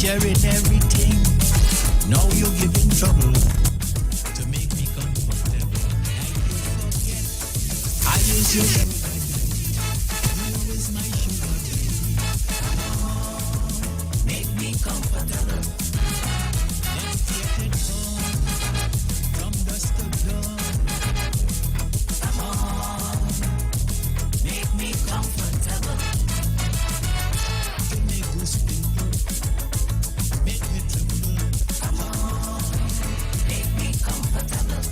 sharing everything. Now you're giving trouble to make me comfortable. I use your sugar. You is my sugar. Make me comfortable. Let's get it on from dusk to dawn. Come on, make me comfortable. To make us feel good. Make me tremble. Come on, make me comfortable.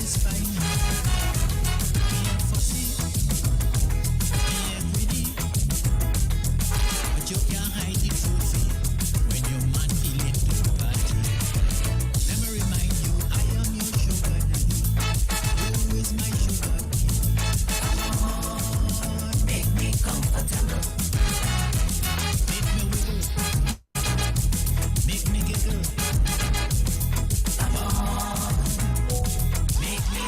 satisfy me. Me ain't fussy, me ain't greedy, but you can't hide the truth when your man feeling too party. Let me remind you, I am your sugar daddy. Who is my sugar daddy? Make me comfortable. Make me wiggle. Make me giggle. Come on. Make me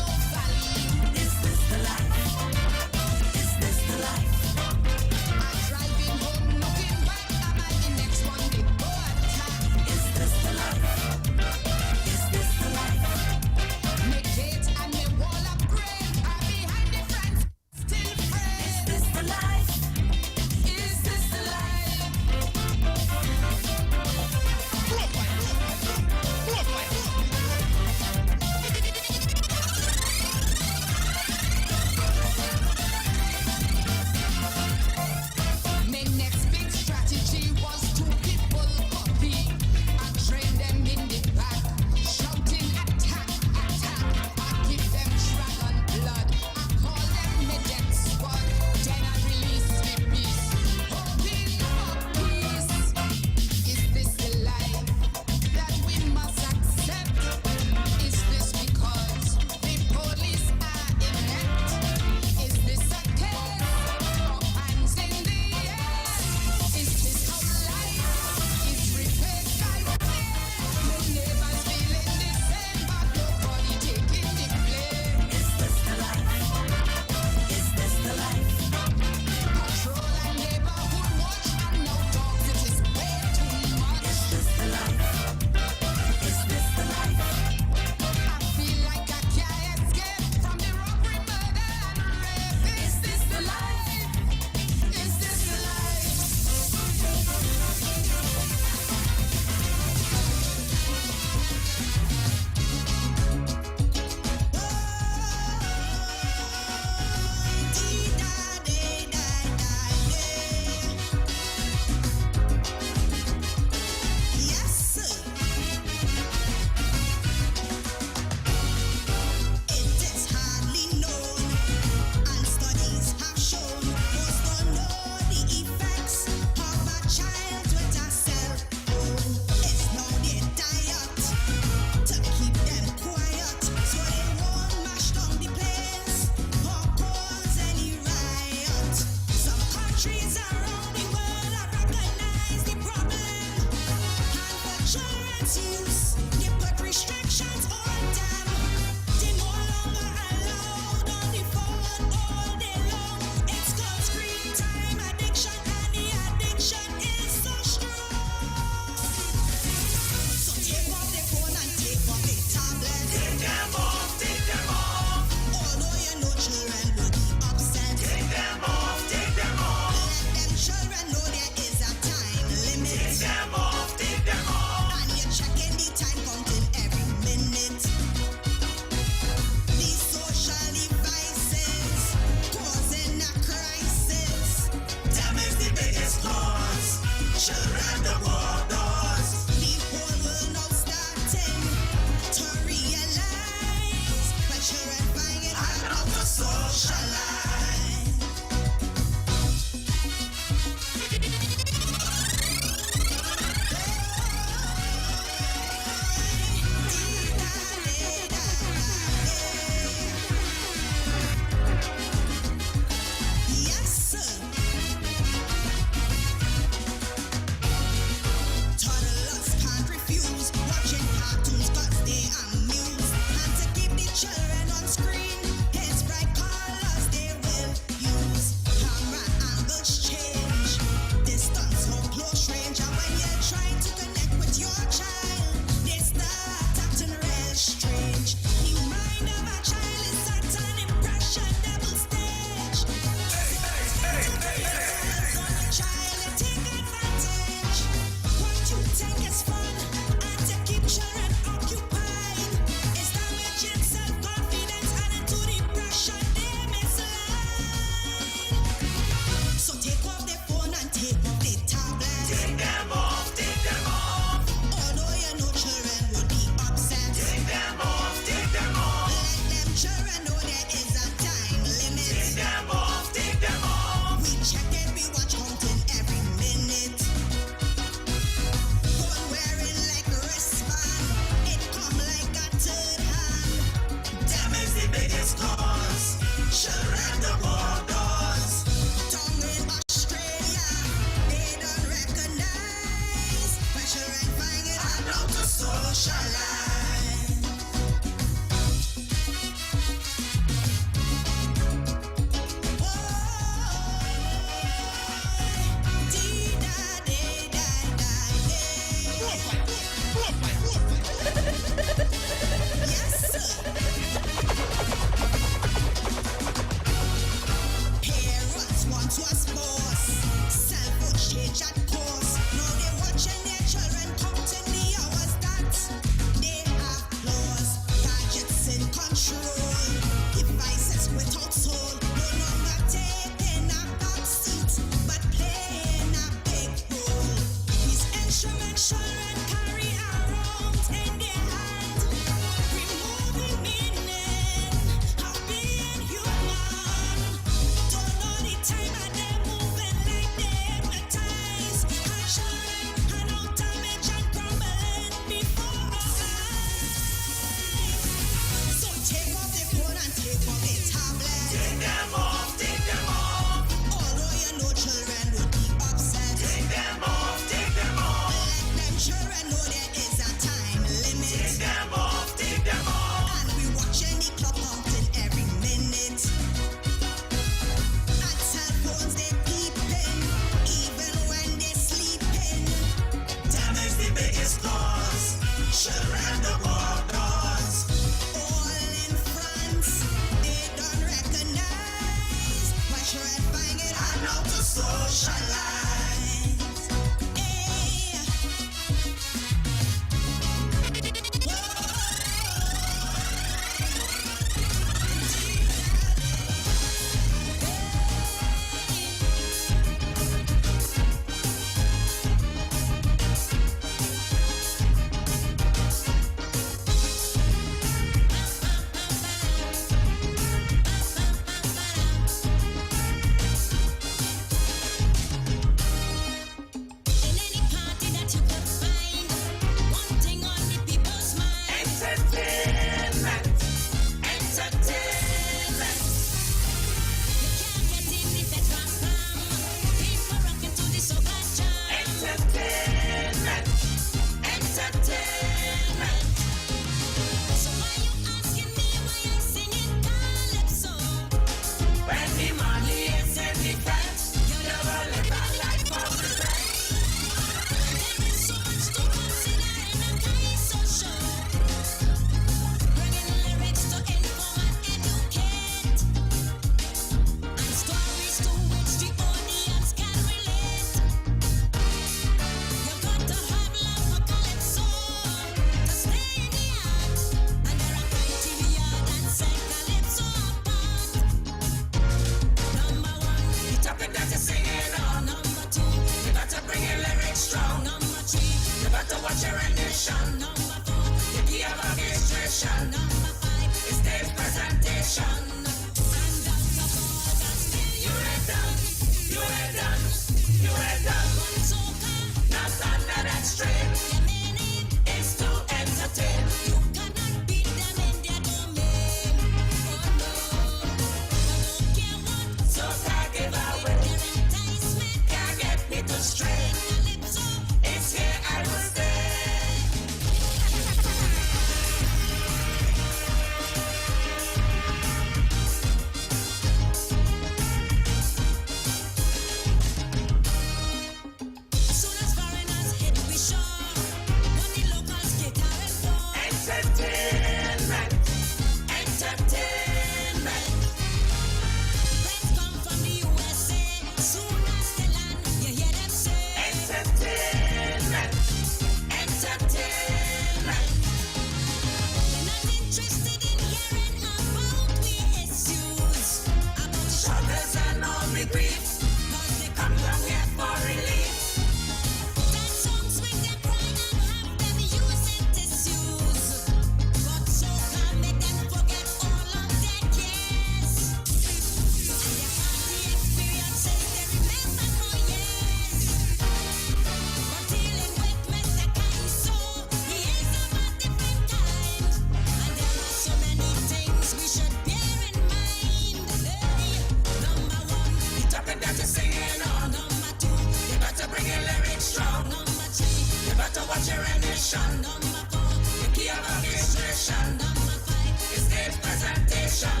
generation. Number 4, the key of orchestration. Number 5, is stage presentation.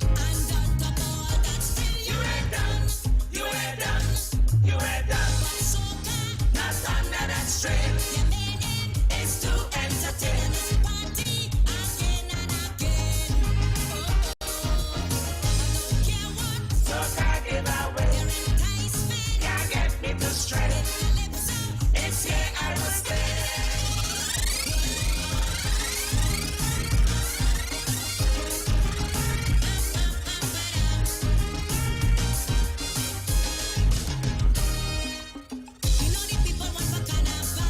And on top of all that still you ain't done. You ain't done. You ain't done. But soca, not under that strain. Your main aim is to entertain. This party again and again. Oh, I don't care what. Soca give away. Your enticement can't get me to stray. Calypso, it's here I will stay. You know the people want for Carnival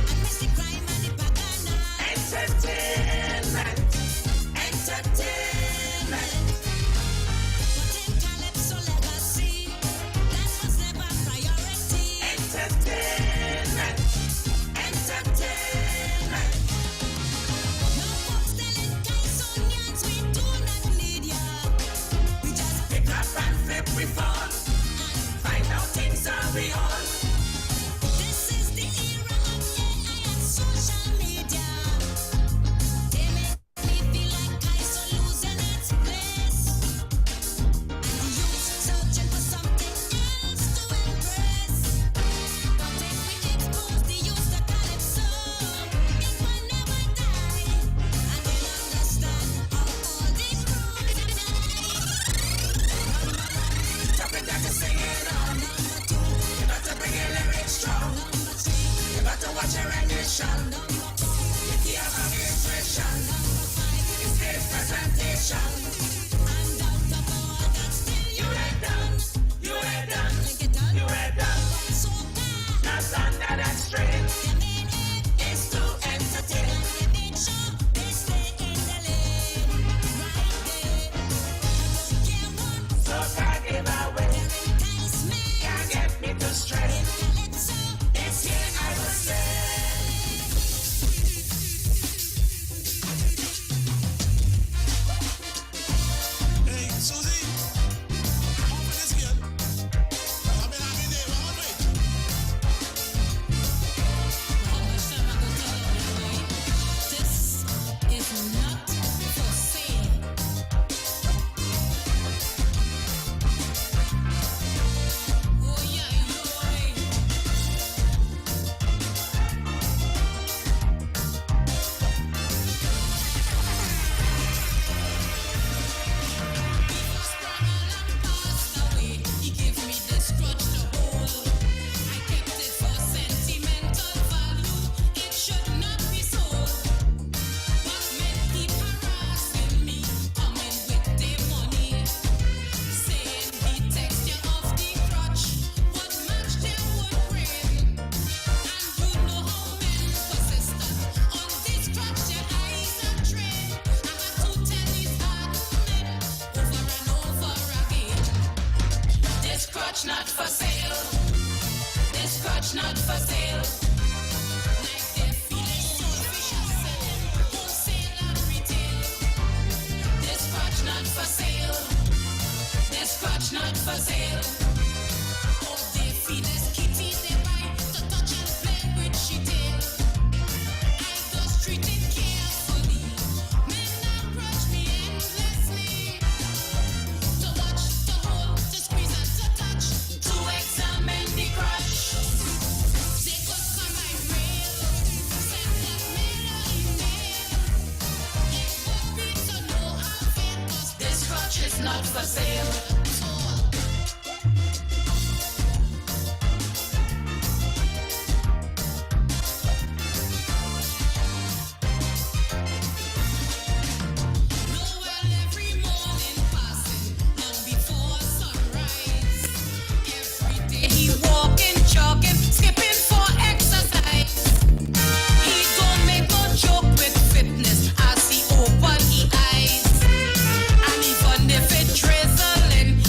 and miss the crime and the bacchanal. Entertainment, entertainment. But in Calypso legacy, that was never priority. Entertainment, entertainment. No folks telling Calypsonians we do not need ya. We just pick up and flip we fall and find out things are beyond. This is the era of AI and social media. They make me feel like Kaiso losing its place. And the youth searching for something else to embrace. But if we expose the youth to Calypso, it will never die. And they'll understand how all these rules Drop it down to sing it on. Number 2, you got to bring your lyrics strong. Number 3, you got to watch your rendition. Number 4, you hear about the expression. Number 5, it's stage presentation. And out of all that still you ain't done. You ain't done. Think it done. You ain't done. But soca, not under that strain. Your main aim is to entertain. And they make sure they stay in the lane. Right there. I don't care what. Soca give away. Their enticement can't get me to stray. In Calypso, it's here I will stay. Hey, Susie, open this girl. I've been having it all night. How much time I go tell you, boy? This is not for sale. Oh yeah, boy. Sprung and passed away. He gave me this grudge to hold. I kept it for sentimental value. It should not be sold. But men keep harassing me, coming with their money, saying the texture of the crotch would match their wood grain. And you know how men persistent on this crotch, their eyes are trained. I had to tell these hard men over and over again. This crotch not for sale. This crotch not for sale. Like they're feeling selfish and selling wholesale and retail. This crotch not for sale. This crotch not for sale. Oh, they feed us kitty they buy to touch and play with she tail. I just treat it carefully. Men approach me endlessly. To watch, to hold, to squeeze and to touch. To examine the crotch. They could come by rail. Send that mail or email. It would be to know how it was. This crotch is not for sale. Noel every morning passing, long before sunrise. Every day he walking, jogging, skipping for exercise. He don't make no joke with fitness as he open he eyes. And even if it drizzling,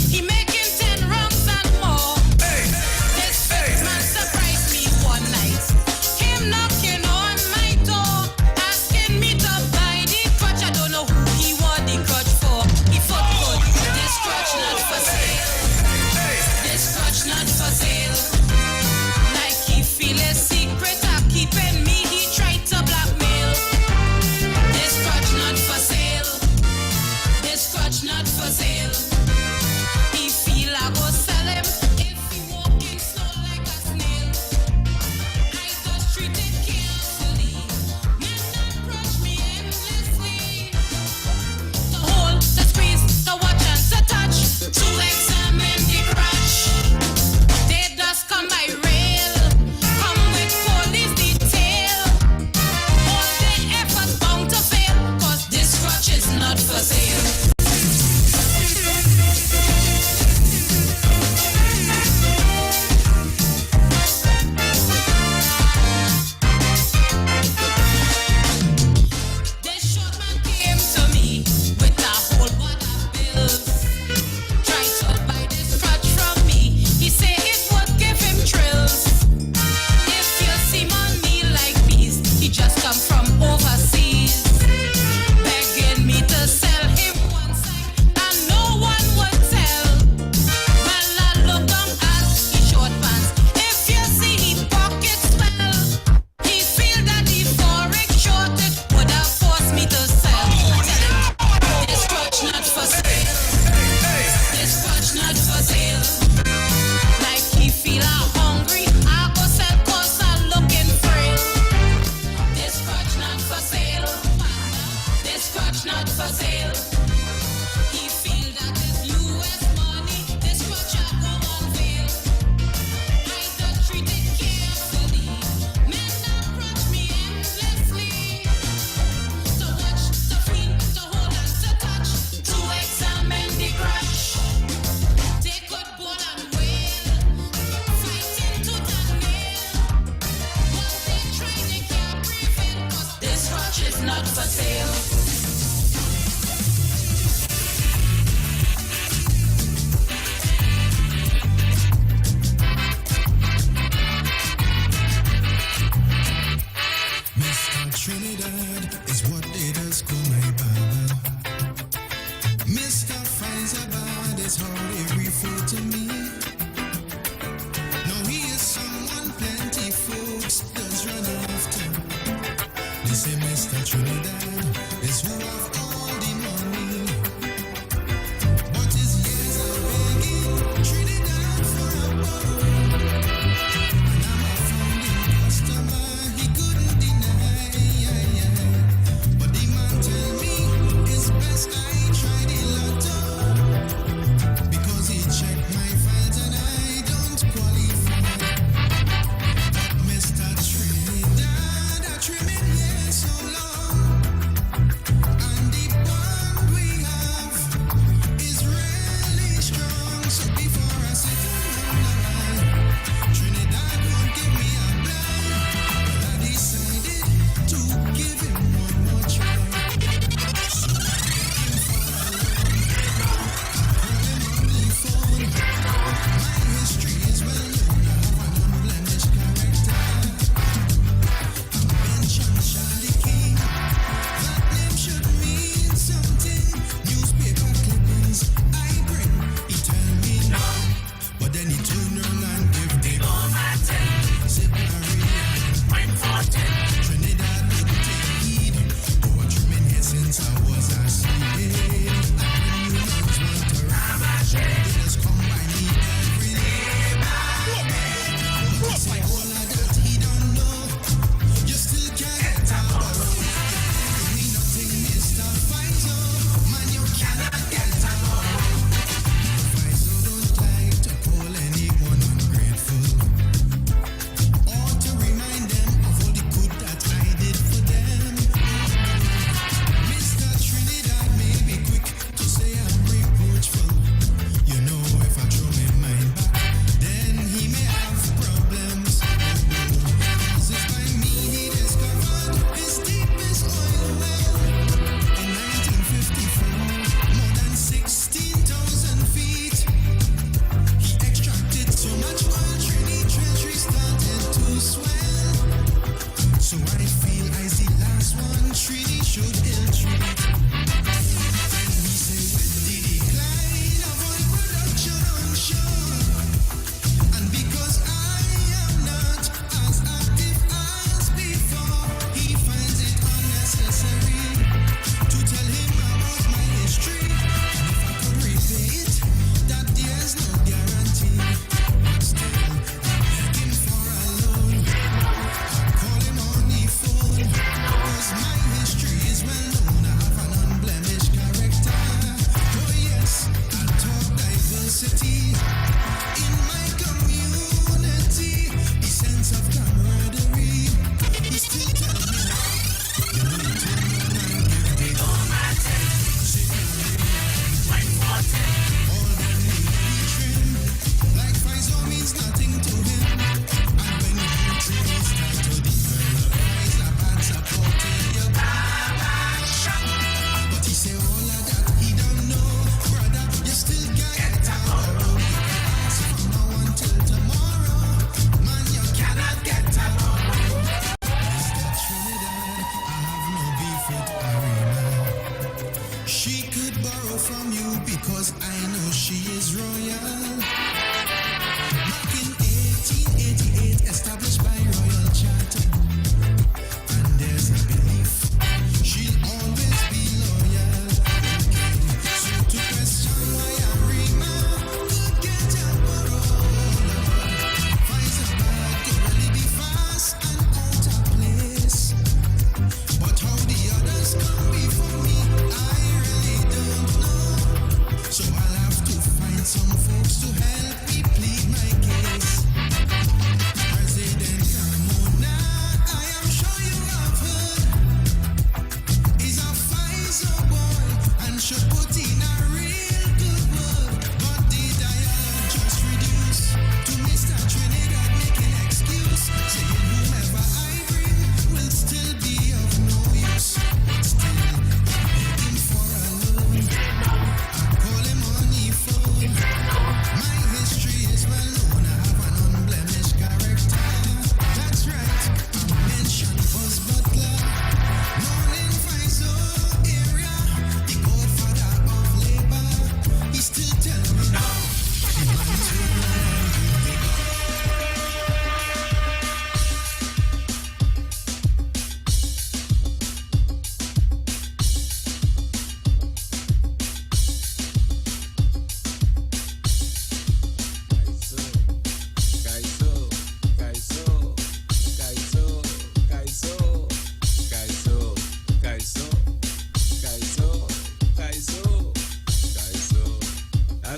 not for sale. Mr. Trinidad is what they just call my baba. Mr. Faizabad is how they refer to me. Now he is someone plenty folks does run after. They say Mr. Trinidad is who have all the money. But his years are begging Trinidad for a borrow. And I'm a founding customer, he couldn't deny. But the man tell me it's best I try the lotto. Because he checked my files and I don't qualify. But Mr. Trinidad, I trim him here so long. And the bond we have is really strong. So before I sit down and lie, Trinidad won't give me a blind. But I decided to give him one more try. So I came for a loan. Call him on the phone. My history is well known. I have an unblemished character. Mention Charlie King. That name should mean something. Newspaper clippings I bring. He tell me no, but then he turn around and give the Trinidad wouldn't take heed. Oh, I trimming here since I was asleep. And when you nuns want to ravage, they just come by me every day. But he say all of that he don't know. You still can't get a borrow. Give me nothing, Mr. Faizo. Man, you cannot get a borrow. Faizo don't like to call anyone ungrateful, or to remind them of all the good that I did for them. Mr. Trinidad may be quick to say I'm reproachful. You know, if I throw my mind back, then he may have problems. 'Cause if by me he discovered his deepest oil well in 1954, more than 16,000 feet. He extracted so much oil, Trinity Treasury started to swell. So I feel I's the last one Trinity should ill-treat. Then he say with the decline of oil production on shore, and because I am not as active as before, he finds it unnecessary to tell him about my history. And if I could repay it, that there's no guarantee. But still, I beg him for a loan. I call him on the phone, 'cause my history is well known. I have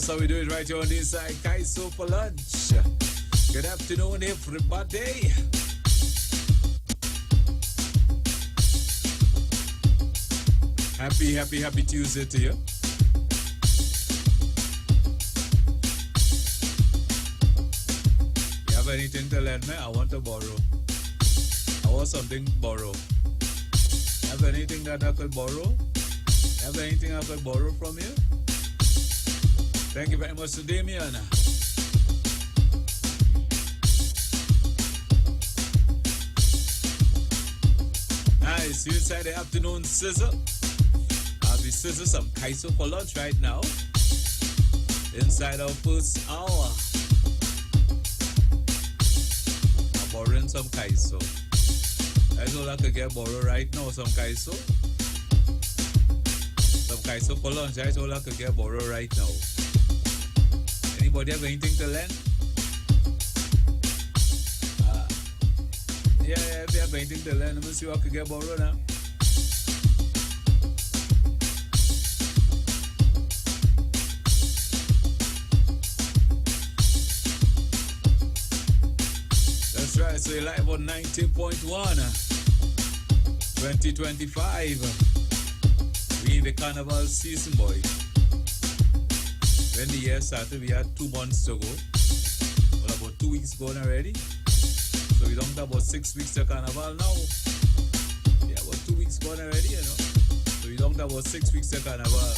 That's how we do it right here on this side. Kaiso for lunch. Good afternoon, everybody. Happy Tuesday to you. You have anything to lend me? I want to borrow. I want something to borrow. Have anything that I could borrow? Have anything I could borrow from you? Thank you very much to Damien. Nice, you inside the afternoon sizzle. I'll be sizzling some kaiso for lunch right now. Inside our first hour. I'm borrowing some kaiso. That's all I could get borrow right now, some kaiso. Some kaiso for lunch, that's all I could get borrow right now. Anybody have anything to lend? Yeah, if you have anything to lend, let me see what I could get borrow now. That's right, so you're live on 90.1, 2025. We in the Carnival season, boy. When the year started, we had 2 months to go. Well, about 2 weeks gone already. So we don't have about 6 weeks to Carnival now. Yeah, about 2 weeks gone already, you know. So we don't have about 6 weeks to Carnival.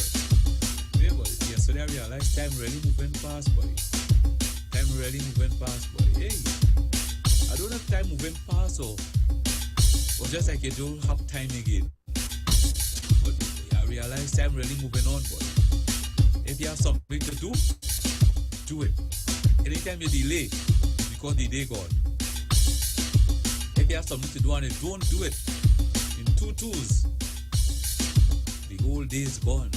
Yeah, but yesterday I realized time really moving fast, boy. Time really moving fast, boy. Hey, I don't have time moving fast, or just like you don't have time again. But I realized time really moving on, boy. If you have something to do, do it. Anytime you delay, because the day gone. If you have something to do and you don't do it in 2 twos, the whole day is gone.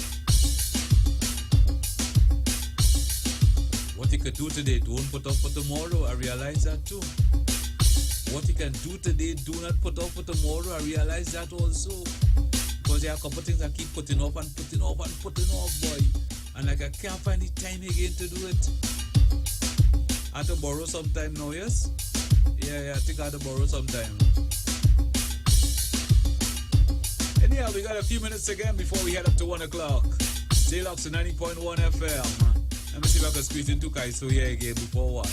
What you could do today, don't put off for tomorrow. I realize that too. What you can do today, do not put off for tomorrow. I realize that also. Because there are a couple things I keep putting off and putting off and putting off, boy. And like I can't find the time again to do it. I have to borrow some time now, yes? Yeah, I think I have to borrow some time. Anyhow, we got a few minutes again before we head up to 1 o'clock. Stay locked to 90.1 FM. Let me see if I can squeeze into Kaiso here again before 1.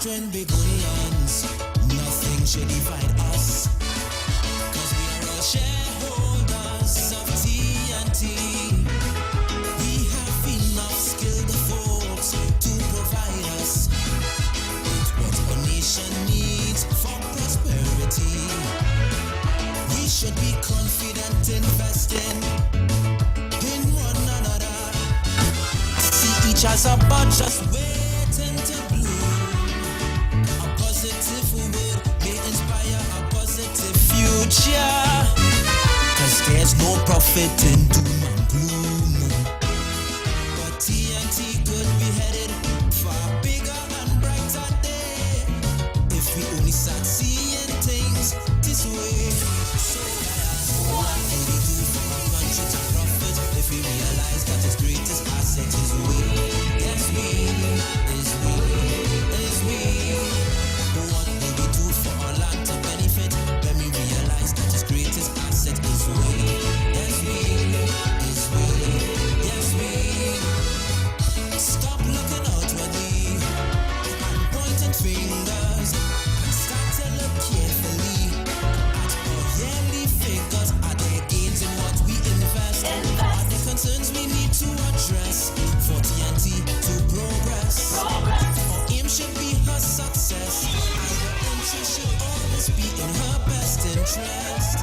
Strength big onions, nothing should divide us, 'cause we are all shareholders. flowers are but just waiting to bloom. A positive word may inspire a positive future. Cause there's no profit in doom and gloom. But TNT could be headed for a bigger and brighter day. If we only start seeing things this way. So what will we do for our country to profit if we realize that its greatest asset is we? Yes, we, is we, is we. What will we do for our land to benefit when we realize that its greatest asset is we? Yes, we, is we, yes, we. Stop looking outwardly and pointing fingers and start to look carefully at our yearly figures. Are there gains in what we invest? Are there concerns we need to address for TNT to progress? Our aim should be her success, and her interest should always be in her best interest.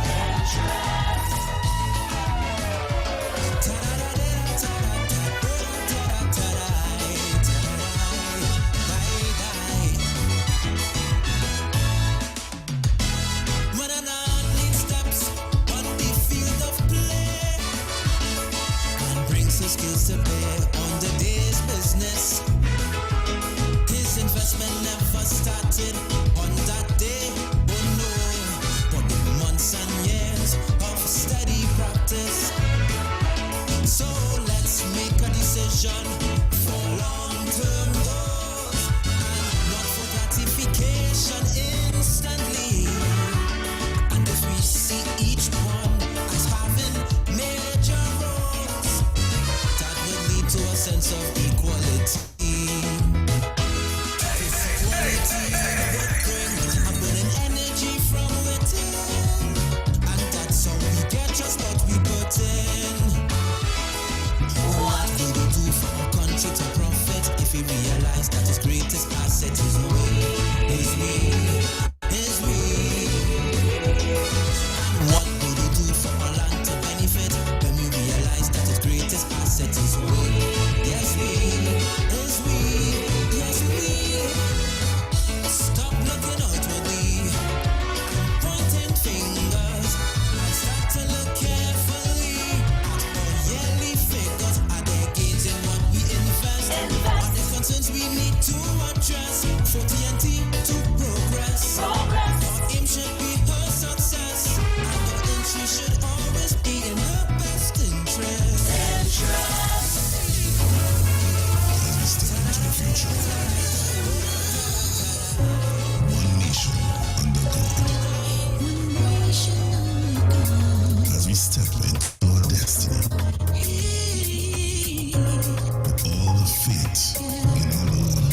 When an athlete steps on the field of play and brings his skills to bear on the day's business, his investment never started on that day, oh no, but with months and years of steady practice. So let's make a decision for long-term goals and not for gratification instantly. And if we see each one as having major roles, that would lead to a sense of equality. Equality would bring a burning energy from within, and that's how we get just what we put in. What will we do for our country to profit if we realize that its greatest asset is we? Is we? Is we? What will we do for our land to benefit when we realize that its greatest asset is we? Yes, we. Is we? Yes, we. Stop looking outwardly and pointing fingers and start to look carefully at our yearly figures. Are there gains in what we invest? Are there concerns we need to address for TNT to progress? Our aim should be her success, and her interest should always be in her best interest. As we step into the future, one nation under God. As we step into our destiny, with all the faith in our Lord.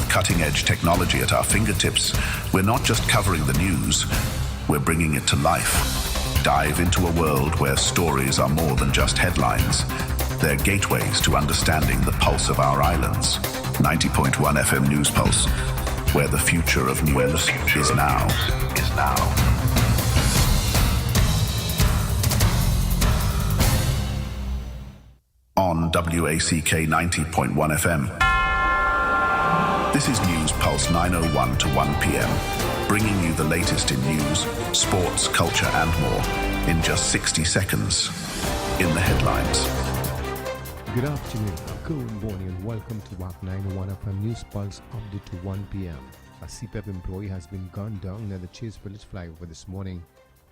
Cutting-edge technology at our fingertips, we're not just covering the news, we're bringing it to life. Dive into a world where stories are more than just headlines. They're gateways to understanding the pulse of our islands. 90.1 FM News Pulse, where the future of news is now. On WACK 90.1 FM. This is News Pulse 9:01 to 1 p.m., bringing you the latest in news, sports, culture and more in just 60 seconds. In the headlines. Good afternoon, good morning and welcome to Wack 901 FM News Pulse update to 1 p.m. A CPEP employee has been gunned down near the Chase Village flyover this morning.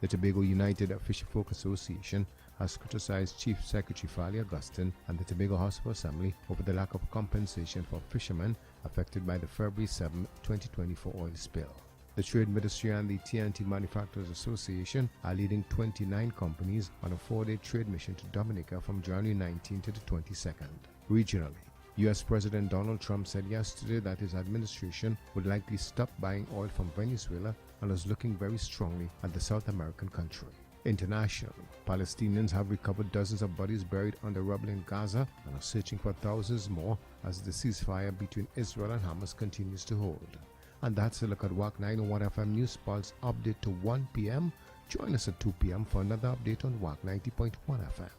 The Tobago United Fisherfolk Association has criticized Chief Secretary Fali Augustine and the Tobago House of Assembly over the lack of compensation for fishermen affected by the February 7, 2024 oil spill. The Trade Ministry and the TNT Manufacturers Association are leading 29 companies on a 4-day trade mission to Dominica from January 19 to the 22nd. Regionally, U.S. President Donald Trump said yesterday that his administration would likely stop buying oil from Venezuela and is looking very strongly at the South American country. Internationally, Palestinians have recovered dozens of bodies buried under rubble in Gaza and are searching for thousands more as the ceasefire between Israel and Hamas continues to hold. And that's a look at Wack 901 FM News Pulse update to 1 p.m. Join us at 2 p.m. for another update on Wack 90.1 FM.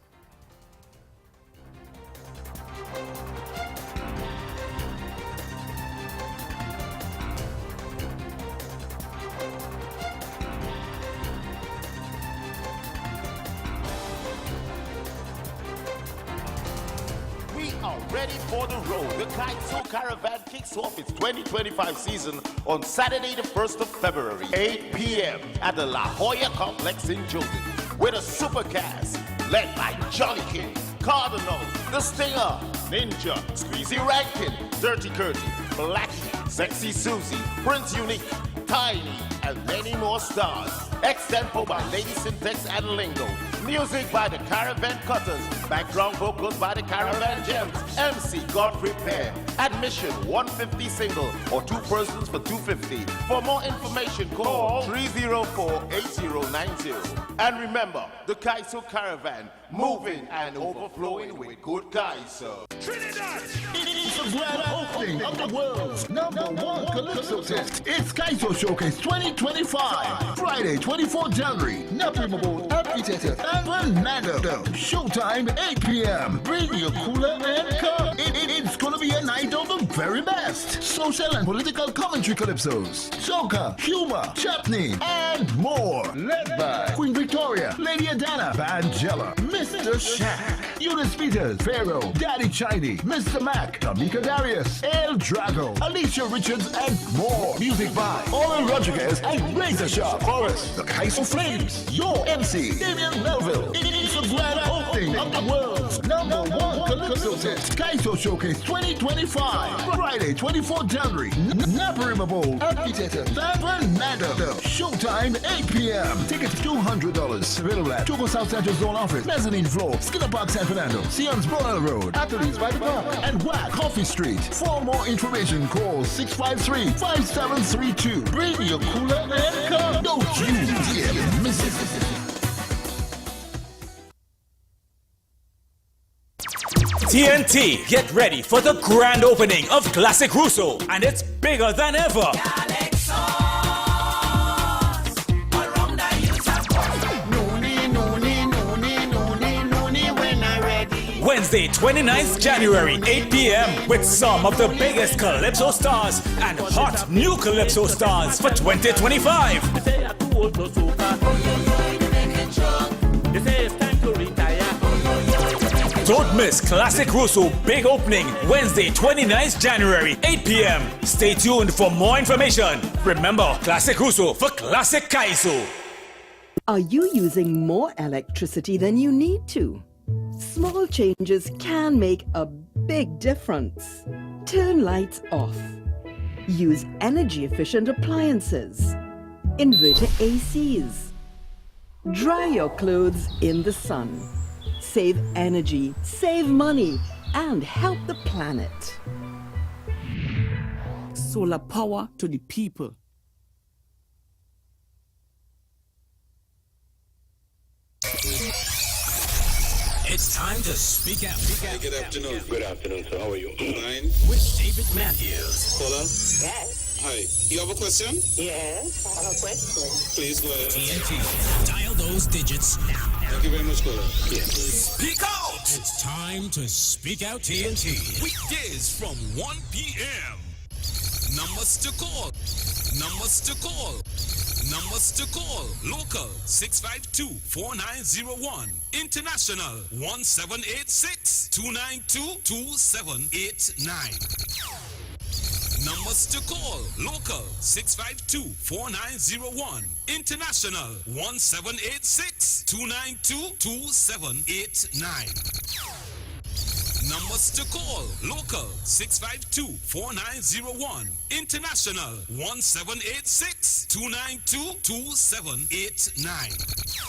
Ready for the road. The Calypso Caravan kicks off its 2025 season on Saturday the 1st of February, 8 p.m. at the La Jolla Complex in Jordan with a supercast led by Johnny King, Cardinal, The Stinger, Ninja, Squeezy Rankin, Dirty Curty, Blackie, Sexy Susie, Prince Unique, Tiny, and many more stars. Extempo by Lady Syntax and Lingo. Music by the Caravan Cutters. Background vocals by the Caravan Gems. MC Godfrey Pair. Admission 150 single or 2 persons for 250. For more information, call 304-8090. And remember, the Kaiso Caravan, moving and overflowing with good Kaiso. Trinidad! It is the grand opening of the world's #1 Calypso test. It's Kaiso Showcase 2025. Friday, 24 January. Naprimable Amphitheater and Fernando. Showtime 8 p.m. Bring your cooler and cup. It's gonna be a night of the very best. Social and political commentary calypsos. Soca, humor, chutney, and more. Led by Queen Victoria, Lady Adana, Angela, Mr. Shaq, Eunice Peters, Pharaoh, Daddy Chiny, Mr. Mac, Tamika Darius, El Drago, Alicia Richards, and more. Music by Oral Rodriguez and Razor Sharp. Chorus, the Kaiso Flames. Your MC, Damian Melville. It's the grand opening of the world's #1 Calypso test. Kaiso Showcase 2025. Friday, 24 January. Naprimable Amphitheater, San Fernando. Showtime 8 p.m. Tickets $200. Available at Togo South Central Zone Office, Mezzanine Floor, Skinner Park, San Fernando, Sion's Bronner Road, Athletes by the Park, and Wack Coffee Street. For more information, call 653-5732. Bring your cooler and cup. Don't you dare miss it. TNT, get ready for the grand opening of Classic Russo, and it's bigger than ever. Wednesday, 29th January, 8 p.m. with some of the biggest Calypso stars and hot new Calypso stars for 2025. Don't miss Classic Russo big opening Wednesday, 29th January, 8 p.m. Stay tuned for more information. Remember, Classic Russo for Classic Kaiso. Are you using more electricity than you need to? Small changes can make a big difference. Turn lights off. Use energy-efficient appliances. Inverter ACs. Dry your clothes in the sun. Save energy, save money, and help the planet. Solar power to the people. It's time to speak out. Good afternoon. Good afternoon, sir. How are you? Fine. With David Matthews. Caller? Yes. Hi. You have a question? Yes, I have a question. Please go ahead. TNT. Dial those digits now. Thank you very much, caller. Yeah. Speak out! It's time to speak out TNT. Weekdays from 1 p.m. Numbers to call. Numbers to call. Numbers to call. Local 652-4901. International 1786-292-2789. Numbers to call. Local 652-4901. International 1786-292-2789. Numbers to call. Local 652-4901. International 1786-292-2789.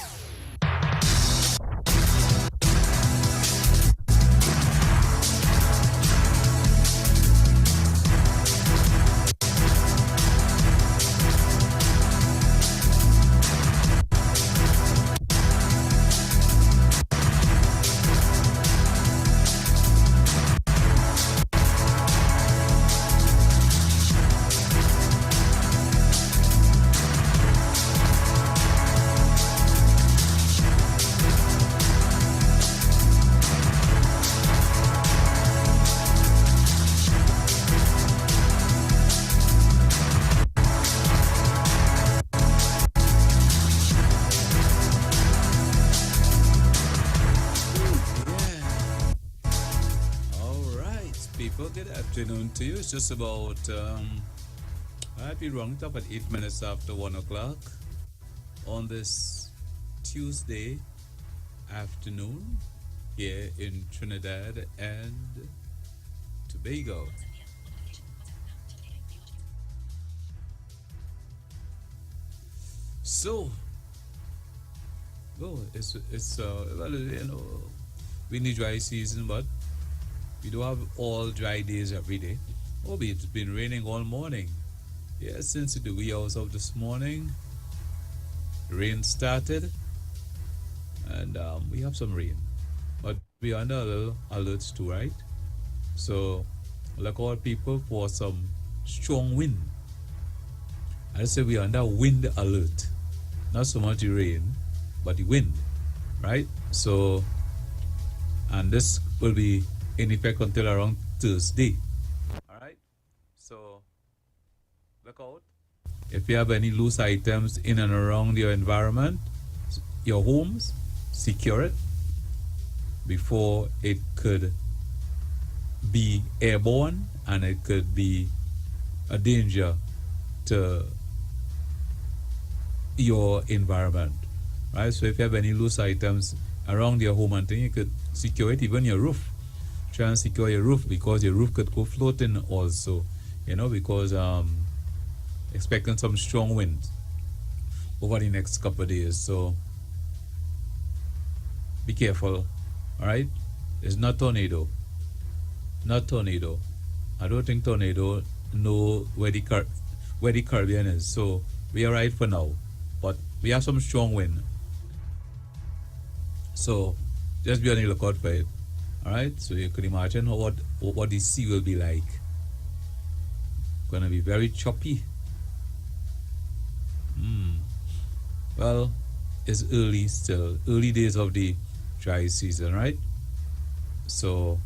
Good afternoon to you. It's just about, I'd be wrong, it's about 8 minutes after 1 o'clock on this Tuesday afternoon here in Trinidad and Tobago. So, it's well, you know, we need dry season, but we do have all dry days every day. Oh, it's been raining all morning. Yeah, since the wee hours of this morning, rain started, and we have some rain. But we are under a little alerts too, right? So, look out people for some strong wind. I say we are under wind alert. Not so much the rain, but the wind, right? So, and this will be in effect until around Thursday. Alright? So look out. If you have any loose items in and around your environment, your homes, secure it before it could be airborne and it could be a danger to your environment. Right? So if you have any loose items around your home and thing, you could secure it, even your roof. Try and secure your roof because your roof could go floating also, you know, because expecting some strong winds over the next couple of days. So be careful, all right? It's not tornado. Not tornado. I don't think tornado know where the Caribbean is. So we are right for now, but we have some strong wind. So just be on the lookout for it. All right, so you could imagine what the sea will be like. Gonna be very choppy. Well, it's early still, early days of the dry season, right? So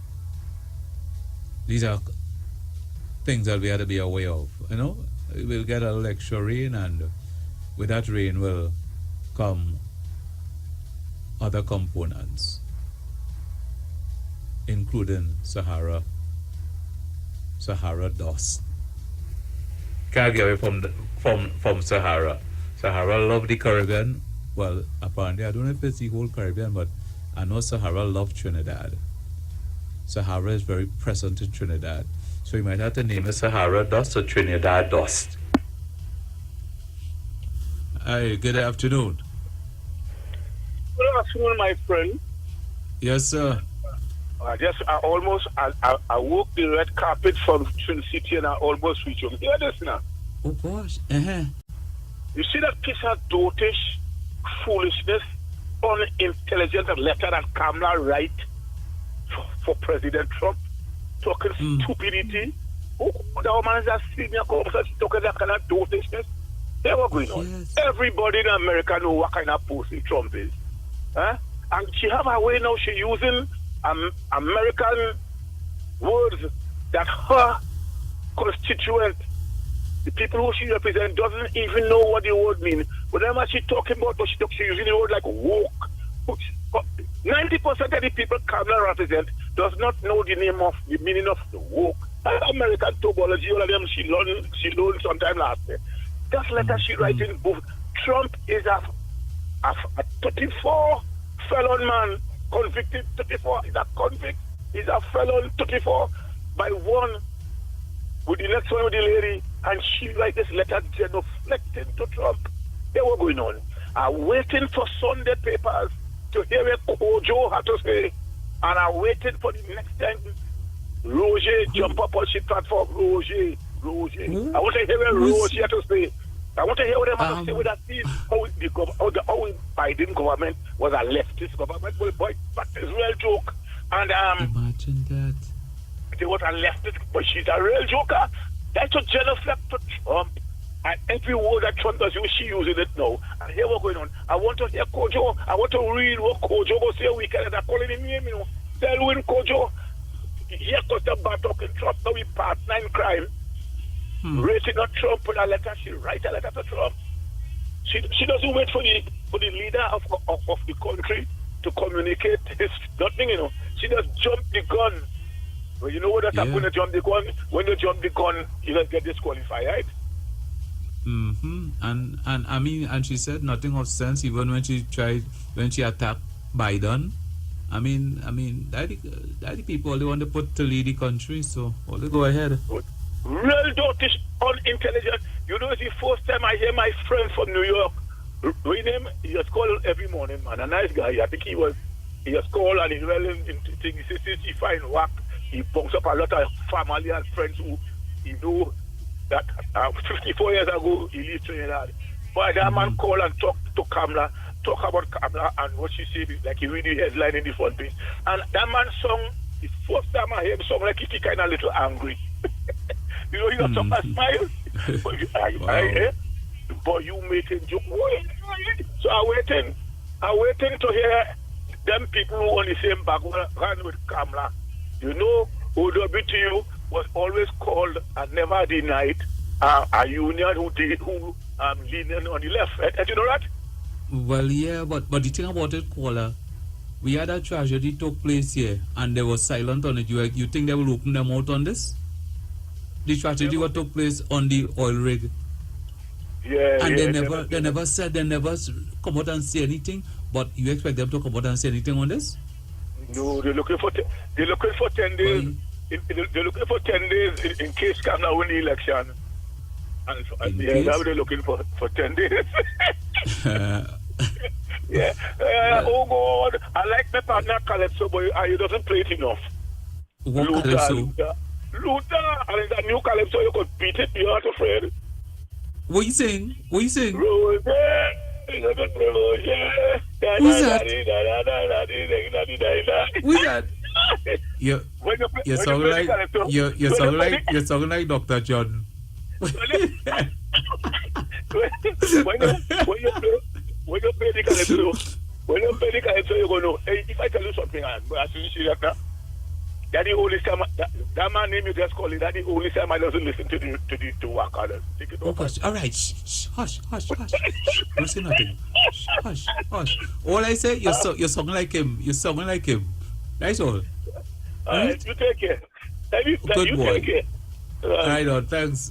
these are things that we have to be aware of. You know, we'll get a little extra rain, and with that rain will come other components, including Sahara dust. Can't get away from Sahara. Sahara love the Caribbean. Well, apparently, I don't know if it's the whole Caribbean, but I know Sahara love Trinidad. Sahara is very present in Trinidad. So you might have to name it Sahara dust or Trinidad dust. Hi, good afternoon. Good afternoon, my friend. Yes, sir. I walked the red carpet from Trin City and I almost reached home. Hear this now. Oh gosh. You see that piece of dotish foolishness, unintelligent letter that Kamala write for President Trump, talking stupidity. Oh, the woman is a senior officer talking that kind of dotishness. That's what's going on. Yes. Everybody in America know what kind of person Trump is. Huh? And she have a way now, she using American words that her constituent, the people who she represents, doesn't even know what the word means. Whatever she talking about, she using the word like woke. 90% of the people Kamala represent does not know the meaning of the woke American topology, all of them she learned sometime last year. That letter she writes in book. Trump is a 34 felon man, convicted 34. He's a convict. He's a felon 34 by one with the next one with the lady, and she write this letter genuflecting to Trump. They were going on. I'm waiting for Sunday papers to hear what Kojo had to say, and I'm waiting for the next time Roger jump up on shit platform. Roger. I want to hear what Roger had to say. I want to hear what they have to say with that scene. How the Biden government was a leftist government. Well, boy, but it's a real joke. And imagine that. They was a leftist, but she's a real joker. That's a genuflect to Trump. And every word that Trump does use, she using it now. And here what's going on. I want to hear Kojo. I want to read what Kojo will say a weekend. They're calling him name, you know. Selwyn Kojo. Here comes the bad talking Trump. Now he partner in crime. Rating on Trump with a letter. She write a letter to Trump. She doesn't wait for the leader of the country to communicate his nothing, you know. She just jump the gun. Well, you know what that's when you jump the gun? When you jump the gun, you just get disqualified, right? And I mean, and she said nothing of sense even when she attacked Biden. I mean, that the people they want to put to lead the country, so they go ahead. Real dotish, unintelligent. You know, it's the first time I hear my friend from New York read him. He just called every morning, man. A nice guy. I think he just called and he well in things. He says he find Wack. He bunks up a lot of family and friends who he knew that 54 years ago he lived Trinidad. But that man called and talk about Kamala and what she said, like he read the headline in the front page. And that man song, the first time I hear him song, like he kind of a little angry. You know, he got some smile. But you making joke. So I'm waiting to hear them people who on the same background with Kamala. You know, OWTU was always called and never denied a union who leaning on the left. Right? You know that? Well, yeah, but the thing about it, Kola, we had a tragedy took place here, and they were silent on it. You think they will open them out on this? The tragedy what took place on the oil rig. Yeah, and they never said, they never come out and say anything. But you expect them to come out and say anything on this? No, they're looking for 10 days. They're looking for 10 days in case Kamala win the election. And now they're looking for 10 days. Yeah. Oh God, I like my partner Calypso, but he doesn't play it enough. What Calypso? Luther, and in that new Calypso, you could beat it. You're not afraid. What you saying? Who's that? Who's that? You sound like Dr. John. When you play the Calypso, you're going to know. Hey, if I tell you something, I'm going to see that now. That's the only time that man name you just call it. That's the only time I doesn't listen to Wack. Oh gosh! All right, hush. Don't say nothing. Hush. All I say, you're sounding like him. You're sounding like him. That's all. All right, you take care. Good boy. Take care. All right, on. Thanks.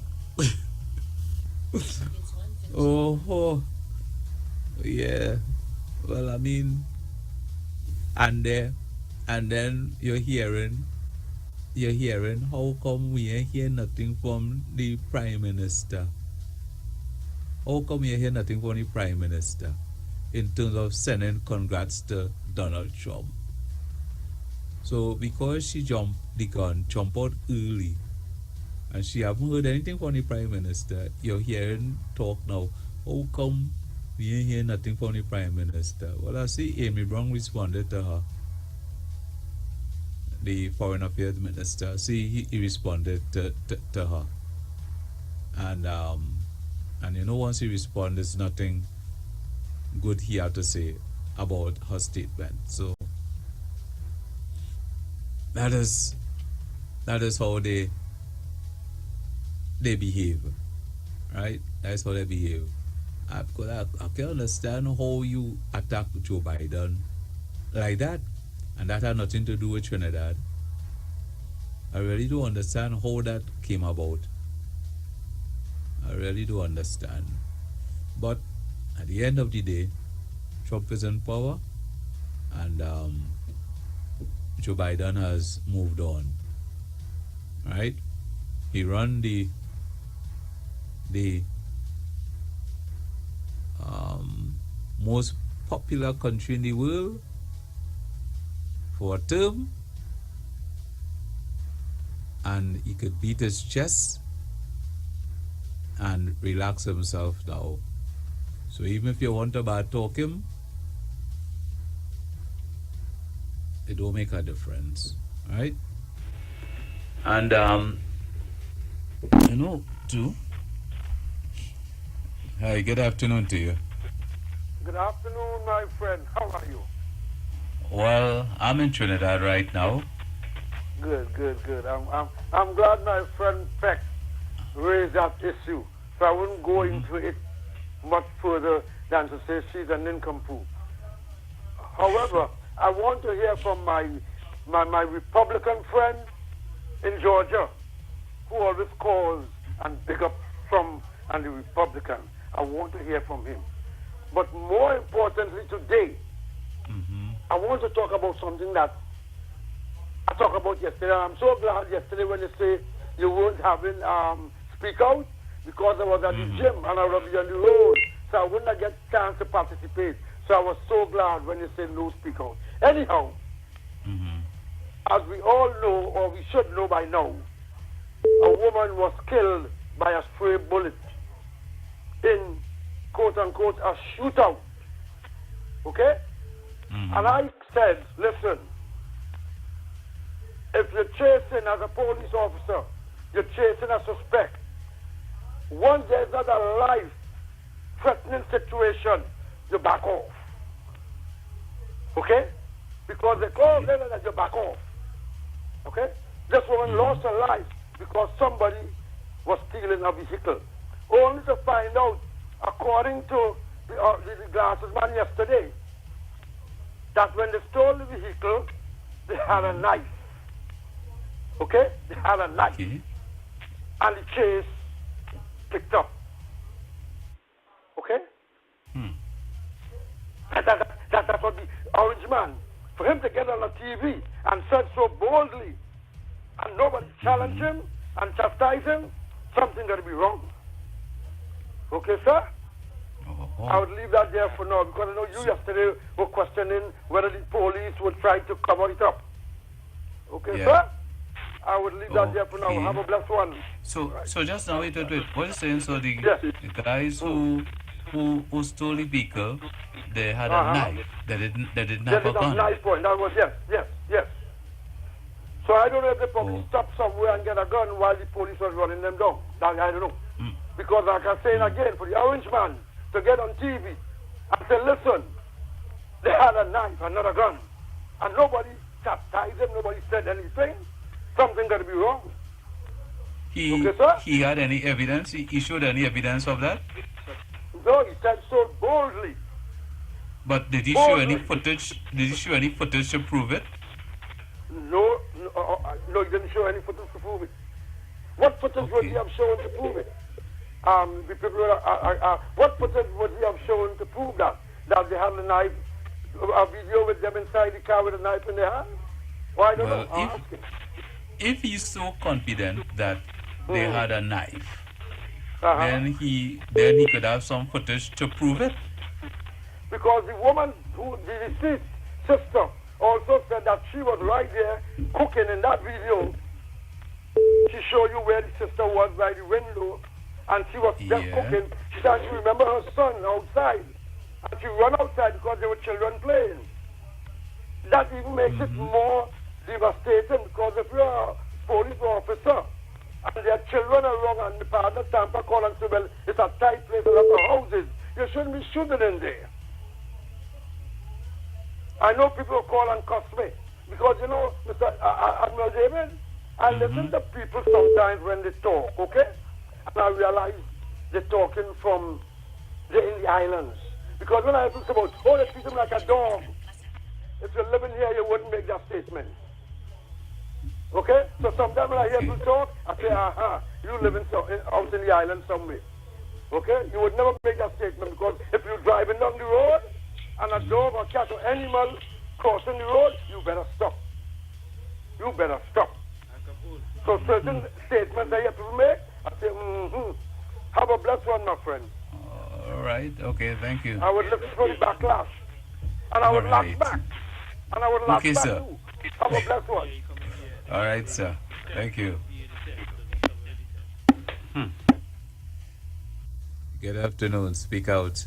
Oh, yeah. Well, I mean, and then you're hearing how come we ain't hear nothing from the Prime Minister? How come we ain't hear nothing from the Prime Minister in terms of sending congrats to Donald Trump? So because she jumped the gun, jump out early, and she haven't heard anything from the Prime Minister, you're hearing talk now. How come we ain't hear nothing from the Prime Minister? Well, I see Amy Brown responded to her. The Foreign Affairs Minister, he responded to her, and you know, once he responded, there's nothing good he had to say about her statement. So that is how they behave, right? That's how they behave. I can understand how you attack Joe Biden like that. And that had nothing to do with Trinidad. I really don't understand how that came about. I really do understand. But at the end of the day, Trump is in power, and Joe Biden has moved on. Right? He run the most popular country in the world for a term, and he could beat his chest and relax himself now. So even if you want to bad talk him, it don't make a difference, right? And too. Hi, good afternoon to you. Good afternoon, my friend. How are you? Well, I'm in Trinidad right now. Good. I'm glad my friend Peck raised that issue, so I wouldn't go into it much further than to say she's an nincompoop. However, I want to hear from my Republican friend in Georgia, who always calls and big up Trump and the Republican. I want to hear from him. But more importantly today, I want to talk about something that I talked about yesterday. I'm so glad yesterday when you say you weren't having speak out, because I was at the gym and I was on the road, so I wouldn't have get a chance to participate. So I was so glad when you said no speak out. Anyhow, as we all know, or we should know by now, a woman was killed by a stray bullet in, quote-unquote, a shootout. Okay? And I said, listen, if you're chasing as a police officer, you're chasing a suspect, once there's not a life-threatening situation, you back off. Okay? Because they call them that you back off. Okay? This woman lost her life because somebody was stealing a vehicle. Only to find out, according to the glasses man yesterday, that when they stole the vehicle, they had a knife. Okay? They had a knife. And the chase picked up. Okay? That's what the orange man, for him to get on the TV and said so boldly, and nobody challenged him and chastised him, something got to be wrong. Okay, sir? I would leave that there for now, because I know you yesterday were questioning whether the police would try to cover it up. Okay, sir? I would leave that there for now. Have a blessed one. So just now, wait. What are you saying? So the guys who stole the vehicle, they had a knife. They didn't have a gun. Knife point. That was yes. So I don't know if they probably stopped somewhere and get a gun while the police was running them down. That I don't know. Because like I'm saying again, for the orange man to get on TV and say, listen, they had a knife and not a gun, and nobody chastised him, nobody said anything, something got to be wrong. He had any evidence? He showed any evidence of that? No, he said so boldly. But did he show any footage? Did he show any footage to prove it? No, he didn't show any footage to prove it. What footage would he have shown to prove it? What footage would he have shown to prove that they had a knife, a video with them inside the car with a knife in their hand? Well, I don't know. If he's so confident that they had a knife, then he could have some footage to prove it. Because the woman, the deceased sister, also said that she was right there cooking in that video. She showed you where the sister was by the window, and she was just cooking. She said she remember her son outside, and she ran outside because there were children playing. That even makes it more devastating, because if you're a police officer and there are children around and the partner Tampa call and say, well, it's a tight place, a lot of houses, you shouldn't be shooting in there. I know people call and cuss me because, you know, Mr. Admiral David, I listen to people sometimes when they talk, okay? And I realize they're talking from in the islands. Because when I think about, they treat them like a dog. If you're living here, you wouldn't make that statement. Okay? So sometimes when I hear people talk, I say, you live out in the island somewhere. Okay? You would never make that statement because if you're driving down the road and a dog or cat or animal crossing the road, you better stop. You better stop. So certain statements that you have to make, I say, Have a blessed one, my friend. All right. Okay. Thank you. I would listen for the backlash. And I would laugh back. And I would laugh back sir. too. Have a blessed one. All right, sir. Thank you. Good afternoon. Speak out.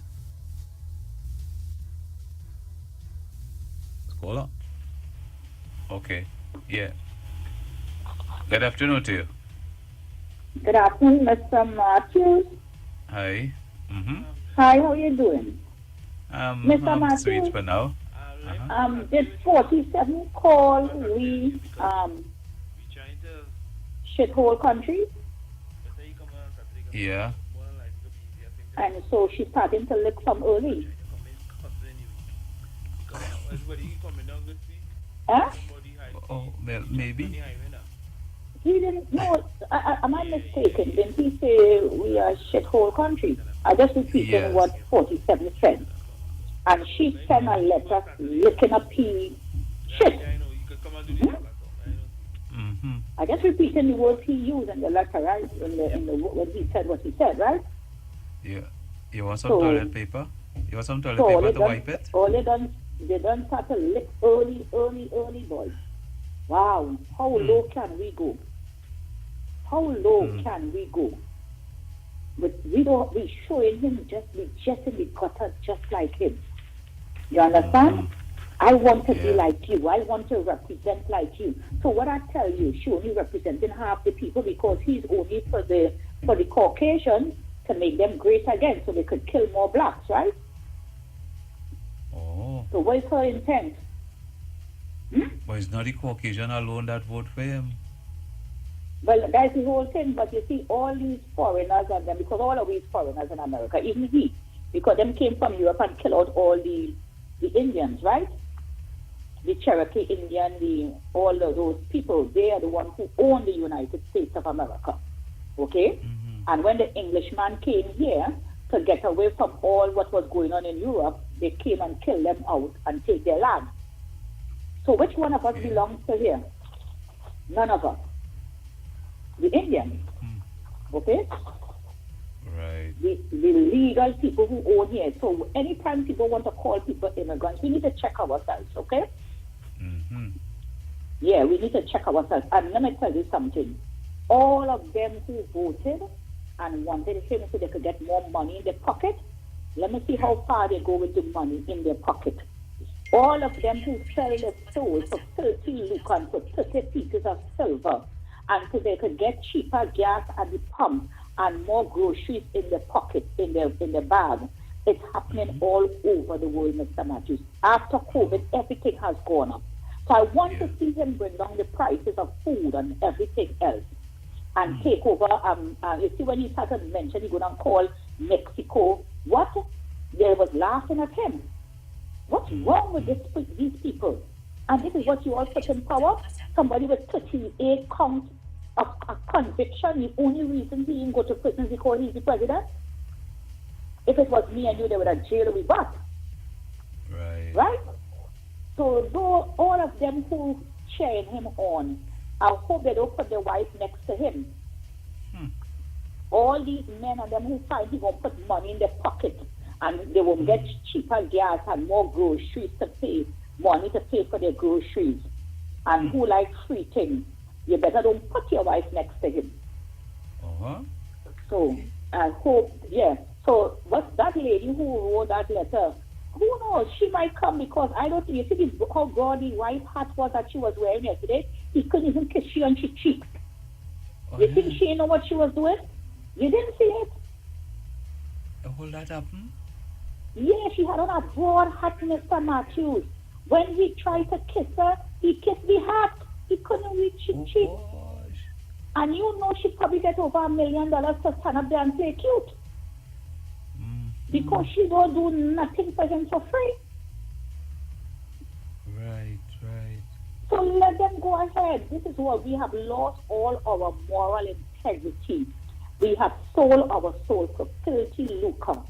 Caller. Okay. Yeah. Good afternoon to you. Good afternoon, Mr. Matthews. Hi. Hi, how are you doing? Mr. I'm Matthews, sweet for now. this 47 call we shithole country, Yeah. and so she's starting to lick some early. Huh? Oh, well, maybe. He didn't know. Am I mistaken? Didn't he say we are a shithole country? I just repeated Yes. what 47 said. And she sent a letter licking a pea shit. I just repeating the words he used in the letter, right? In the when he said what he said, right? Yeah. You want some So- toilet paper? You want some toilet So paper to wipe it? they done start to lick early, boys. Wow, how low can we go? How low can we go? But we showing him we just in the gutter just like him. You understand? I want to be like you. I want to represent like you. So what I tell you, she only representing half the people because he's only for the Caucasians to make them great again so they could kill more blacks, right? Oh. So what is her intent? But it's not the Caucasian alone that vote for him. Well, that's the whole thing, but you see, all these foreigners and them, because all of these foreigners in America, even he, because them came from Europe and killed out all the Indians, right? The Cherokee Indian, all of those people, they are the ones who own the United States of America, okay? And when the Englishman came here to get away from all what was going on in Europe, they came and killed them out and take their land. So which one of us belongs to here? None of us. The Indians, okay? Right. The legal people who own here. So anytime people want to call people immigrants, we need to check ourselves, okay? Yeah, we need to check ourselves. And let me tell you something. All of them who voted and wanted him so they could get more money in their pocket, let me see how far they go with the money in their pocket. All of them who sell their souls for 30 lucans for 30 pieces of silver, and so they could get cheaper gas at the pump and more groceries in their pocket, in their bag. It's happening all over the world, Mr. Matthews. After COVID, everything has gone up. So I want to see him bring down the prices of food and everything else and take over. You see, when he started mentioning he's going to call Mexico, what? They was laughing at him. What's wrong with these people? And this is what you all put in power? Somebody with 38 counts of conviction. The only reason he didn't go to prison is because he's the president. If it was me and you, they would have jailed me back. Right. Right? So though all of them who cheering him on, I hope they don't put their wife next to him. All these men and them who find he won't put money in their pocket and they won't get cheaper gas and more groceries to pay, money to pay for their groceries, and who like free things, you better don't put your wife next to him. So I hope, so what's that lady who wrote that letter? Who knows? She might come because I don't. You see how broad the white hat was that she was wearing yesterday? He couldn't even kiss she on her cheeks. You think she didn't know what she was doing? You didn't see it? Will that happen? Yeah, she had on a broad hat, Mr. Matthews. When he tried to kiss her, he kissed the hat. He couldn't reach her cheek. And you know she probably get over $1 million to stand up there and play cute. Because she don't do nothing for him for free. Right. So let them go ahead. This is what we have lost all our moral integrity. We have sold our soul for filthy lucre.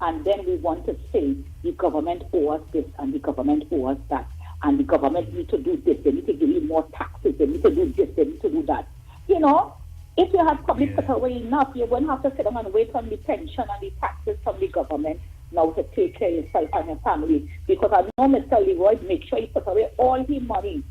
And then we want to say the government owes us this and the government owes us that. And the government need to do this. They need to give you more taxes. They need to do this. They need to do that. You know, if you had probably put away enough, you wouldn't have to sit down and wait on the pension and the taxes from the government now to take care of yourself and your family. Because I know Mr. Leroy make sure he put away all his money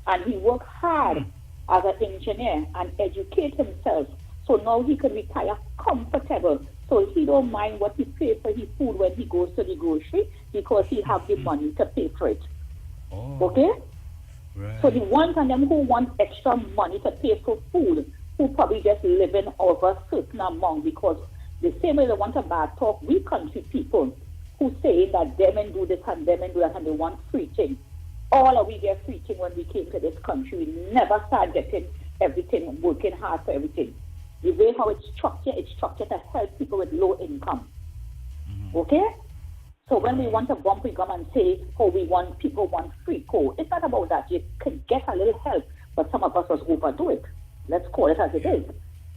and he worked hard as an engineer and educate himself. So now he can retire comfortable. So he don't mind what he pays for his food when he goes to the grocery because he have the money to pay for it. Okay? Right. So the ones of them who want extra money to pay for food, who probably just living over a certain amount because the same way they want to bad talk, we country people who say that them and do this and them and do that and they want free thing. All of we get free thing when we came to this country. We never start getting everything, working hard for everything. The way how it's structured to help people with low income. Okay? So when we want to bump, we come and say, oh, people want free code. It's not about that. You can get a little help, but some of us just overdo it. Let's call it as it is.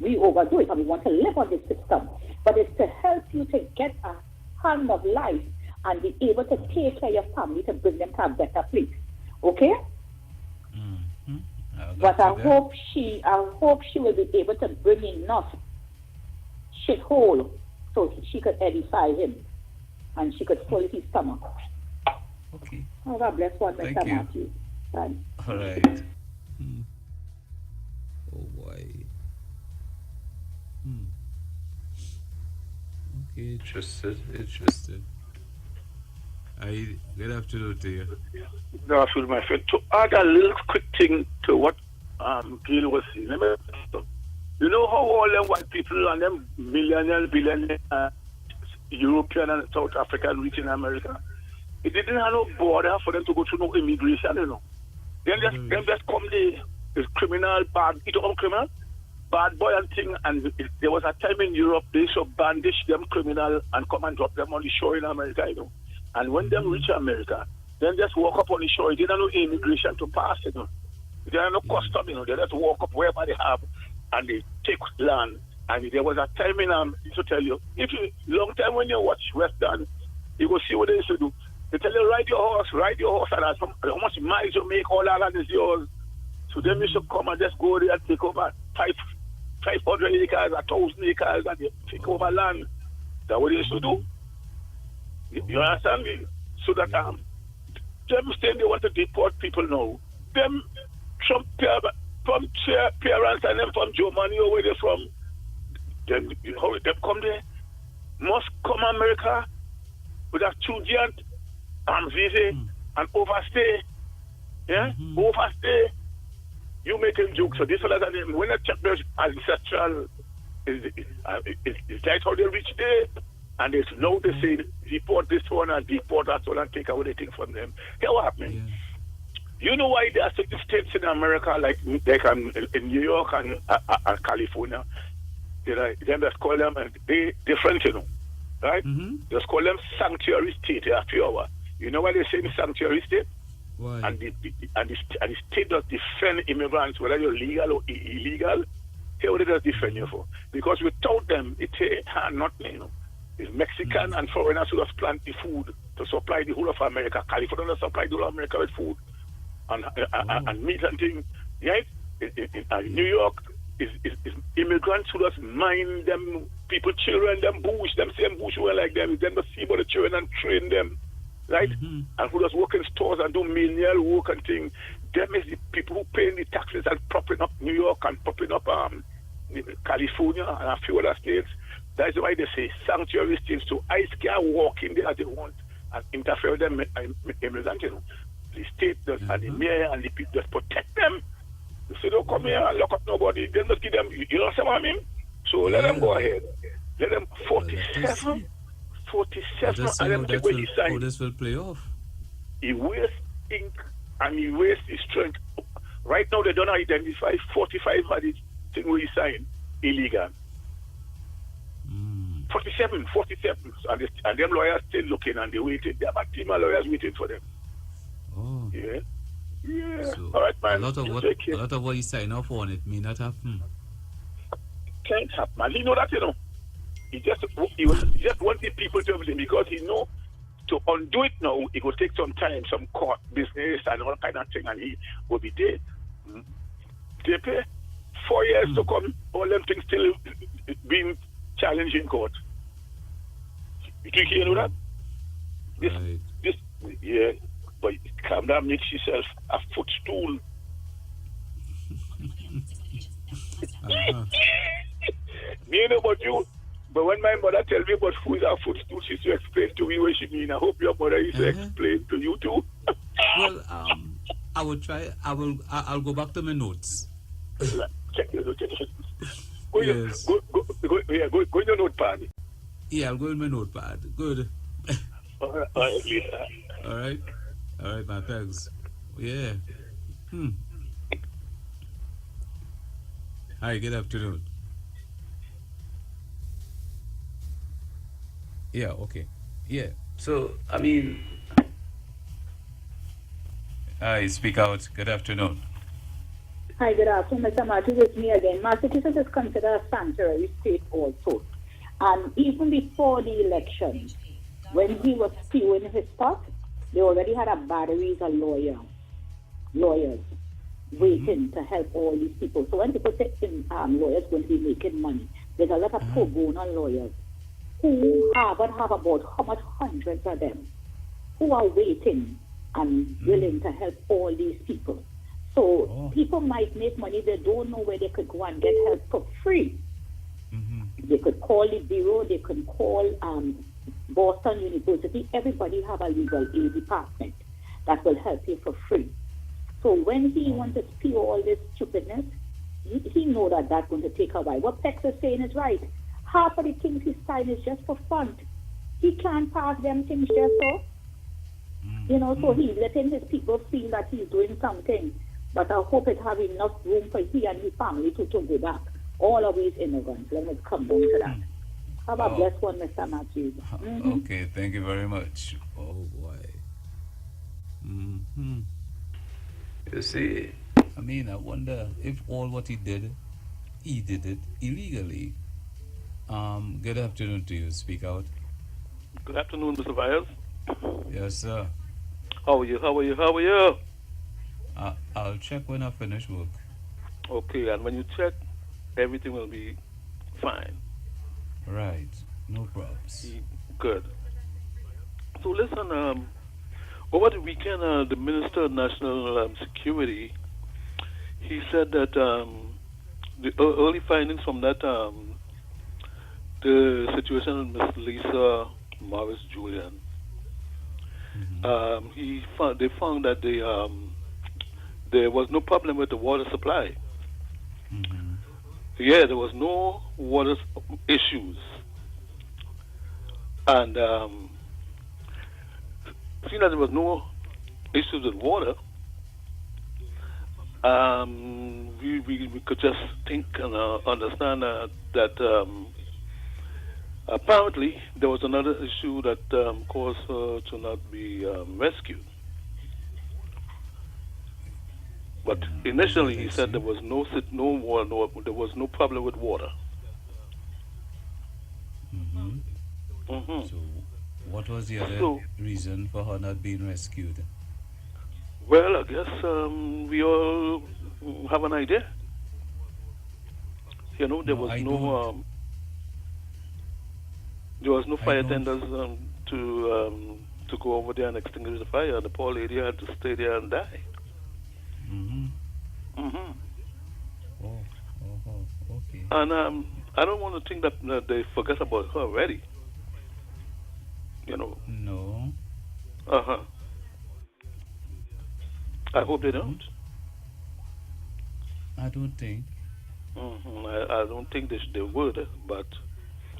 We overdo it and we want to live on this system. But it's to help you to get a hand of life and be able to take care of your family to bring them to a better place. Okay? But I hope she will be able to bring enough shithole so she could edify him and she could fill his stomach. Okay. Oh, God bless one, Thank Mr. you. Matthew. Thanks. All right. Oh boy. Okay, interested. Good afternoon to you. Good afternoon, my friend. To add a little quick thing to what Gil was saying, you know how all them white people and them millionaires, billionaires, European and South African rich in America, it didn't have no border for them to go through no immigration, you know. Then just come the criminal, bad boy and thing, and there was a time in Europe they used to bandish them criminal and come and drop them on the shore in America, you know. And when them reach America, then just walk up on the shore. They didn't know immigration to pass, you know. They didn't know custom, you know. They just walk up wherever they have and they take land. And there was a time in to tell you, if you long time when you watch Western, you go see what they used to do. They tell you ride your horse, and how much miles you make, all that land is yours. So them used to come and just go there and take over 500 acres, 1,000 acres, and they take over land. That's what they used to do. You understand me? So that them saying they want to deport people now. Them from parents and them from Germany or where they from. Them come there, must come America with a student visa and overstay. Yeah? Overstay. You make him joke. So this one, when I check their ancestral, is that how they reach there? And it's now they say deport this one and deport that one and take away the thing from them. Here what happening? Yeah. You know why there are certain states in America like in New York and California, they just call them they different, you know, right? Just call them sanctuary state. They are pure. You know why they say sanctuary state? Why? And the state does defend immigrants, whether you're legal or illegal. Here what it does defend you for? Because without them, it's nothing, you know. It's Mexican and foreigners who just plant the food to supply the whole of America. California supply the whole of America with food and meat and things. Right? In New York, is immigrants who just mind them people, children, them bush, them same bush who are like them. Them to see about the children and train them. Right? And who just work in stores and do menial work and things. Them is the people who pay the taxes and propping up New York and propping up California and a few other states. That's why they say sanctuary states. So ICE can walk in there as they want and interfere with them immigrants, you know. The state does, and the mayor and the people just protect them. You say, don't come here and lock up nobody. Then just give them, you know what I mean? So let them go ahead. Let them 47 and them take away his sign. How this will play off? He wastes ink and he wastes his strength. Right now they don't identify 45 of the thing where he signed illegal. 47, and them lawyers still looking and they waiting. They have a team of lawyers waiting for them. Oh. Yeah. Yeah. So All right, man. a lot of You what take care. he sign off on it may not happen. Can't happen, man. He know that, you know. He just want the people to everything because he know to undo it now, it will take some time, some court business and all kind of thing, and he will be dead. They pay 4 years to come, all them things still being challenged in court. You know that? This, yeah, but Kamla makes herself a footstool. Me know about you, but when my mother tell me about who is a footstool, she used to explain to me what she mean. I hope your mother used to explain to you too. Well, I will try. I'll go back to my notes. Check your notes. Yes. Go in your notepad. Yeah, I'll go in my notepad. Good. All right. All right, my thanks. Yeah. Hi, good afternoon. Yeah, okay. Yeah. So, I mean... Hi, speak out. Good afternoon. Hi, good afternoon, Mr. Matthews. It's me again. Massachusetts is considered a sanctuary state also. And even before the election, when he was spewing his spot, they already had a batteries of lawyers waiting to help all these people. So when people say lawyers going to be making money, there's a lot of pro bono lawyers who Harvard have about how much hundreds of them who are waiting and willing to help all these people. So people might make money, they don't know where they could go and get help for free. They could call the bureau, they could call Boston University. Everybody have a legal aid department that will help you for free. So when he wants to spew all this stupidness, he know that that's going to take a while. What Pex is saying is right. Half of the things he signed is just for fun. He can't pass them things just so. You know, so he's letting his people feel that he's doing something. But I hope it have enough room for he and his family to go back. All of these immigrants. Let me come down to that. Have a blessed one, Mr. Matthews. Okay, thank you very much. Oh, boy. You see, I mean, I wonder if all what he did it illegally. Good afternoon to you. Speak out. Good afternoon, Mr. Vyers. Yes, sir. How are you? I'll check when I finish work. Okay, and when you check, everything will be fine. Right. No problems. Good. So listen, over the weekend, the Minister of National Security, he said that the early findings from that, the situation with Miss Lisa Morris Julian, they found that there was no problem with the water supply. Yeah, there was no water issues. And seeing that there was no issues with water, we could just think and understand that apparently there was another issue that caused her to not be rescued. But initially, he said there was no water, there was no problem with water. So, what was the other reason for her not being rescued? Well, I guess we all have an idea. You know, there was no fire tenders to go over there and extinguish the fire. The poor lady had to stay there and die. Okay. And I don't want to think that they forget about her already. You know. No. I hope they don't. I don't think. I don't think they would, but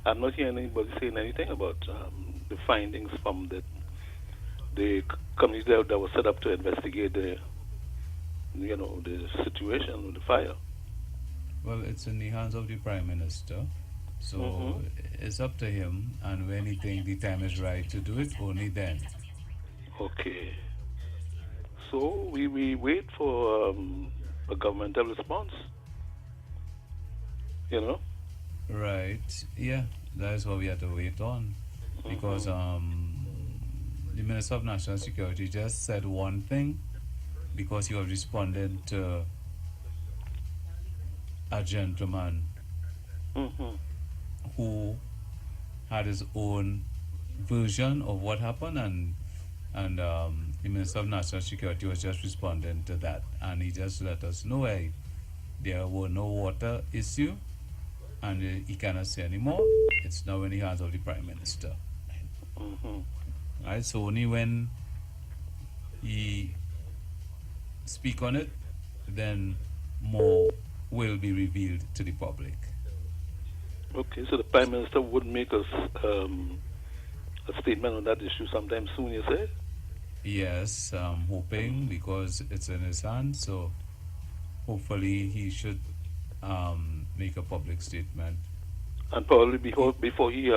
I'm not hearing anybody saying anything about the findings from the committee that was set up to investigate the situation with the fire. Well, it's in the hands of the Prime Minister, so it's up to him, and when he thinks the time is right to do it, only then. Okay. so we wait for a governmental response. You know? Right. Yeah, that is what we have to wait on. Because the Minister of National Security just said one thing because he was responding to a gentleman who had his own version of what happened, and the Minister of National Security was just responding to that, and he just let us know there were no water issue, and he cannot say anymore. It's now in the hands of the Prime Minister. Right, so only when he speak on it, then more will be revealed to the public. Okay, so the Prime Minister would make us a statement on that issue sometime soon, you say? Yes, I'm hoping, because it's in his hands, so hopefully he should make a public statement. And probably before he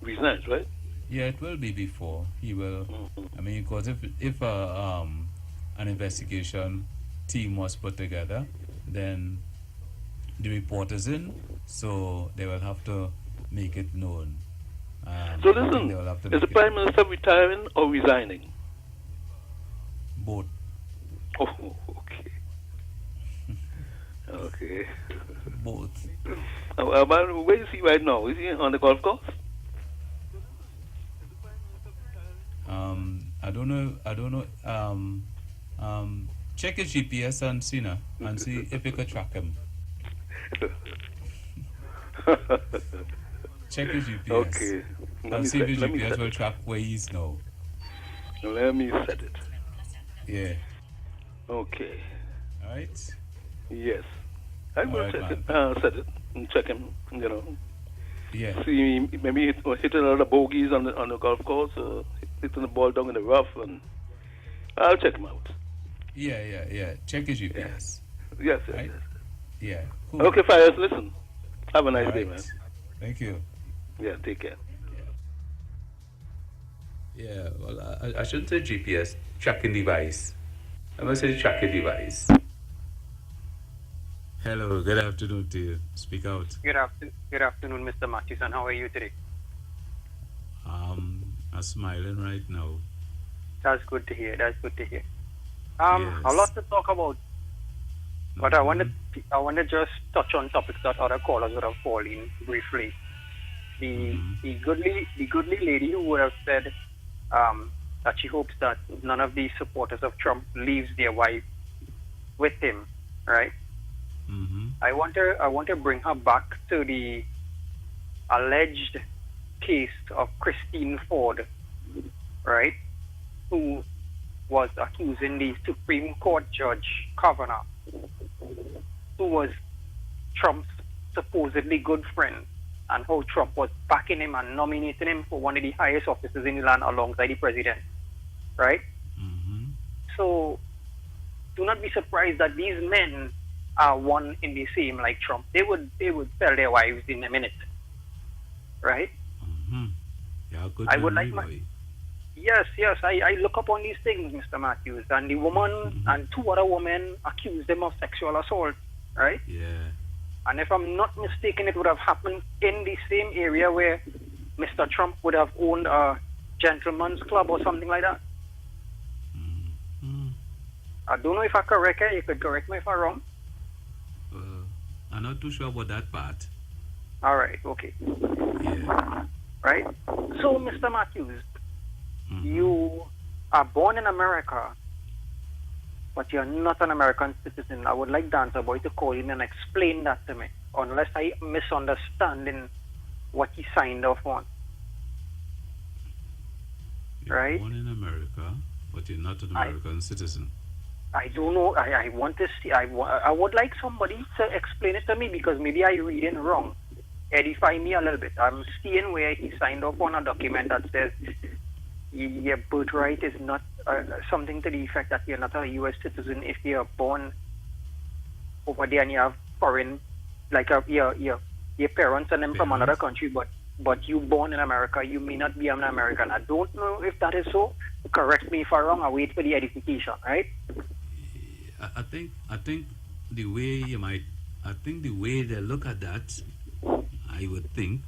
resigns, right? Yeah, it will be before he will. I mean, because if an investigation team was put together, then the report is in, so they will have to make it known. So listen, is the Prime Minister retiring or resigning? Both. Oh, okay. Okay. Both. Where is he right now? Is he on the golf course? I don't know. Check his GPS and see if you could track him. Check his GPS. Okay. And see if his GPS will track where he is now. Let me set it. Yeah. Okay. Alright? Yes. I'm going to set it and check him, you know. Yeah. See, maybe hit a lot of bogeys on the golf course, hitting the ball down in the rough, and I'll check him out. Yeah. Check his GPS. Yes, right? Yeah. Cool. Okay, Fires, listen. Have a nice day, man. Thank you. Yeah, take care. Yeah, well, I shouldn't say GPS, tracking device. I'm going to say tracking device. Hello, good afternoon to you. Speak out. Good afternoon, Mr. Mathewson. How are you today? I'm smiling right now. That's good to hear. Yes. A lot to talk about, but I want to just touch on topics that other callers would have called in briefly. The goodly lady who would have said that she hopes that none of the supporters of Trump leaves their wife with him, right? I want to bring her back to the alleged case of Christine Ford, right, who was accusing the Supreme Court Judge Kavanaugh, who was Trump's supposedly good friend, and how Trump was backing him and nominating him for one of the highest offices in the land alongside the president, right? So do not be surprised that these men are one in the same like Trump. They would sell their wives in a minute, right? Yeah, good. I would like my yes. I look up on these things, Mr. Matthews, and the woman and two other women accused them of sexual assault, right? Yeah. And if I'm not mistaken, it would have happened in the same area where Mr. Trump would have owned a gentleman's club or something like that. I don't know if I'm correct. You could correct me if I'm wrong. I'm not too sure about that part. All right, okay. Yeah. Right? So, Mr. Matthews, you are born in America, but you're not an American citizen. I would like Dancer Boy to call in and explain that to me, unless I misunderstanding what he signed off on. You're right? born in America, but you're not an American citizen. I don't know. I want to see. I would like somebody to explain it to me, because maybe I read it wrong. Edify me a little bit. I'm seeing where he signed off on a document that says your birthright is not something to the effect that you're not a U.S. citizen if you're born over there and you have foreign, like your parents and them from another country, but but you born in America, you may not be an American. I don't know if that is so. Correct me if I'm wrong. I wait for the edification, right? I think the way the way they look at that, I would think,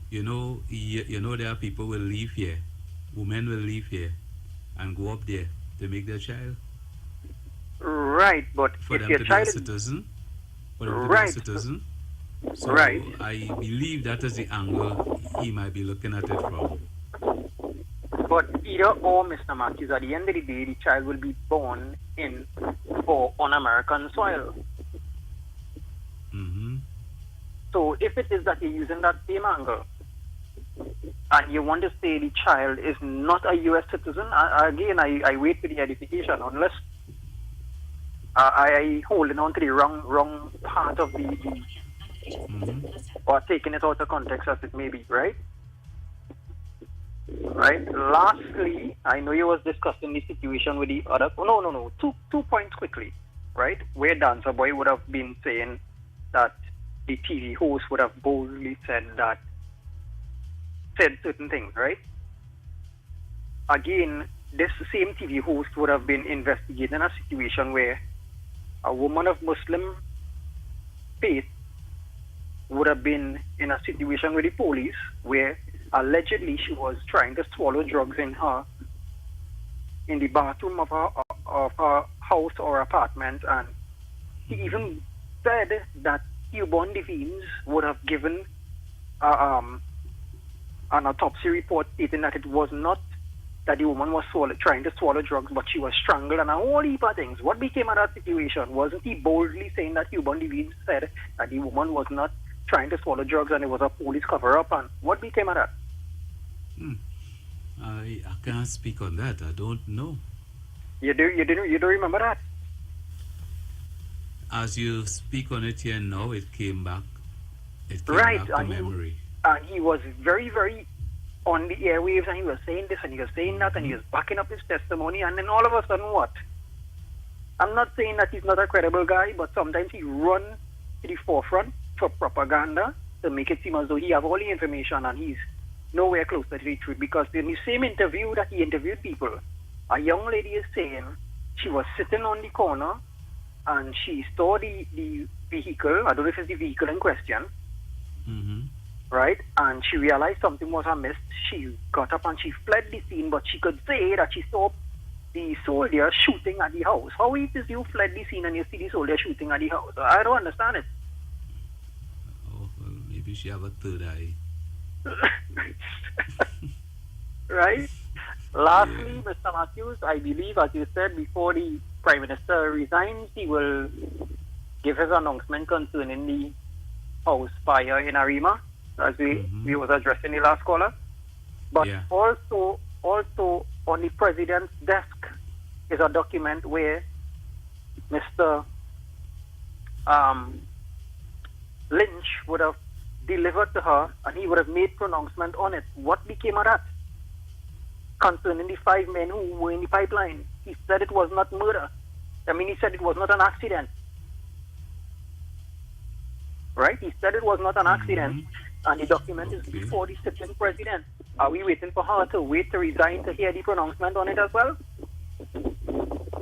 you know, there are people will leave here, women will leave here, and go up there to make their child. Right, but For if them your to be a child is citizen, for them to be a right, citizen. So right. I believe that is the angle he might be looking at it from. But either or, Mr. Matthews, at the end of the day, the child will be born in or on American soil. So if it is that you're using that same angle, and you want to say the child is not a U.S. citizen, I wait for the edification, unless I holding on to the wrong part of the or taking it out of context as it may be, right? Right. Lastly, I know you was discussing the situation with the other. No. Two points quickly, right? Where Dancer Boy would have been saying that the TV host would have boldly said certain things, right? Again, this same TV host would have been investigating a situation where a woman of Muslim faith would have been in a situation with the police where allegedly she was trying to swallow drugs in the bathroom of her house or apartment, and he even said that Cuban Devines would have given an autopsy report stating that it was not that the woman was trying to swallow drugs, but she was strangled and a whole heap of things. What became of that situation? Wasn't he boldly saying that Cuban Devines said that the woman was not trying to swallow drugs and it was a police cover-up? And what became of that? I can't speak on that. I don't know. You don't remember that? As you speak on it here now, it came back. It came Right, back to memory. And he was very, very on the airwaves, and he was saying this and he was saying that, and he was backing up his testimony, and then all of a sudden what? I'm not saying that he's not a credible guy, but sometimes he run to the forefront for propaganda to make it seem as though he have all the information and he's nowhere closer to the truth. Because in the same interview that he interviewed people, a young lady is saying she was sitting on the corner and she saw the vehicle. I don't know if it's the vehicle in question, right? And she realized something was amiss. She got up and she fled the scene, but she could say that she saw the soldier shooting at the house. How is it you fled the scene and you see the soldier shooting at the house? I don't understand it. Oh, well, maybe she have a third eye. Right? Lastly, Mr. Matthews, I believe, as you said, before the Prime Minister resigns, he will give his announcement concerning the house fire in Arima, as we was addressing the last caller. But also on the President's desk is a document where Mr. Lynch would have delivered to her, and he would have made pronouncement on it. What became of that? Concerning the 5 men who were in the pipeline. He said it was not murder. I mean, he said it was not an accident. Right? He said it was not an accident, and the document is before the sitting president. Are we waiting for her to wait to resign to hear the pronouncement on it as well?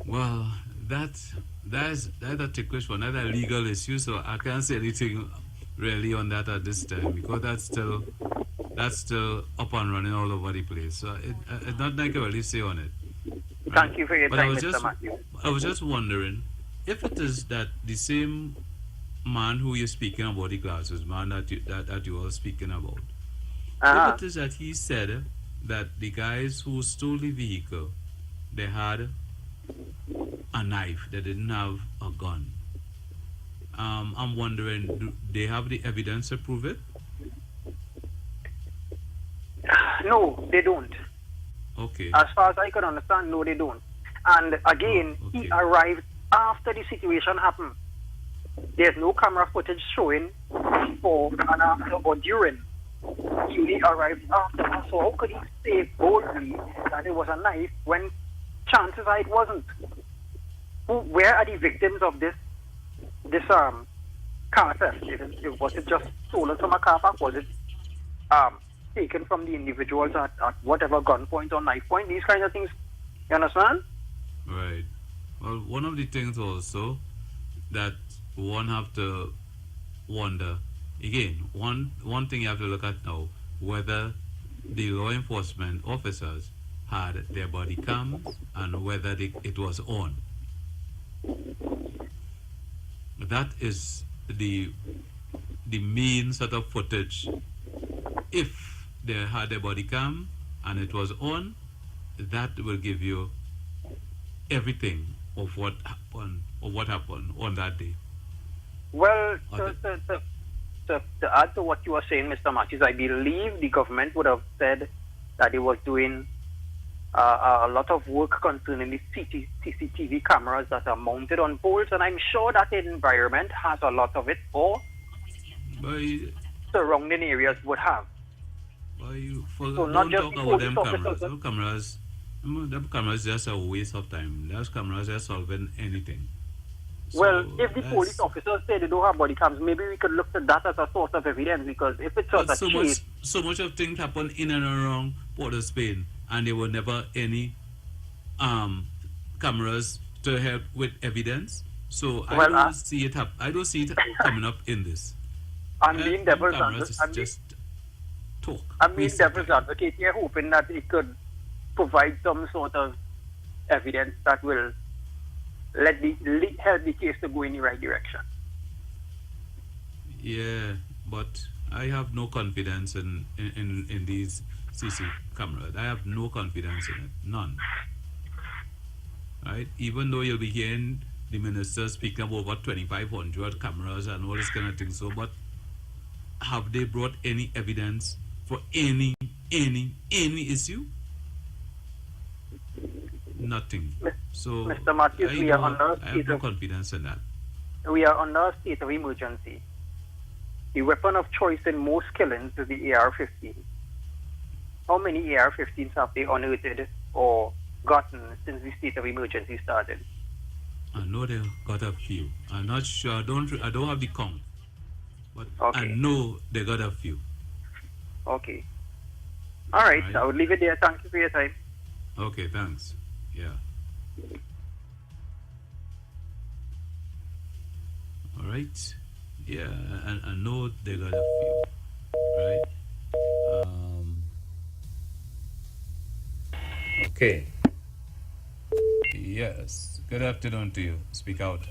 Well, that's a ticklish one. That's a legal issue, so I can't say anything really on that at this time, because that's still up and running all over the place. So it's not like I really say on it. Right? Thank you for your But time, Mr. Matthew. I was just wondering if it is that the same man who you're speaking about, the glasses man that you are speaking about. If it is that he said that the guys who stole the vehicle, they had a knife, they didn't have a gun. I'm wondering, do they have the evidence to prove it? No, they don't. Okay. As far as I can understand, no, they don't. And again, he arrived after the situation happened. There's no camera footage showing before and after or during. He only arrived after. So how could he say boldly that it was a knife when chances are it wasn't? Where are the victims of this car theft? Was it just stolen from a car park? Was it taken from the individuals at whatever gunpoint or knife point, these kinds of things. You understand? Right. Well, one of the things also that one have to wonder, again, one thing you have to look at now, whether the law enforcement officers had their body cams and whether it was on. That is the main sort of footage. If they had a body cam and it was on, that will give you everything of what happened on that day. Well, to add to what you were saying, Mr. Matthews, I believe the government would have said that it was doing a lot of work concerning the CCTV cameras that are mounted on poles, and I'm sure that the environment has a lot of it, or surrounding areas would have. So don't talk about them cameras. Them cameras just a waste of time. Those cameras are solving anything. Well, if the police officers say they don't have body cams, maybe we could look at that as a source of evidence, because if it's sort of so much of things happen in and around Port of Spain, and there were never any cameras to help with evidence. So I don't see it coming up in this. I'm being devil's advocate here, hoping that it could provide some sort of evidence that will help the case to go in the right direction. Yeah, but I have no confidence in these CC cameras. I have no confidence in it. None. Right? Even though you'll be hearing the minister speaking about over 2,500 cameras and all this kind of thing, so, but have they brought any evidence for any issue? Nothing. So Mr. Matthews, I have no confidence in that. We are under a state of emergency. The weapon of choice in most killings is the AR-15. How many AR-15s have they unearthed or gotten since the state of emergency started? I know they got a few. I'm not sure. I don't have the count, but I know they got a few. Okay. All right. I would leave it there. Thank you for your time. Okay. Thanks. Yeah. All right. Yeah, I know they got a few. Right. Okay. Yes. Good afternoon to you. Speak out.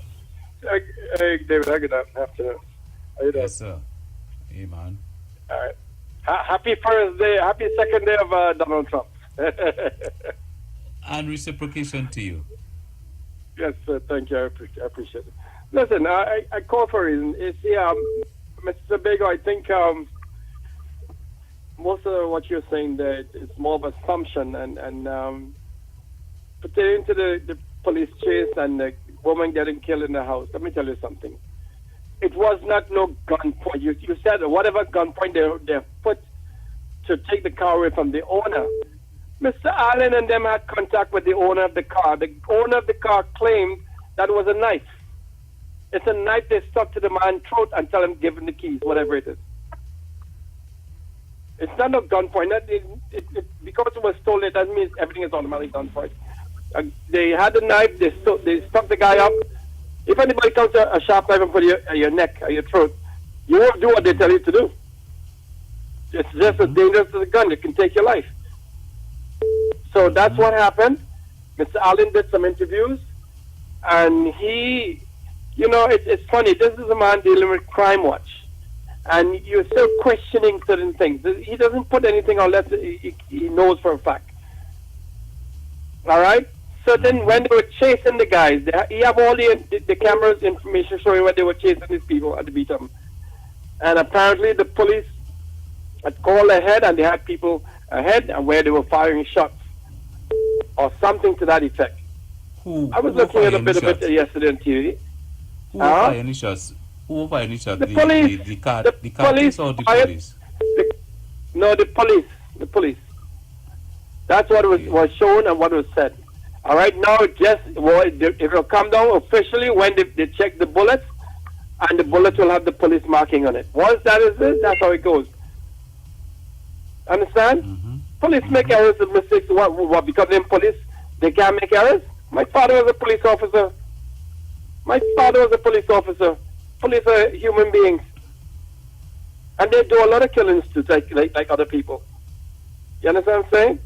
Hey, David. Good afternoon. How you doing? Yes, sir. Hey, man. All right. Happy first day. Happy second day of Donald Trump. And reciprocation to you. Yes, thank you. I appreciate it. Listen, I call for a reason. You see, Mr. Bego, I think most of what you're saying there is more of assumption and pertaining to the police chase and the woman getting killed in the house. Let me tell you something. It was not no gunpoint. You said whatever gunpoint they put to take the car away from the owner. Mr. Allen and them had contact with the owner of the car. The owner of the car claimed that it was a knife. It's a knife they stuck to the man's throat and tell him give him the keys, whatever it is. It's not no gunpoint. Because it was stolen, that means everything is automatically gunpoint. They had the knife, they stuck the guy up. If anybody comes to a sharp knife and put your neck or your throat, you won't do what they tell you to do. It's just as dangerous as a gun. It can take your life. So that's what happened. Mr. Allen did some interviews, and he, it's funny. This is a man dealing with Crime Watch, and you're still questioning certain things. He doesn't put anything unless he knows for a fact. All right? So then when they were chasing the guys, he have all the cameras information showing where they were chasing these people at the beat them. And apparently the police had called ahead, and they had people ahead and where they were firing shots or something to that effect. I was looking at a bit of it yesterday on TV. Who fired any shots? Who fired any shots? The police. The police or the police? No, the police. The police. That's what was shown and what was said. All right, now it will come down officially when they check the bullets, and the bullets will have the police marking on it. Once that is it, that's how it goes. Understand? Police make errors and mistakes. What? Because they're police, they can't make errors? My father was a police officer. Police are human beings. And they do a lot of killings too, like other people. You understand what I'm saying?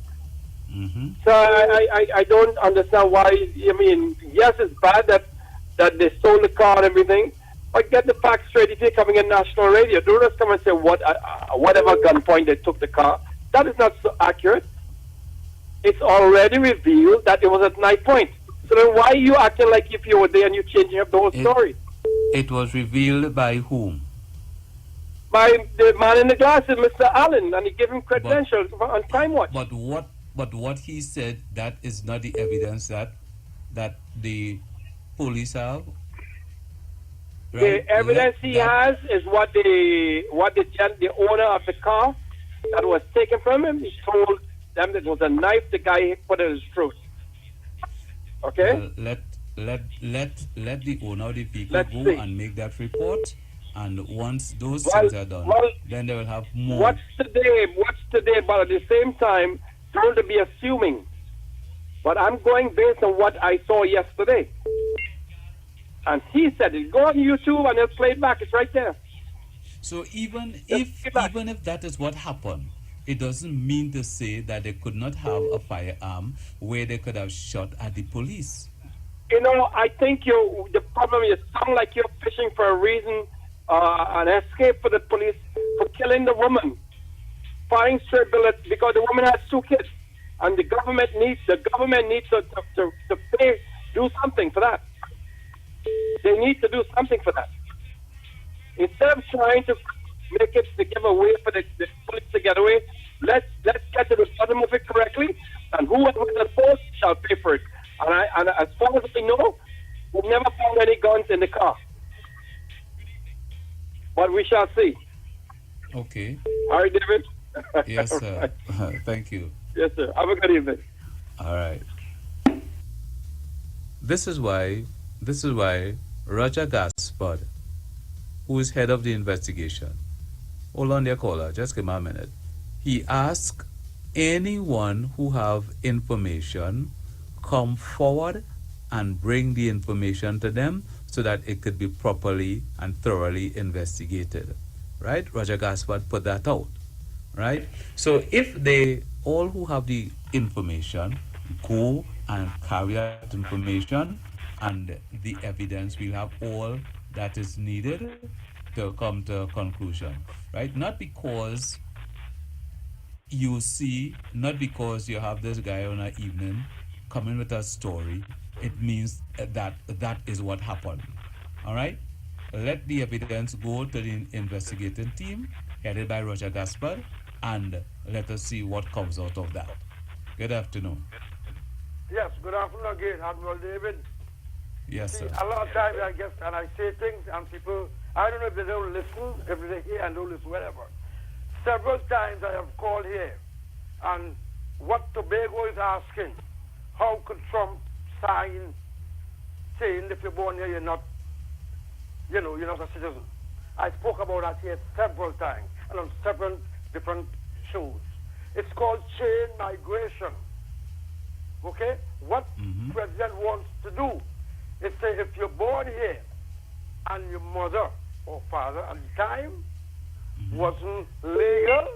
So I don't understand why. I mean, yes, it's bad that they stole the car and everything, but get the facts straight. If you're coming in national radio, don't just come and say whatever gunpoint they took the car. That is not so accurate. It's already revealed that it was at night point. So then why are you acting like if you were there and you're changing up the whole story? It was revealed by whom? By the man in the glasses, Mr. Allen, and he gave him credentials on Crime Watch. But what he said, that is not the evidence that the police have. Right? The evidence he has is what the owner of the car that was taken from him, he told them it was a knife the guy put in his throat. Okay? Well, let the owner of the vehicle go and make that report, and once those things are done, then they will have more. What's today? But at the same time, don't to be assuming. But I'm going based on what I saw yesterday. And he said it. Go on YouTube and it's played back. It's right there. So even if that is what happened, it doesn't mean to say that they could not have a firearm where they could have shot at the police. You know, I think the problem is sound like you're fishing for a reason, an escape for the police for killing the woman, firing straight bullets because the woman has 2 kids, and the government needs to pay, do something for that. They need to do something for that. Instead of trying to make it to give a way for the police to get away, let's get to the bottom of it correctly, and whoever is at fault shall pay for it. And as far as I know, we never found any guns in the car. But we shall see. Okay. All right, David? Yes, sir. Thank you. Yes, sir. Have a good evening. All right. This is why Roger Gaspard, who is head of the investigation, hold on there, caller, just give me a minute. He asked anyone who have information come forward and bring the information to them so that it could be properly and thoroughly investigated. Right? Roger Gaspard put that out. Right? So if they, all who have the information, go and carry that information, and the evidence will have all that is needed to come to a conclusion. Right? Not because you have this guy on an evening coming with a story, it means that is what happened. All right? Let the evidence go to the investigating team headed by Roger Gaspard, and let us see what comes out of that. Good afternoon. Yes, good afternoon again, Admiral David. Yes, sir. A lot of times I guess, and I say things, and people, I don't know if they don't listen, if they hear and don't listen, whatever. Several times I have called here, and what Tobago is asking, how could Trump sign saying if you're born here, you're not a citizen? I spoke about that here several times and on several different shows. It's called chain migration. Okay? What President wants to do is say if you're born here and your mother or father at the time wasn't legal,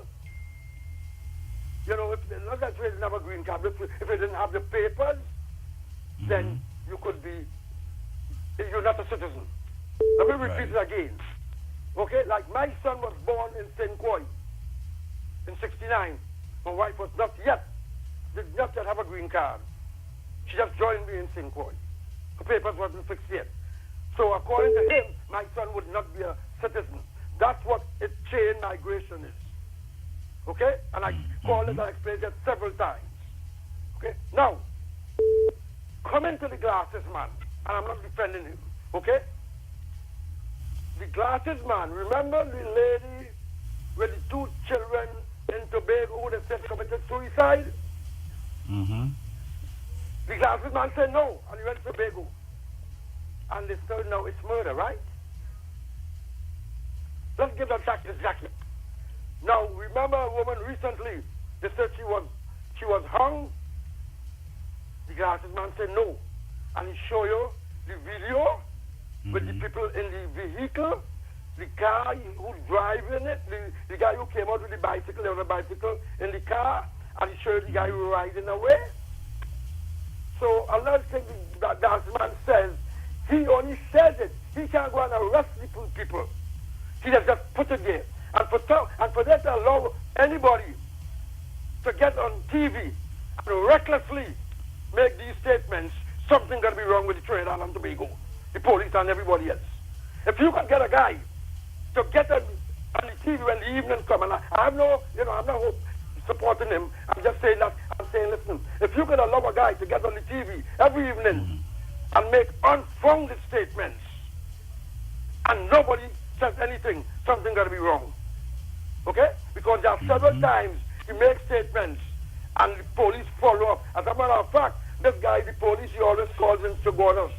if they not that they didn't have a green card, if they didn't have the papers, then you could be, you're not a citizen. Let me repeat it again. Okay, like my son was born in St. Croix in 69. My wife was did not yet have a green card. She just joined me in St. Croix. Her papers wasn't fixed yet. So according to him, my son would not be a citizen. That's what chain migration is. Okay? And I called it and I explained it several times. Okay? Now, coming to the glasses man, and I'm not defending him. Okay? The glasses man, remember the lady with the 2 children in Tobago who they said committed suicide? The glasses man said no, and he went to Tobago. And they said no, it's murder, right? Let's give that back to Jackie. Now, remember a woman recently, they said she was hung. The glasses man said no. And he show you the video with the people in the vehicle, the guy who's driving it, the guy who came out with the bicycle, there was a bicycle in the car, and he showed the guy who riding away. So another thing that man says, he only says it. He can't go and arrest the people. He has just put it there. And for that to allow anybody to get on TV and recklessly make these statements, something got to be wrong with the Trinidad and Tobago, the police and everybody else. If you can get a guy to get on the TV when the evening come, and I have no, I'm not supporting him. I'm just saying that. I'm saying, listen, if you can allow a guy to get on the TV every evening and make unfounded statements, and nobody says anything, something got to be wrong. Okay? Because there are several times he makes statements and the police follow up. As a matter of fact, this guy, the police, he always calls him Sugonas,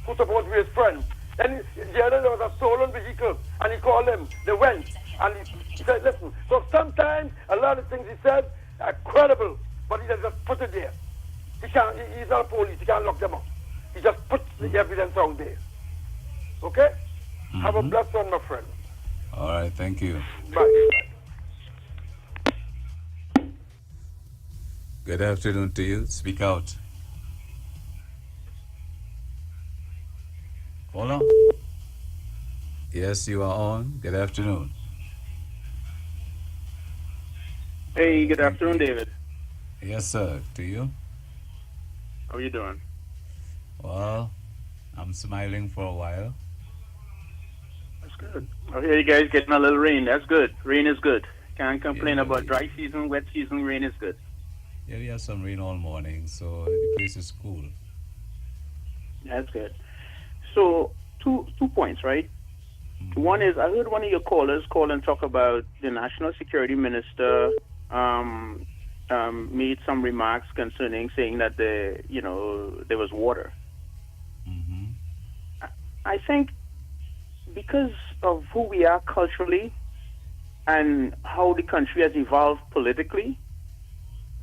who's supposed to be his friend. And the other, there was a stolen vehicle, and he called him. They went, and he said, listen. So sometimes a lot of things he said are credible, but he just put it there. He's not a police. He can't lock them up. He just puts the evidence out there. Okay? Have a blessed one, my friend. All right, thank you. Bye. Good afternoon to you. Speak out. Hold on. Yes, you are on. Good afternoon. Hey, good afternoon, David. Yes, sir. To you? How are you doing? Well, I'm smiling for a while. That's good. I hear you guys getting a little rain. That's good. Rain is good. Can't complain about dry season, wet season. Rain is good. Yeah, we had some rain all morning, so the place is cool. That's good. So, two points, right? One is, I heard one of your callers call and talk about the National Security Minister made some remarks concerning saying that there was water. I think because of who we are culturally and how the country has evolved politically,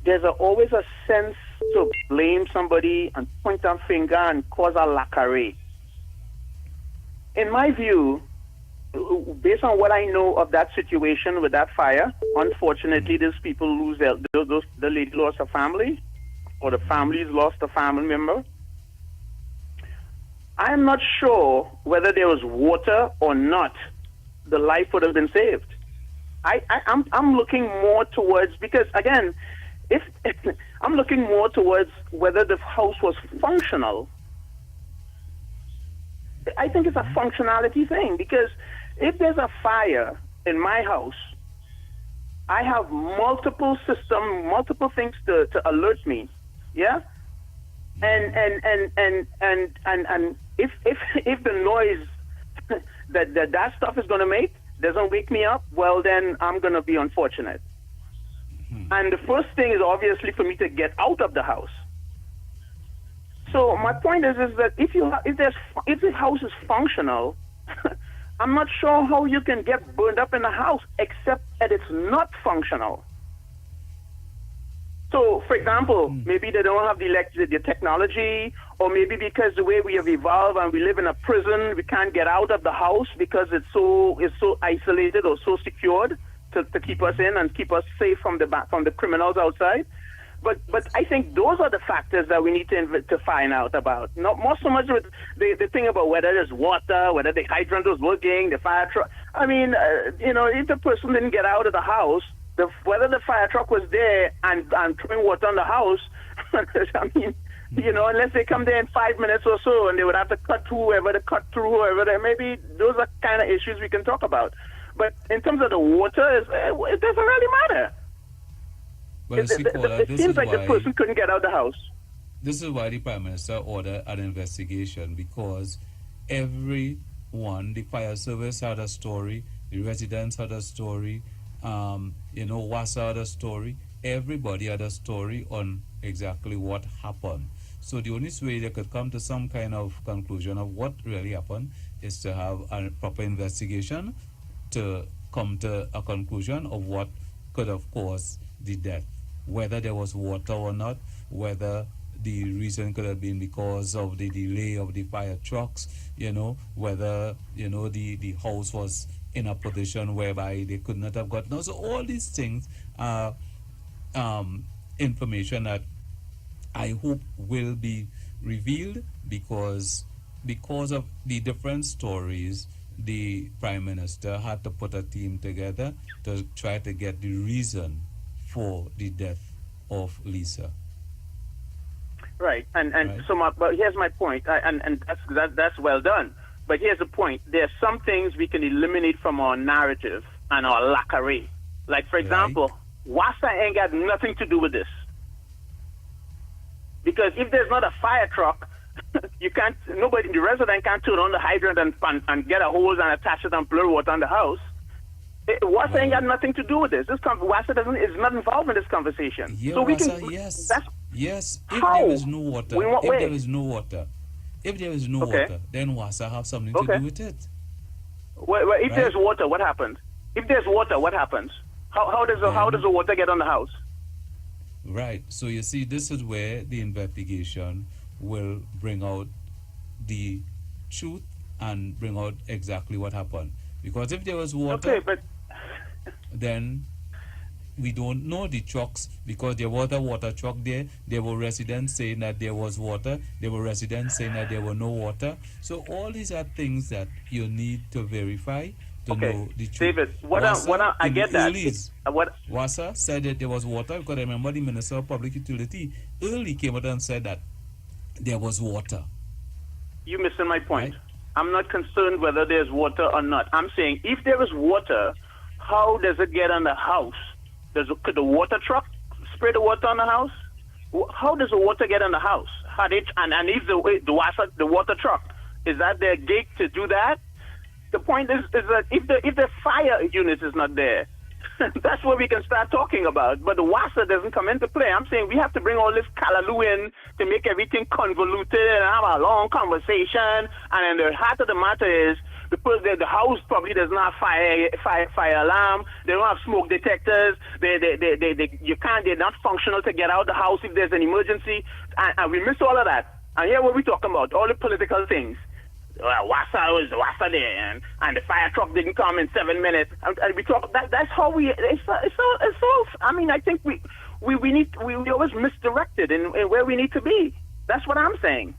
there's always a sense to blame somebody and point a finger and cause a lacare. In my view, based on what I know of that situation with that fire, unfortunately, those people lose the lady lost her family, or the families lost a family member. I'm not sure whether there was water or not, the life would have been saved. I'm looking more towards, because again, if I'm looking more towards whether the house was functional. I think it's a functionality thing, because if there's a fire in my house, I have multiple things to alert me. Yeah? And if the noise that stuff is gonna make doesn't wake me up, well then I'm gonna be unfortunate. And the first thing is obviously for me to get out of the house. So my point is that if the house is functional, I'm not sure how you can get burned up in the house except that it's not functional. So, for example, maybe they don't have the technology, or maybe because the way we have evolved and we live in a prison, we can't get out of the house because it's so isolated or so secured to keep us in and keep us safe from the criminals outside. But I think those are the factors that we need to find out about. Not more so much with the thing about whether there's water, whether the hydrant was working, the fire truck. I mean, if the person didn't get out of the house, whether the fire truck was there and throwing water on the house, I mean, unless they come there in 5 minutes or so, and they would have to cut through whoever, maybe those are kind of issues we can talk about. But in terms of the water, it doesn't really matter. Well, it seems like the person couldn't get out of the house. This is why the Prime Minister ordered an investigation, because everyone, the fire service had a story, the residents had a story, WASA had a story, everybody had a story on exactly what happened. So the only way they could come to some kind of conclusion of what really happened is to have a proper investigation to come to a conclusion of what could have caused the death, whether there was water or not, whether the reason could have been because of the delay of the fire trucks, whether, the house was in a position whereby they could not have gotten out. So all these things are information that I hope will be revealed because of the different stories, the Prime Minister had to put a team together to try to get the reason for the death of Lisa. Right, but here's my point, and that's well done. But here's the point: there are some things we can eliminate from our narrative and our lacquerie. Like, for example, WASA ain't got nothing to do with this, because if there's not a fire truck, the resident can't turn on the hydrant and get a hose and attach it and flow water on the house. WASA ain't got nothing to do with this. WASA is not involved in this conversation. Yeah, so we WASA, can. Yes. If How? there is no water, water, then WASA have something to do with it. Well, if there's water, what happens? If there's water, what happens? How does the water get on the house? Right. So you see, this is where the investigation will bring out the truth and bring out exactly what happened. Because if there was water, then we don't know the trucks, because there was a water truck there. There were residents saying that there was water. There were residents saying that there were no water. So all these are things that you need to verify to know the truth. David, I get that. WASA said that there was water, because I remember the Minister of Public Utility early came out and said that there was water. You're missing my point. Right? I'm not concerned whether there's water or not. I'm saying if there is water, how does it get on the house? Could the water truck spray the water on the house? How does the water get in the house? And if the water truck, is that their gig to do that? The point is that if the fire unit is not there, that's what we can start talking about. But the WASA doesn't come into play. I'm saying we have to bring all this callaloo in to make everything convoluted and have a long conversation. And then the heart of the matter is, because the house probably does not have fire alarm. They don't have smoke detectors. They're not functional to get out of the house if there's an emergency. And we miss all of that. And here what we talking about, all the political things. WASA there, and the fire truck didn't come in 7 minutes. And we talk. That's how we. It's all. I mean, I think we always misdirected in where we need to be. That's what I'm saying.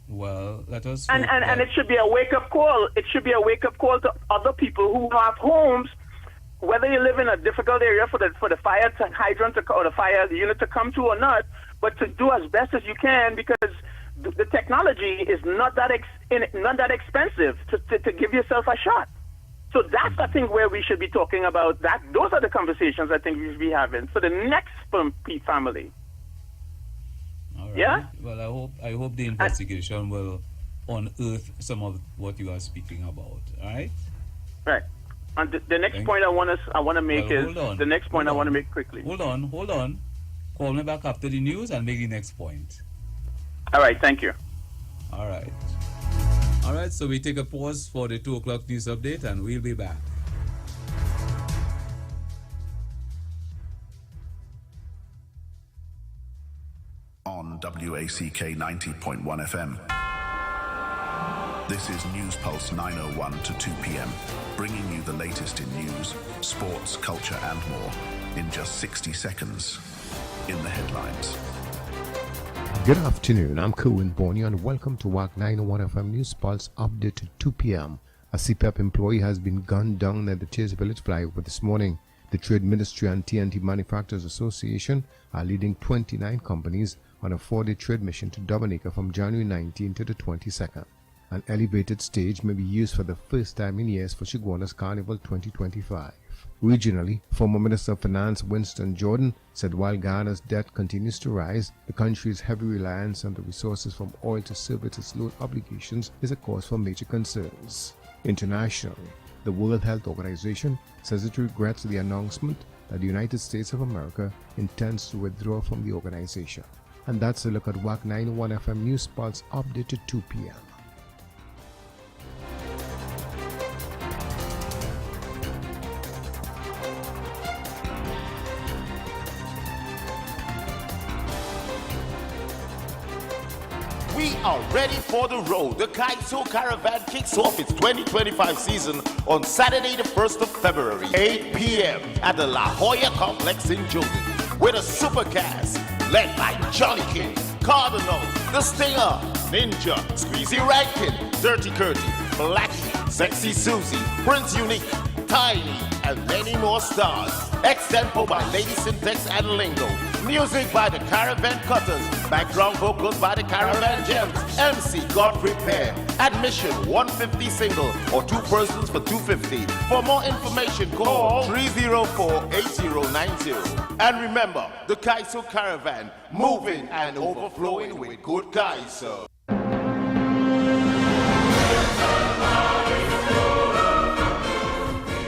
Well, let us. And it should be a wake up call. It should be a wake up call to other people who have homes, whether you live in a difficult area for the fire hydrant or the fire unit to come to or not, but to do as best as you can, because the technology is not that expensive to give yourself a shot. So that's I think where we should be talking about that. Those are the conversations I think we should be having for the next family. All right. Yeah. Well, I hope the investigation will unearth some of what you are speaking about. All right. Right. And the next point I want to make is the next point I want to make quickly. Hold on. Call me back after the news and make the next point. All right. Thank you. All right. So we take a pause for the 2 o'clock news update, and we'll be back. On WACK 90.1 FM. This is News Pulse 9:01 to 2 p.m., bringing you the latest in news, sports, culture, and more in just 60 seconds. In the headlines. Good afternoon, I'm Cohen Boney, and welcome to Wack 901 FM News Pulse update to 2 p.m. A CPAP employee has been gunned down at the Chase Village flyover this morning. The Trade Ministry and TNT Manufacturers Association are leading 29 companies on a 4-day trade mission to Dominica from January 19 to the 22nd. An elevated stage may be used for the first time in years for Shigwana's Carnival 2025. Regionally, former Minister of Finance Winston Jordan said while Ghana's debt continues to rise, the country's heavy reliance on the resources from oil to service its loan obligations is a cause for major concerns. Internationally, the World Health Organization says it regrets the announcement that the United States of America intends to withdraw from the organization. And that's a look at WAC 91 FM News Pulse update to 2 p.m. are ready for the road. The Kaiso Caravan kicks off its 2025 season on Saturday, the 1st of February, 8 p.m. at the La Jolla Complex in Jordan, with a supercast led by Johnny King, Cardinal, The Stinger, Ninja, Squeezy Rankin, Dirty Curty, Blackie, Sexy Susie, Prince Unique, Tiny, and many more stars. Extempo by Lady Syntax and Lingo. Music by the Caravan Cutters. Background vocals by the Caravan Gems. MC Godfrey Pair. Admission 150 single or 2 persons for 250. For more information, call 304-8090. And remember, the Kaiso Caravan, moving and overflowing with good Kaiso.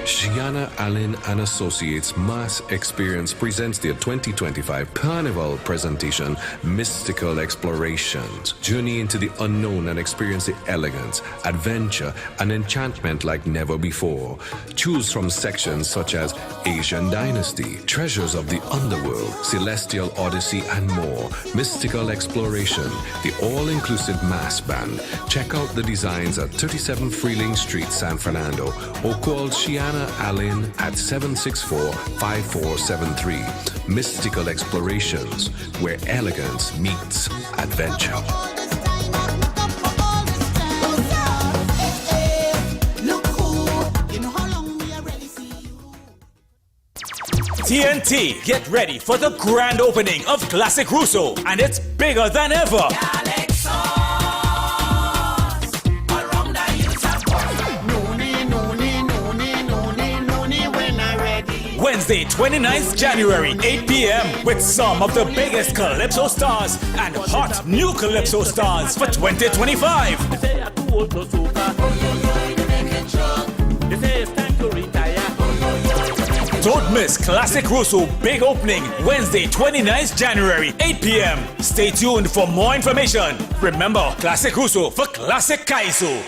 Gianna Allen and Associates Mass Experience presents their 2025 Carnival presentation, Mystical Explorations. Journey into the unknown and experience the elegance, adventure, and enchantment like never before. Choose from sections such as Asian Dynasty, Treasures of the Underworld, Celestial Odyssey, and more. Mystical Exploration, the all-inclusive mass band. Check out the designs at 37 Freeling Street, San Fernando, or call Gianna Allen at 764-5473. Mystical Explorations, where elegance meets adventure. TNT, get ready for the grand opening of Classic Russo, and it's bigger than ever. Wednesday, 29th January, 8 p.m. with some of the biggest Calypso stars and hot new Calypso stars for 2025. Don't miss Classic Russo big opening Wednesday, 29th January, 8 p.m. Stay tuned for more information. Remember, Classic Russo for Classic Kaiso.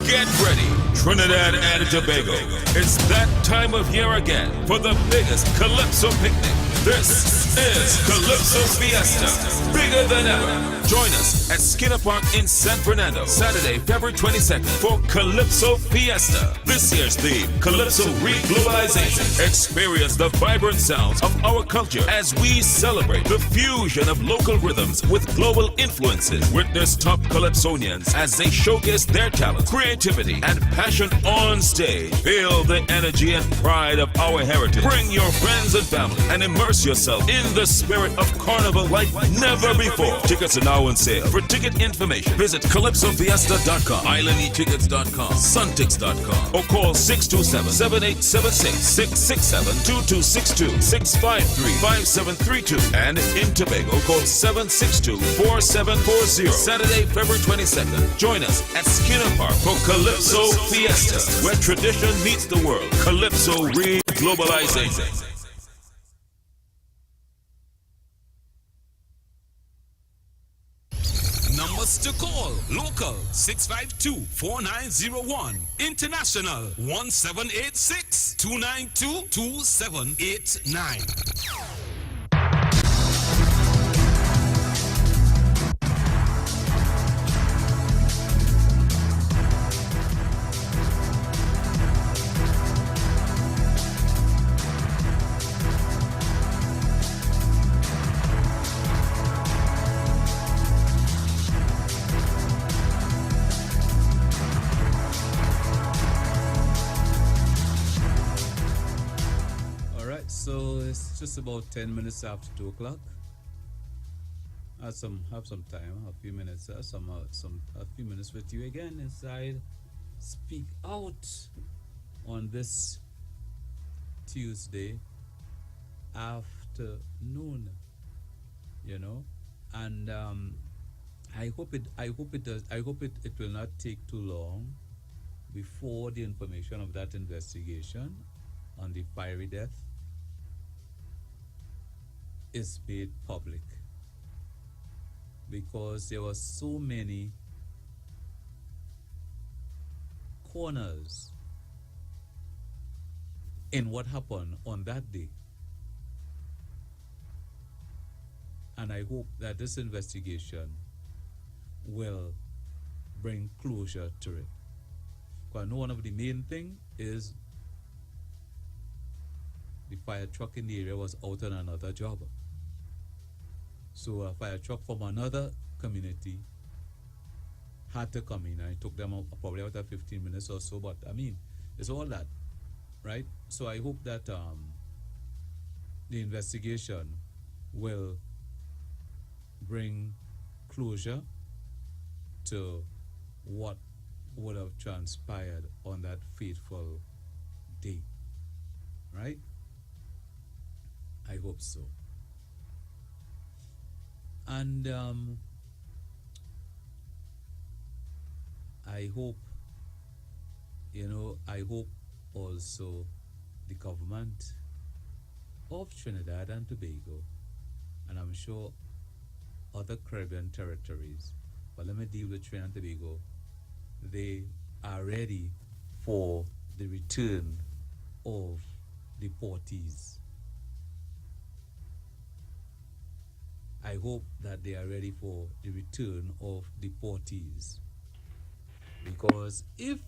Get ready, Trinidad and Tobago. It's that time of year again for the biggest Calypso picnic. This is Calypso Fiesta, bigger than ever. Join us at Skinner Park in San Fernando, Saturday, February 22nd for Calypso Fiesta. This year's theme, Calypso Reglobalization. Experience the vibrant sounds of our culture as we celebrate the fusion of local rhythms with global influences. Witness top Calypsonians as they showcase their talent, creativity, and passion on stage. Feel the energy and pride of our heritage. Bring your friends and family and immerse yourself in the spirit of Carnival like never before. Tickets are now on sale. For ticket information, visit CalypsoFiesta.com, IslandEtickets.com, Suntix.com, or call 627-7876, 667-2262, 653-5732, and in Tobago, call 762-4740. Saturday, February 22nd. Join us at Skinner Park for Calypso Fiesta, where tradition meets the world. Calypso Reglobalization. Numbers to call. Local 652-4901. International 1786-292-2789. So it's just about 10 minutes after 2 o'clock. Have some time, a few minutes, a few minutes with you again inside Speak Out on this Tuesday afternoon. And I hope it will not take too long before the information of that investigation on the fiery death is made public, because there were so many corners in what happened on that day. And I hope that this investigation will bring closure to it. Because I know one of the main thing is the fire truck in the area was out on another job. So a fire truck from another community had to come in, and it took them probably about 15 minutes or so, but I mean, it's all that, right? So I hope that the investigation will bring closure to what would have transpired on that fateful day, right? I hope so. And I hope, I hope also the government of Trinidad and Tobago, and I'm sure other Caribbean territories, but let me deal with Trinidad and Tobago, they are ready for the return of deportees. I hope that they are ready for the return of deportees. Because if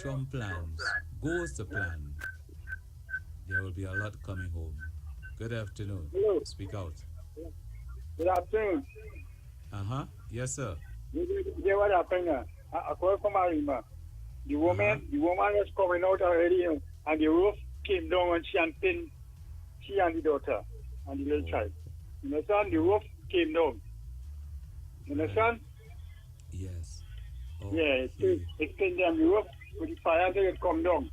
Trump plans goes to plan, there will be a lot coming home. Good afternoon. Hello. Speak out. Good afternoon. Yes, sir. Yeah, what happened? I called from Arima. The woman was coming out already, and the roof came down and she and the daughter and the little child. You understand? The roof came down. You understand? Yes. Yeah, it came down the roof with the fire, so it come down.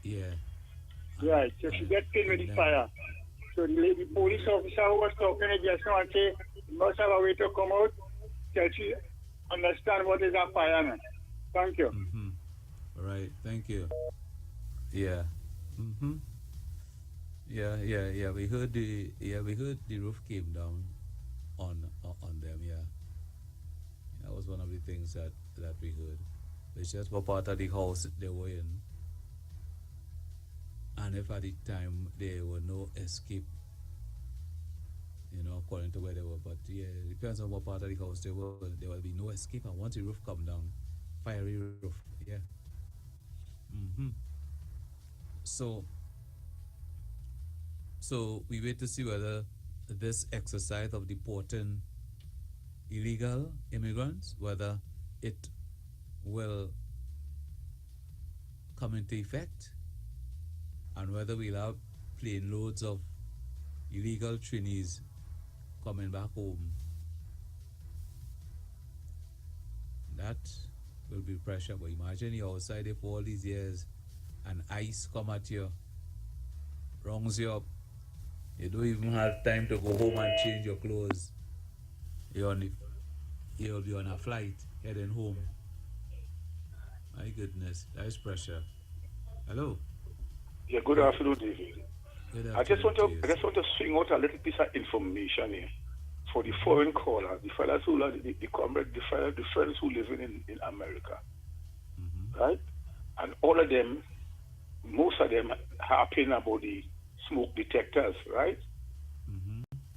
Yeah. Right, so she got killed with the fire. So the police officer who was talking to just now and say, you must have a way to come out, that she understand what is that fire now. Thank you. All right, thank you. Yeah. Yeah. We heard the roof came down on them. Yeah. That was one of the things that we heard. It's just for part of the house they were in, and if at the time there were no escape, according to where they were. But yeah, it depends on what part of the house they were. There will be no escape, and once the roof come down, fiery roof. Yeah. So we wait to see whether this exercise of deporting illegal immigrants, whether it will come into effect, and whether we'll have plane loads of illegal Trinis coming back home. That will be pressure. But imagine you're outside there for all these years and ICE come at you, wrongs you up. You don't even have time to go home and change your clothes. You'll be on a flight heading home. My goodness, that is pressure. Hello. Yeah, good afternoon, David. I just want to swing out a little piece of information here for the foreign callers, the fellas who are the friends who live in America, right? And all of them, most of them, harping about the smoke detectors, right?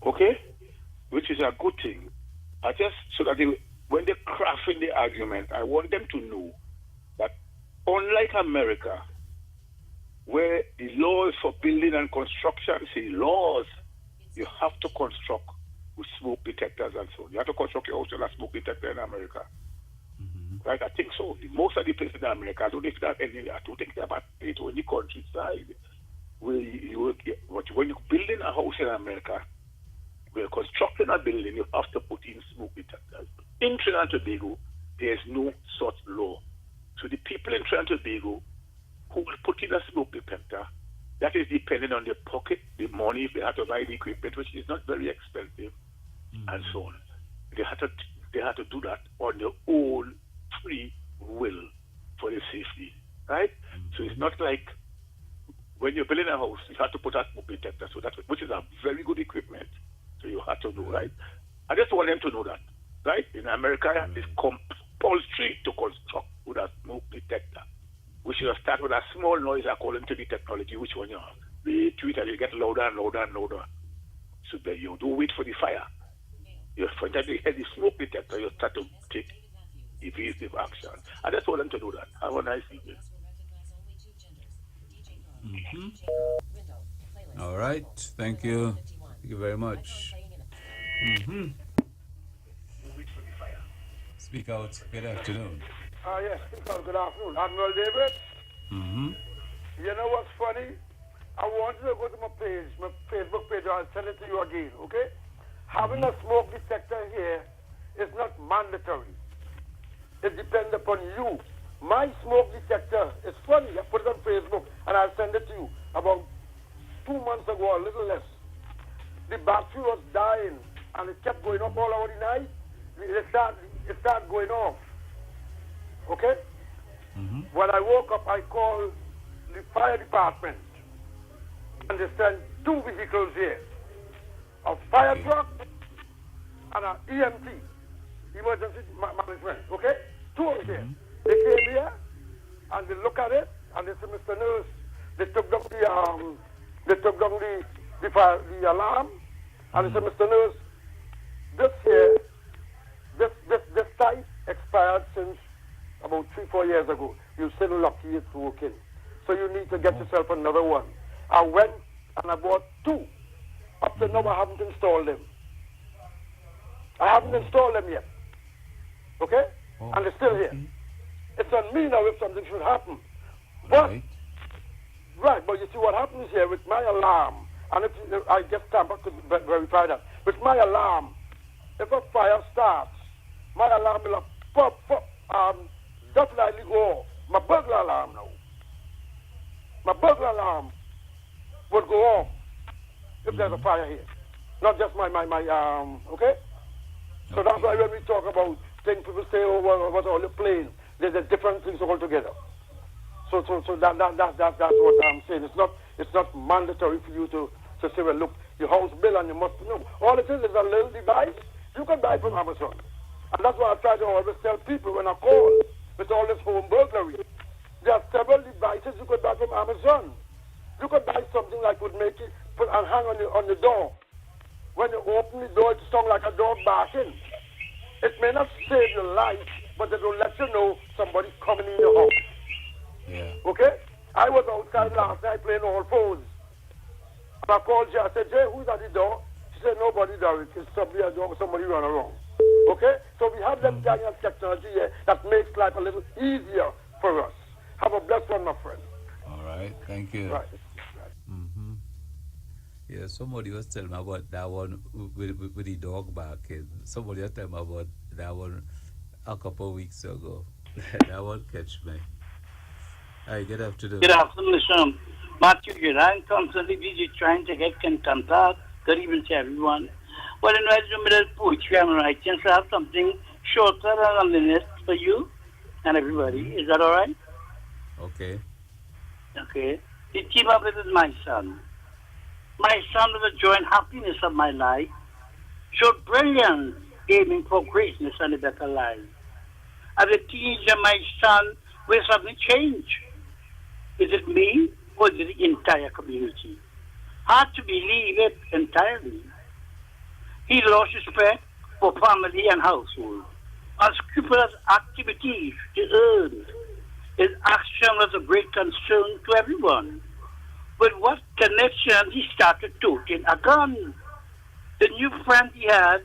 Okay, which is a good thing. I just so that when they crafting the argument, I want them to know that unlike America, where the laws for building and construction say laws, you have to construct with smoke detectors and so on. You have to construct your house with a smoke detector in America. Right? I think so. Most of the places in America, I don't think that I don't think they're about it in the countryside. When you're building a house in America, when you're constructing a building, you have to put in smoke detectors. In Trinidad and Tobago, there's no such law. So the people in Trinidad and Tobago who will put in a smoke detector, that is depending on their pocket, the money, if they have to buy the equipment, which is not very expensive, and so on. They had to do that on their own free will for their safety, right? So it's not like when you're building a house, you have to put a smoke detector, so which is a very good equipment. So you have to know, right? I just want them to know that, right? In America, it's compulsory to construct with a smoke detector. We should have started with a small noise according to the technology, which one you have. We tweet and you get louder and louder and louder. So you don't wait for the fire. you find that you hear the smoke detector, you start to take evasive action. I just want them to do that. Have a nice evening. All right. Thank you. Thank you very much. Speak out. Good afternoon. Yes, good afternoon. Admiral David. You know what's funny? I want you to go to my page, my Facebook page, I'll send it to you again, okay? Having a smoke detector here is not mandatory. It depends upon you. My smoke detector is funny. I put it on Facebook and I'll send it to you. About 2 months ago, a little less. The battery was dying and it kept going up all over the night. It started going off. Okay? When I woke up, I called the fire department. And they sent 2 vehicles here. A fire truck and an EMT, emergency management. Okay? 2 of them here. They came here and they look at it and they said, Mr. Nurse, they took down the alarm and they said, Mr. Nurse, this type expired since about 3-4 years ago. You're still lucky it's working. So you need to get yourself another one. I went and I bought 2. Up to now I haven't installed them. I haven't installed them yet. Okay? And they're still here. It's on me now if something should happen. But, right, but you see what happens here with my alarm, and if I guess Tampa could verify that. With my alarm, if a fire starts, my alarm will definitely go off. My burglar alarm now. My burglar alarm would go off if there's a fire here. Not just my okay? So that's why when we talk about things, people say, oh, what's all the planes? There's different things altogether. So that's what I'm saying. It's not mandatory for you to say, well, look, your house bill and you must know. All it is a little device you can buy from Amazon. And that's why I try to always tell people when I call with all this home burglary. There are several devices you could buy from Amazon. You could buy something like would make it put and hang on the door. When you open the door, it sounds like a dog barking. It may not save your life, but it will let you know somebody's coming in your house. Yeah. Okay? I was outside last night playing all phones. And I called Jay. I said, Jay, who's at the door? She said, nobody, Derek. It's somebody run around. Okay? So we have that kind of technology here that makes life a little easier for us. Have a blessed one, my friend. All right. Thank you. Right. Yeah, somebody was telling me about that one with the dog barking. Somebody was telling me about that one a couple of weeks ago. That one catch me. Hi, good afternoon. Good afternoon, Mr. Matthew here. I'm constantly busy trying to get in contact. Good evening to everyone. Well, in my middle poetry I'm writing, so I have something shorter than a minute for you and everybody. Is that all right? Okay. Okay. The team of it is my son. My son was the joy and happiness of my life, showed brilliance, aiming for greatness and a better life. As a teenager, my son will suddenly change. Is it me or is it the entire community? Hard to believe it entirely. He lost respect for family and household, unscrupulous activities to earn. His action was a great concern to everyone. With what connection he started toting a gun. The new friend he had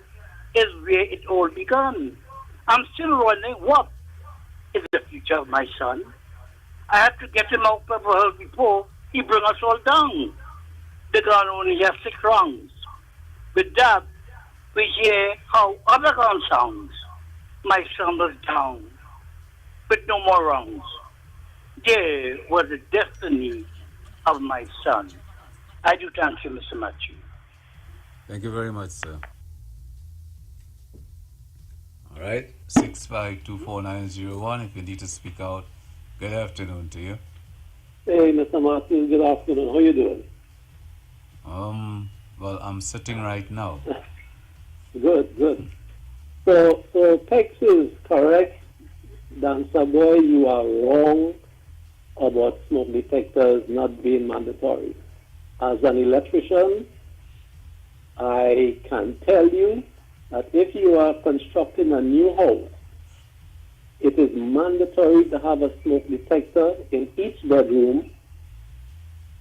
is where it all began. I'm still wondering what is the future of my son. I had to get him out of the world before he bring us all down. The gun only has 6 rounds. With that, we hear how other gun sounds. My son was down, with no more rounds. There was the destiny of my son. I do thank you, Mr. Matthew. Thank you very much, sir. All right, 6524901. If you need to speak out, good afternoon to you. Hey, Mr. Matthews, good afternoon. How you doing? Well, I'm sitting right now. Good. So Pex is correct. Dancer boy, you are wrong about smoke detectors not being mandatory. As an electrician, I can tell you that if you are constructing a new house, it is mandatory to have a smoke detector in each bedroom,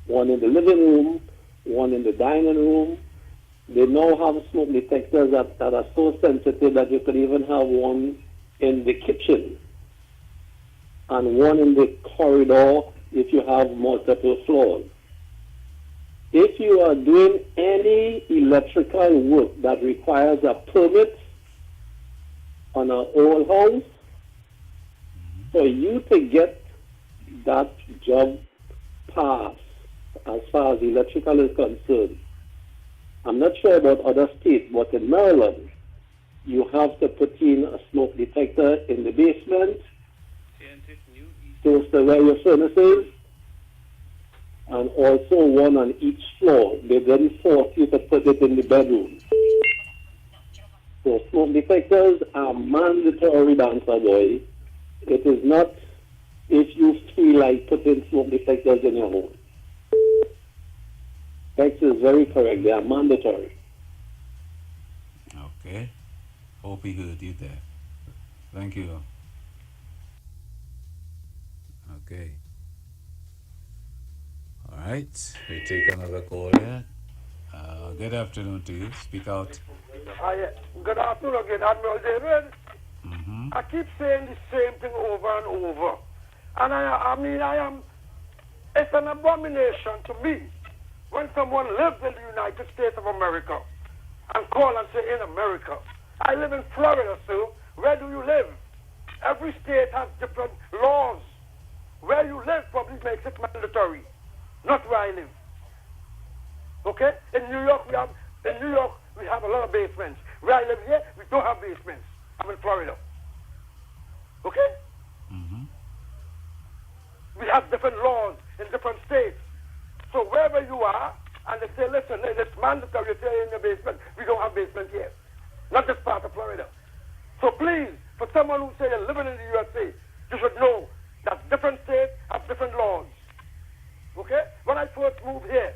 one in the living room, one in the dining room. They now have smoke detectors that are so sensitive that you could even have one in the kitchen and one in the corridor if you have multiple floors. If you are doing any electrical work that requires a permit on an old house, for you to get that job passed as far as electrical is concerned, I'm not sure about other states, but in Maryland, you have to put in a smoke detector in the basement, close to where your furnace is, and also one on each floor. They then force you to put it in the bedroom. So smoke detectors are mandatory, Dancer Boy. It is not if you feel like putting smoke detectors in your home. Text is very correct. They are mandatory. Okay. Hope he heard you there. Thank you. Okay. All right. We take another call here. Good afternoon to you. Speak out. Good afternoon again, Admiral David. I keep saying the same thing over and over. And it's an abomination to me when someone lives in the United States of America and call and say in America. I live in Florida, sir. Where do you live? Every state has different laws. Where you live probably makes it mandatory, not where I live. Okay? In New York, we have a lot of basements. Where I live here, we don't have basements. I'm in Florida. Okay? We have different laws in different states. So wherever you are, and they say, listen, it's mandatory to stay in the basement. We don't have basement here. Not this part of Florida. So please, for someone who say they're living in the USA, you should know that different states have different laws. Okay? When I first moved here,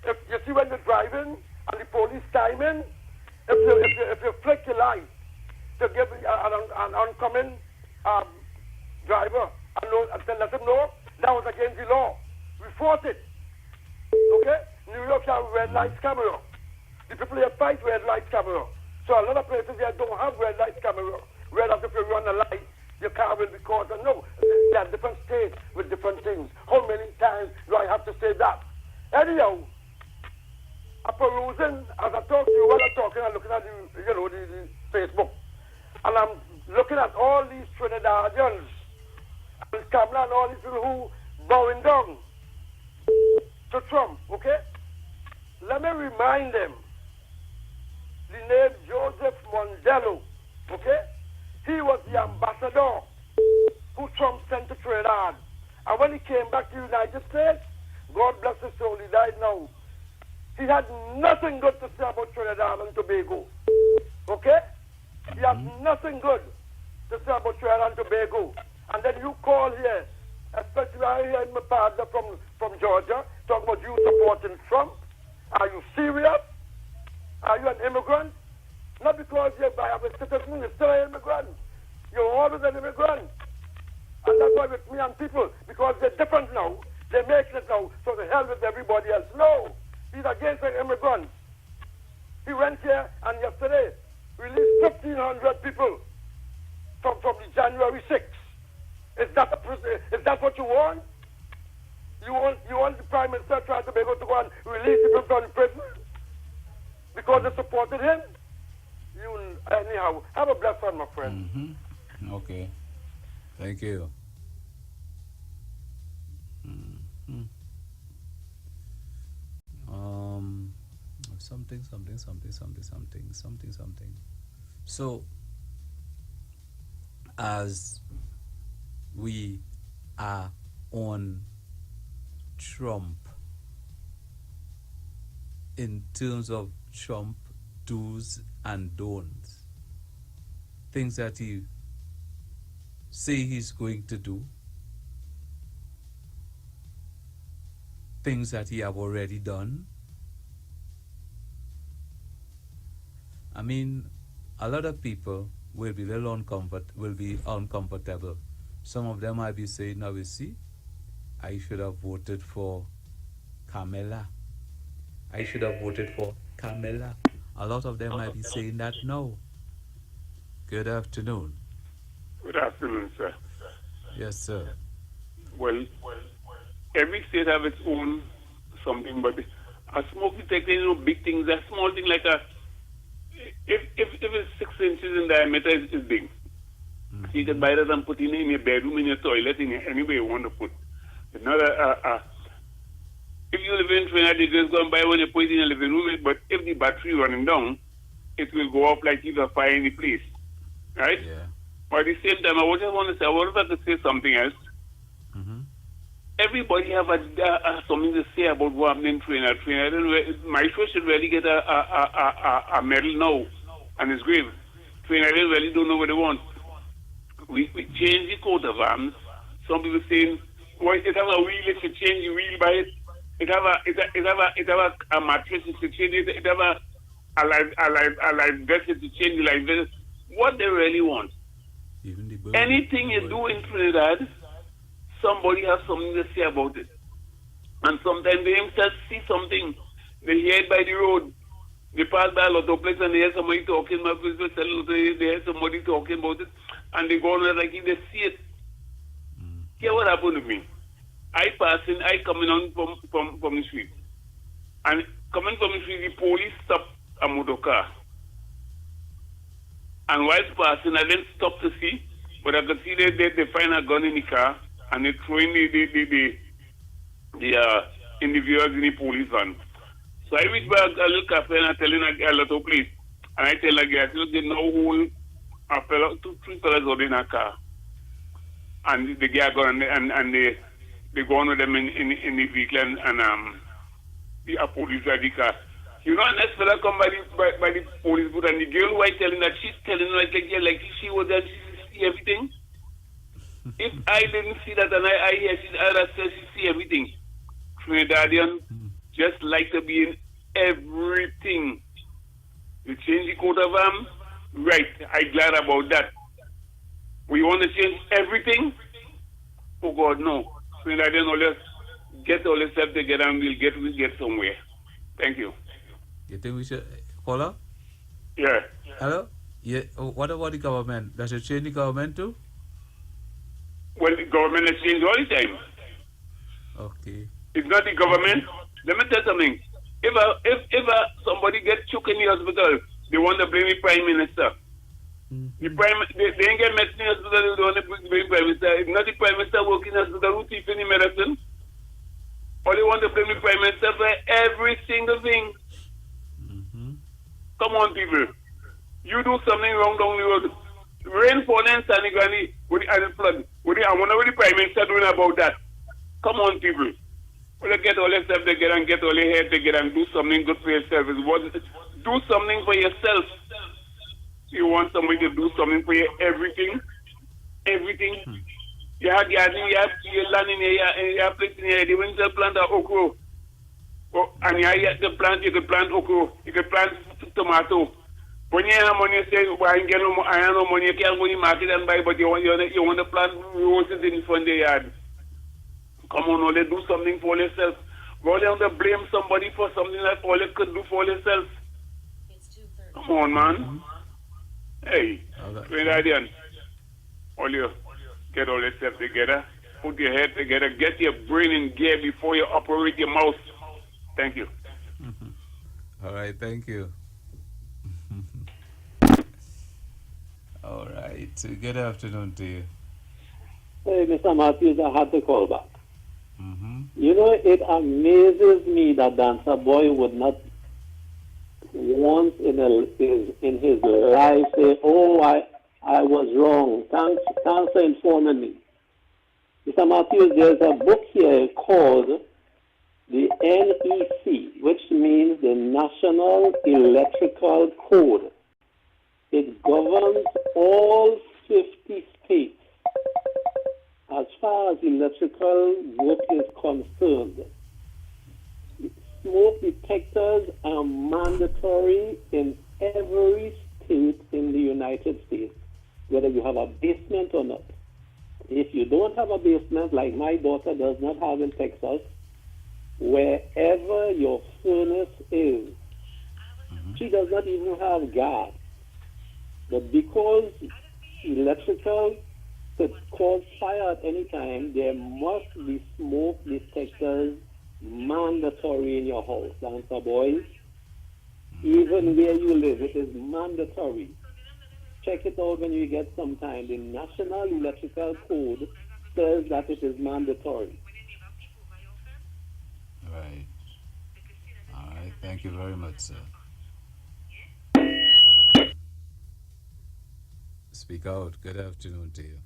if you see when you're driving and the police timing, if you flick your light to give an oncoming driver and to let him know, that was against the law. We fought it. Okay? New York have red lights camera. The people here fight red lights camera. So a lot of places here don't have red lights camera. Whereas if you run a light, your car will be caught. And no, there are different states with different things. How many times do I have to say that? Anyhow, I'm perusing, as I talk to you, while I'm talking, I'm looking at the Facebook. And I'm looking at all these Trinidadians and Kamala and all these people who bowing down to Trump, okay? Let me remind them, the name Joseph Mondelo, okay? He was the ambassador who Trump sent to Trinidad. And when he came back to the United States, God bless his soul, he died now. He had nothing good to say about Trinidad and Tobago, okay? He had nothing good to say about Trinidad and Tobago. And then you call here, especially I hear my father from Georgia, talking about you supporting Trump. Are you serious? Are you an immigrant? Not because you're a citizen, you're still an immigrant. You're always an immigrant. And that's why with me and people, because they're different now, they're making it now, so the hell with everybody else. No, he's against the immigrants. He went here and yesterday released 1,500 people from the January 6th. Is that what you want? You want the Prime Minister trying to be able to go and release people from prison because they supported him? Anyhow, have a blessed one, my friend. Okay. Thank you. Something. So, as we are on Trump, in terms of Trump do's and don'ts, things that he say he's going to do, things that he have already done. I mean, a lot of people will be uncomfortable. Some of them might be saying, now you see, I should have voted for Camilla. I should have voted for Camilla. A lot of them might be saying that now. Good afternoon. Good afternoon, sir. Yes, sir. Well, every state have its own something, but a smoke detector, big things, a small thing like a, if it's 6 inches in diameter, it's big. So you can buy that and put it in your bedroom, in your toilet, anywhere you want to put. It's not if you live in Trinidad, you just go and buy one, you put it in your living room, but if the battery running down, it will go up like it's a fire in the place. Right? Yeah. But at the same time, I just want to say, I would like to say something else. Everybody have something to say about what happened in Trinidad. Maestro should really get a medal now on his grave. Trinidad really don't know what they want. We change the coat of arms. Some people saying, well, it have a wheel, it should change the wheel by it. It have a mattress, it should change it. It have a life vest, it should change the life vest. What they really want. Anything you do in Trinidad, somebody has something to say about it. And sometimes they themselves see something, they hear it by the road. They pass by a lot of places and they hear somebody talking about it, they hear somebody talking about it, and they go on like if they see it. Hear what happened to me. I coming on from the street. And coming from the street, the police stopped a motor car. And while passing, I didn't stop to see, but I could see they find a gun in the car and they throwing the individuals in the police van. So I reach back a little cafe and I tell him a lot of police. And I tell the guy, look, they now hold a fellow, 3 fellas out in a car. And the guy go and they go on with them in the vehicle and the police drive the car. You know, and this fella come by the police booth, and the girl who I telling that she's telling like she was there, she see everything. If I didn't see that and I hear she see everything. Trinidadian just like to be in everything. You change the coat of arms, right? I'm glad about that. We want to change everything? Oh God, no. Trinidadian always get all the stuff together and we'll get somewhere. Thank you. You think we should follow? Yeah. Hello? Yeah. What about the government? Does it change the government too? Well, the government has changed all the time. Okay. It's not the government. Let me tell you something. If somebody gets choked in the hospital, they want to blame the Prime Minister. They ain't get medicine in the hospital, they don't want to blame the Prime Minister. If not the Prime Minister working in the hospital, who thief any medicine? Or they want to blame the Prime Minister for every single thing. Come on, people. You do something wrong down the road. Rain falling and standing granny with the flood. I wonder what the Prime Minister doing about that. Come on, people. Well, get all yourself together and get all your head together and do something good for yourself. Do something for yourself. You want somebody to do something for you, everything. You have garden, you have land in here, you have place in here. They want to plant an okra. And you could plant okra, you could plant tomato. When you have money, you say, well, I have no money, you can't go in the market and buy, but you want to plant roses in front of the yard. Come on, only do something for yourself. Go down to blame somebody for something that all you could do for yourself. Come on, man. Hey, Trinidadian, all you get all yourself together, put your head together, get your brain in gear before you operate your mouth. Thank you. All right, thank you. All right, good afternoon to you. Hey, Mr. Matthews, I had to call back. You know, it amazes me that Dancer Boy would not once in his life say, oh, I was wrong. Thanks for informing me. Mr. Matthews, there's a book here called the NEC, which means the National Electrical Code. It governs all 50 states as far as electrical work is concerned. Smoke detectors are mandatory in every state in the United States, whether you have a basement or not. If you don't have a basement, like my daughter does not have in Texas, wherever your furnace is, she does not even have gas. But because electrical could cause fire at any time, there must be smoke detectors mandatory in your house. Dancer boys, even where you live, it is mandatory. Check it out when you get some time. The National Electrical Code says that it is mandatory. Right. All right. Thank you very much, sir. Speak out. Good afternoon to you.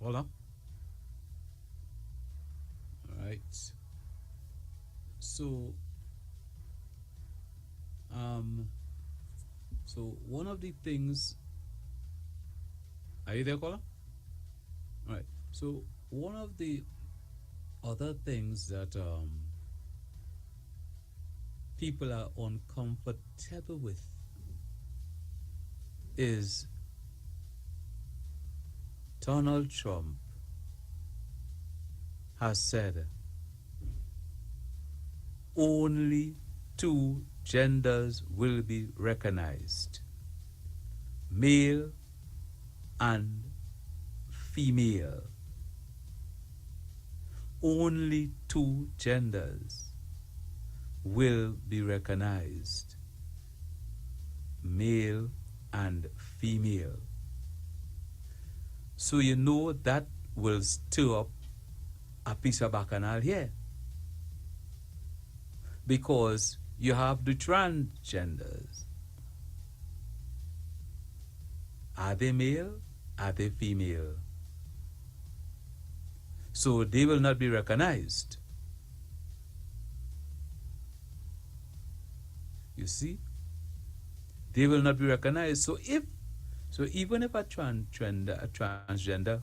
Hold on. All right. So one of the things. Are you there, caller? All right. So one of the other things that people are uncomfortable with is Donald Trump has said only 2 genders will be recognized, male and female. Only 2 genders will be recognized, male and female. So you know that will stir up a piece of bacchanal here. Because you have the transgenders. Are they male? Are they female? So they will not be recognized. You see? They will not be recognized. So even if a transgender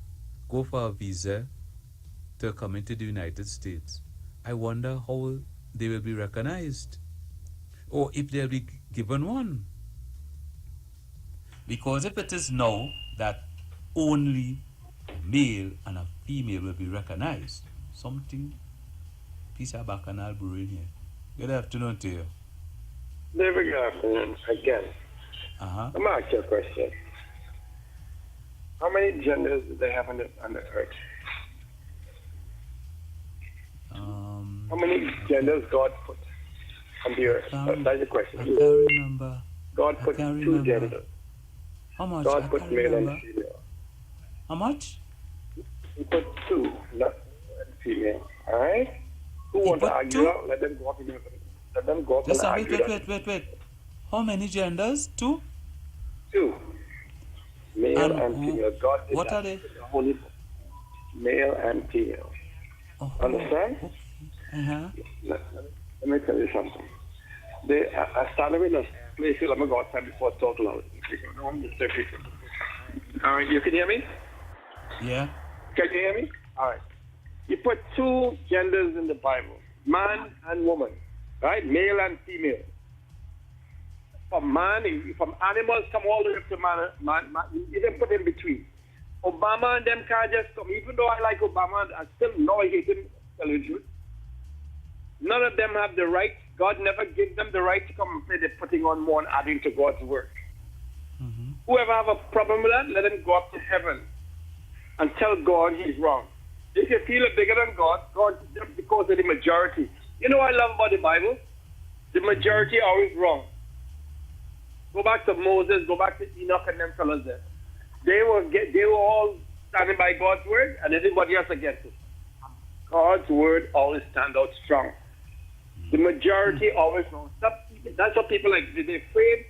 go for a visa to come into the United States, I wonder how they will be recognized, or if they'll be given one. Because if it is now that only male and a female will be recognized, something piece of bacchanal brewing here. Good afternoon to you. David, good afternoon again. Uh-huh. I'm going to ask you a question. How many genders do they have on the earth? How many genders God put on the earth? That's the question. I can't remember. God put 2 genders. How much? God put male and female. How much? He put 2, not female. All right? Who wants to argue? Let them go up and Just argue. wait. How many genders? 2? 2. Male and female. God did what that. are they? The Holy Book. Male and female. Understand? Uh-huh. Let me tell you something. I started in a place, let me go outside before I talk loud. All right, you can hear me? Yeah. Can you hear me? All right. You put 2 genders in the Bible, man and woman, right? Male and female. From animals come all the way up to man. You can put in between. Obama and them can't just come. Even though I like Obama, I still know I hate him, tell you the truth. None of them have the right. God never gave them the right to come and say they're putting on more and adding to God's work. Mm-hmm. Whoever have a problem with that, let him go up to heaven and tell God he's wrong. If you feel it bigger than God, because of the majority. You know what I love about the Bible? The majority are always wrong. Go back to Moses, go back to Enoch and them fellas there. They were all standing by God's word and everybody else against it. God's word always stands out strong. The majority always wrong. That's what people like. They fear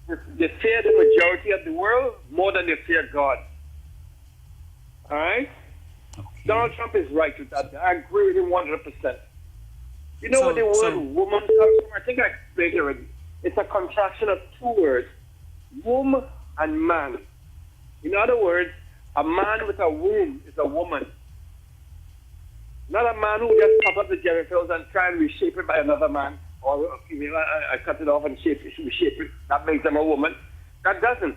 the majority of the world more than they fear God. All right? Okay. Donald Trump is right with that. I agree with him 100%. You know what the word woman comes from? I think I explained it already. It's a contraction of 2 words, womb and man. In other words, a man with a womb is a woman. Not a man who just cover up the genitals and try and reshape it by another man or a female, I cut it off and shape it. That makes them a woman. That doesn't.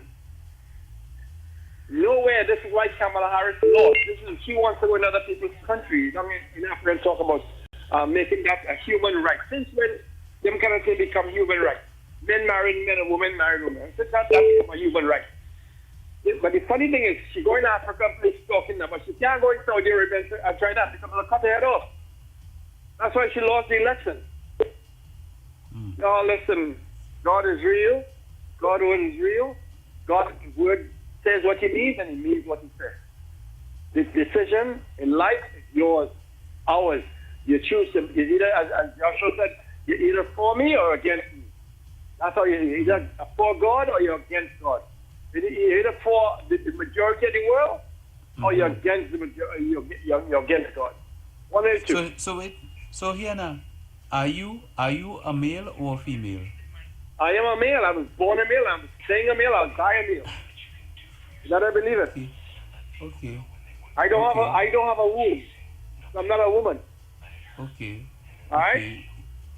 Nowhere. This is why Kamala Harris lost. She wants to go in other people's countries. I mean, in Africa, and talk about making that a human right. Since when them kind of things become human rights? Men marrying men and women marrying women. Since that become a human right. But the funny thing is, she go in Africa, place talking now, but she can't go in Saudi Arabia and try that because they'll cut her head off. That's why she lost the election. Now listen, God is real. God is real. God's word says what he means and he means what he says. This decision in life is yours, ours. You choose to, it's either, as Joshua said, you're either for me or against me. That's how you're either for God or you're against God. You're either for the majority of the world or you're against the majority, you're against God. One of the two. So here now, are you a male or a female? I am a male. I was born a male. I'm staying a male. I'll die a male. You gotta believe it. Okay. I don't have a womb. So I'm not a woman. Okay. All right.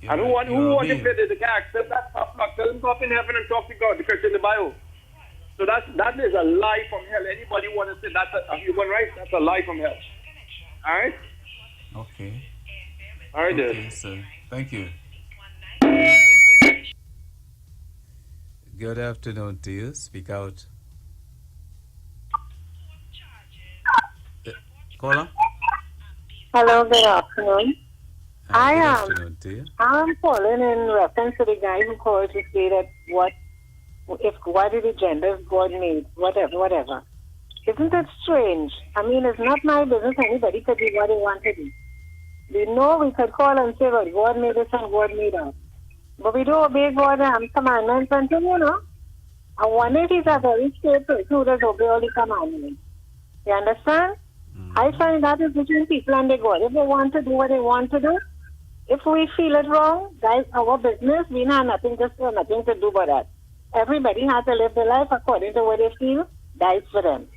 And who want to play the guy? Accept that tough luck. Tell him go up in heaven and talk to God because it's in the Bible. So that is a lie from hell. Anybody want to say that's a human right? That's a lie from hell. All right. Okay. All right, okay, then. sir. Thank you. Good afternoon to you. Speak out. Caller? Hello, good afternoon. Good afternoon to you. I'm calling in reference to the guy who called to say that what are the genders God made, whatever. Isn't it strange? I mean, it's not my business. Anybody could do what they want to do. We know we could call and say, well, God made us and God made us. But we don't obey God and commandments until, you know. And one day he's a very straight person who does obey all the commandments. You understand? I find that is between people and their God. If they want to do what they want to do, if we feel it wrong, that's our business. We have nothing to do but that. Everybody has to live their life according to what they feel. That's for them.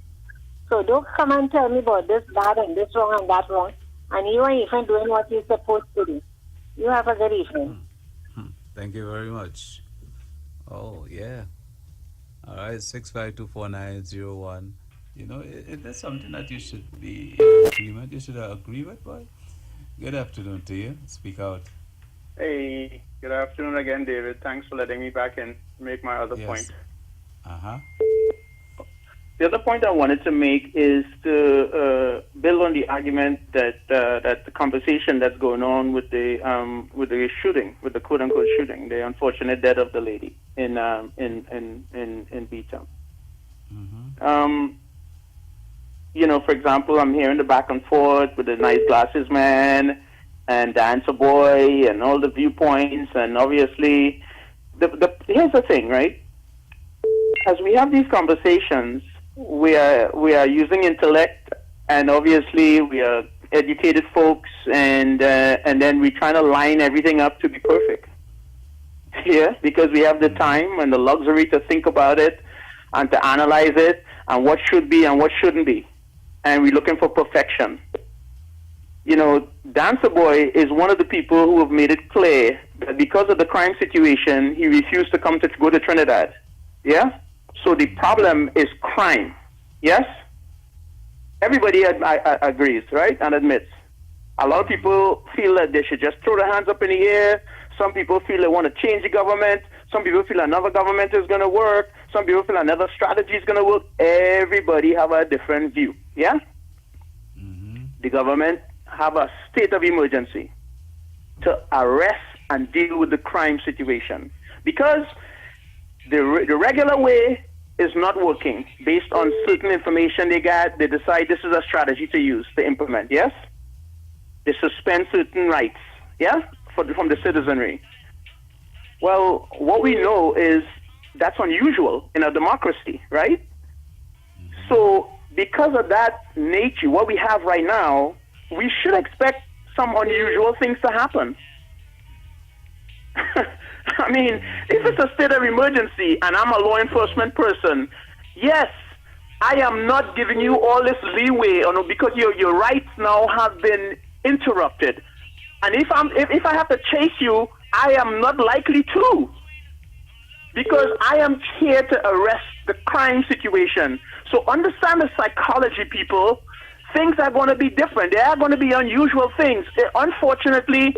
So don't come and tell me about this bad and this wrong and that wrong. And you are even doing what you're supposed to do. You have a good evening. Thank you very much. Oh, yeah. All right, 6524901. You know, it is something that you should be in agreement. You should agree with, boy. Good afternoon to you. Speak out. Hey, good afternoon again, David. Thanks for letting me back in to make my other point. Uh-huh. The other point I wanted to make is to build on the argument that that the conversation that's going on with the shooting, with the quote-unquote shooting, the unfortunate death of the lady in B-Town. You know, for example, I'm hearing the back and forth with the nice glasses man and Dancer Boy and all the viewpoints, and obviously, here's the thing, right? As we have these conversations, we are using intellect, and obviously we are educated folks, and then we're trying to line everything up to be perfect. Yeah, because we have the time and the luxury to think about it and to analyze it and what should be and what shouldn't be, and we're looking for perfection. You know, Dancer Boy is one of the people who have made it clear that because of the crime situation, he refused to go to Trinidad. Yeah. So the problem is crime, yes? Everybody agrees, right, and admits. A lot of people feel that they should just throw their hands up in the air. Some people feel they want to change the government. Some people feel another government is going to work. Some people feel another strategy is going to work. Everybody have a different view, yeah? The government have a state of emergency to arrest and deal with the crime situation because the regular way is not working. Based on certain information they got, they decide this is a strategy to use, to implement, yes? They suspend certain rights, yeah, from the citizenry. Well, what we know is that's unusual in a democracy, right? So because of that nature, what we have right now, we should expect some unusual things to happen. I mean, if it's a state of emergency and I'm a law enforcement person, yes, I am not giving you all this leeway because your rights now have been interrupted. And if I have to chase you I am not likely to, because I am here to arrest the crime situation. So understand the psychology, people. Things are going to be different. There are going to be unusual things. Unfortunately,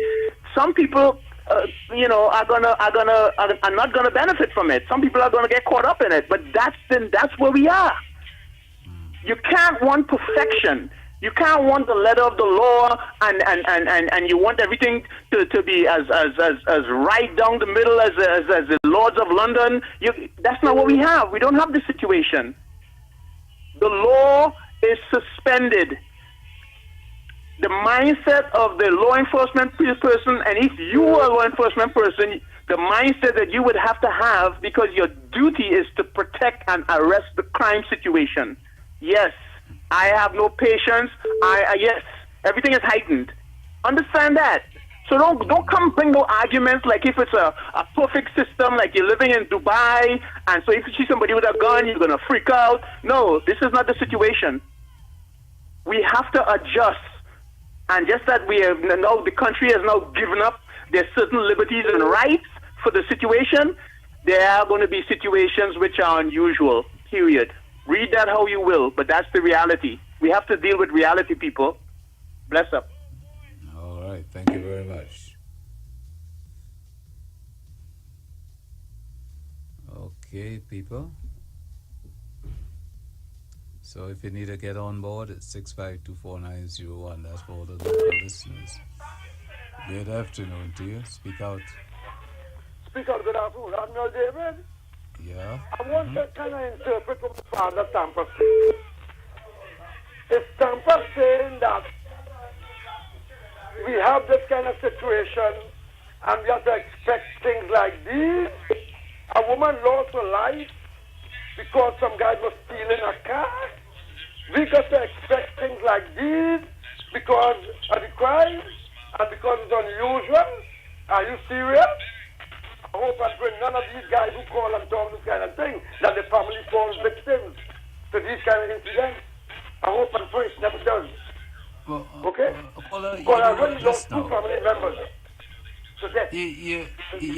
some people, are not gonna benefit from it. Some people are gonna get caught up in it. But that's where we are. You can't want perfection. You can't want the letter of the law, and you want everything to be as right down the middle as the Lords of London. That's not what we have. We don't have this situation. The law is suspended. The mindset of the law enforcement person, and if you were a law enforcement person, the mindset that you would have to have, because your duty is to protect and arrest the crime situation. Yes, I have no patience. Yes, everything is heightened. Understand that. So don't come bring no arguments like if it's a perfect system, like you're living in Dubai, and so if you see somebody with a gun, you're gonna freak out. No, this is not the situation. We have to adjust. And just that we have now, the country has now given up their certain liberties and rights for the situation, there are going to be situations which are unusual, period. Read that how you will, but that's the reality. We have to deal with reality, people. Bless up. All right, thank you very much. Okay, people. So if you need to get on board, it's 6524901. That's for all the local listeners. Good afternoon to you. Speak out. Speak out, good afternoon. Admiral David? Yeah? I want to kind of interpret what Father Tampa said. Is Tampa saying that we have this kind of situation and we have to expect things like these? A woman lost her life because some guy was stealing a car? We got to expect things like these because of the crime and because it's unusual? Are you serious? I hope and pray none of these guys who call and talk this kind of thing, that the family falls victims to these kind of incidents. I hope and pray it never does. Well, okay? Because I really lost two family members to death. You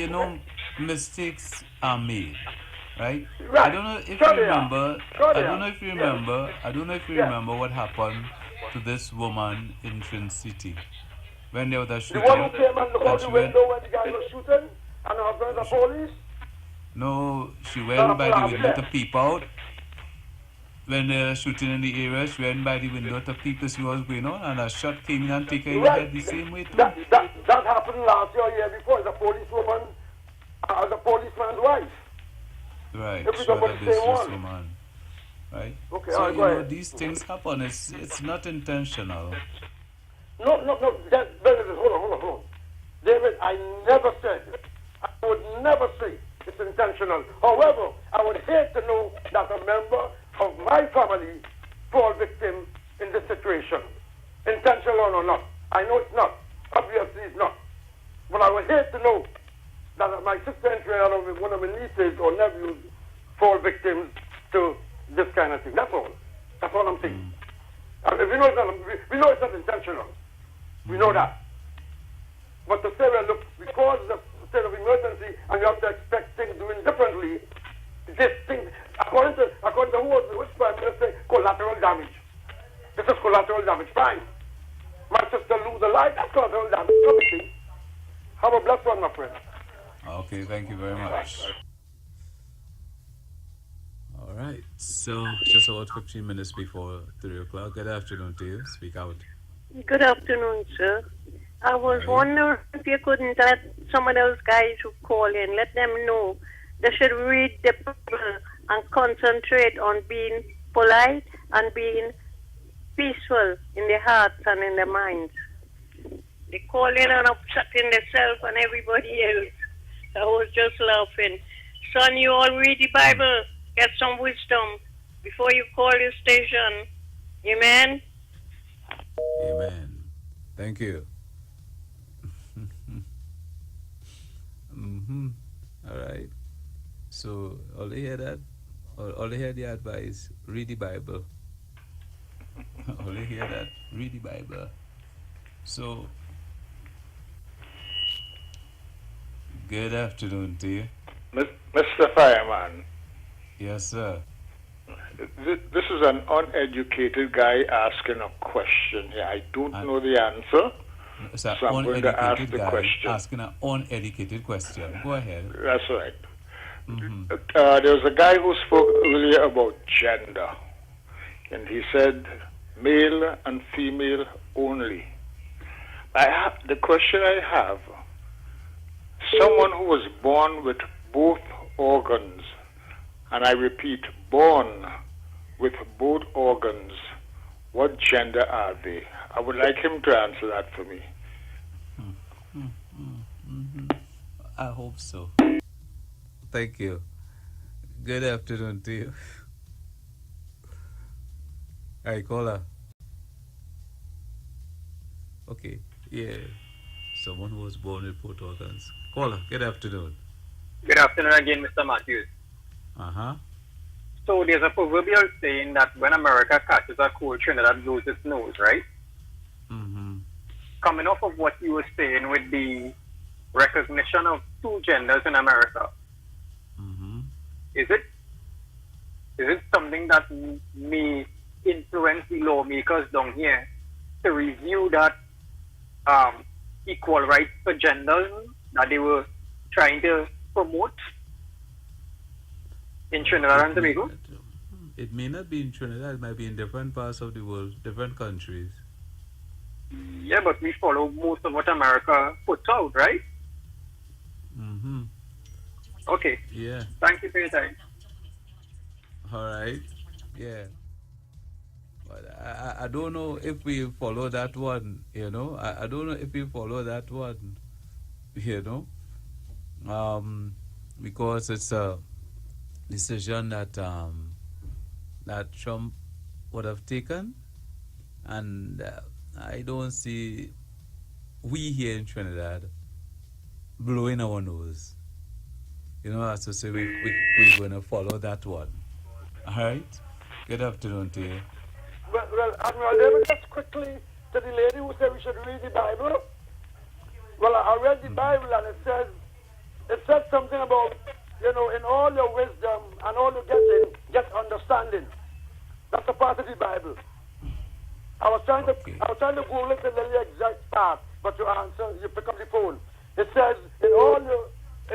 know, mistakes are made. Right? Right. I don't know if Sure you they are. remember. Sure I they don't are. know if you Yes. remember. I don't know if you Yes. remember what happened to this woman in Trin City when there was a The shooting. one who came and looked out and the she went. window when the guy was shooting and her husband the police? No, she went by the window to peep out. When they were shooting in the area, she went by the window to peep to see what was going on, and a shot came in and take her in the head the same way too. That happened last year, year before. The policewoman, the policeman's wife. Right, If we sure, don't that put the same is one. woman. Right? Okay, So, all right, you go know, ahead. these things happen. It's not intentional. No. Hold on. David, I never said, I would never say it's intentional. However, I would hate to know that a member of my family fall victim in this situation. Intentional or not. I know it's not. Obviously it's not. But I would hate to know that my sister and one of my nieces or nephews fall victims to this kind of thing. That's all. That's all I'm saying. And we know it's not intentional. We know that. But to say, well, look, because of the state of emergency and you have to expect things doing differently, this thing, according to which prime minister, collateral damage. This is collateral damage. Fine. My sister lose a life, that's collateral damage. Everything. Have a blessed one, my friend. Okay, thank you very much. All right, so just about 15 minutes before 3 o'clock. Good afternoon to you. Speak out. Good afternoon, sir. I was wondering if you couldn't let some of those guys who call in, let them know they should read the Bible and concentrate on being polite and being peaceful in their hearts and in their minds. They call in and upsetting themselves and everybody else. I was just laughing. Son, you all read the Bible. Get some wisdom before you call your station. Amen? Amen. Thank you. All right. So, all you hear that? All you hear the advice, read the Bible. All you hear that? Read the Bible. So, Good afternoon to you. Mr. Fireman. Yes, sir. This is an uneducated guy asking a question here. I don't know the answer, So I'm going to ask the guy question. asking an uneducated question. Go ahead. That's right. There was a guy who spoke earlier about gender, and he said male and female only. The question I have, someone who was born with both organs, and I repeat, born with both organs, what gender are they? I would like him to answer that for me. I hope so. Thank you. Good afternoon to you. Hi, caller. Okay, yeah. Someone who was born with both organs. Caller, good afternoon. Good afternoon again, Mr. Matthews. Uh-huh. So there's a proverbial saying that when America catches a cold, Trinidad blows its nose, right? Mm-hmm. Coming off of what you were saying with the recognition of two genders in America, is it something that may influence the lawmakers down here to review that equal rights for genders that they were trying to promote in Trinidad and Tobago? It may not be in Trinidad, it might be in different parts of the world, different countries. Yeah, but we follow most of what America puts out, right? Mm-hmm. Okay. Yeah. Thank you for your time. All right. Yeah. But I don't know if we follow that one, you know. I don't know if we follow that one, you know. Because it's a decision that that Trump would have taken, and I don't see we here in Trinidad blowing our nose. You know, as to say we're going to follow that one. All right? Good afternoon to you. Well, Admiral, let me just quickly to the lady who said we should read the Bible. Well, I read the Bible and it said something about, you know, in all your wisdom and all you get understanding. That's a part of the Bible. I was trying to Google it in the exact part, but you answer, you pick up the phone. It says in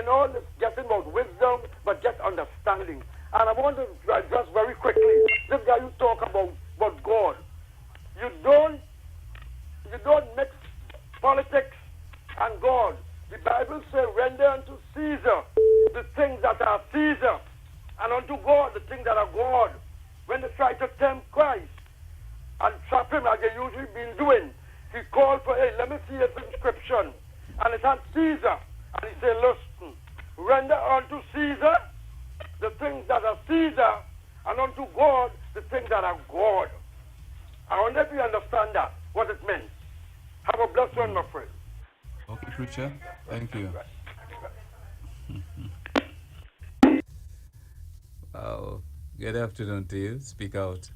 all this getting about wisdom, but get understanding. And I want to address very quickly this guy you talk about God. You don't mix politics and God. The Bible says, render unto Caesar the things that are Caesar, and unto God the things that are God. When they try to tempt Christ and trap him like they usually been doing, he called for, hey, let me see his inscription. And it had Caesar. And he said, listen, render unto Caesar the things that are Caesar, and unto God the things that are God. I wonder if you understand that, what it meant. Have a blessed one, my friend. Okay, preacher. Thank you. Good afternoon to you. Speak out.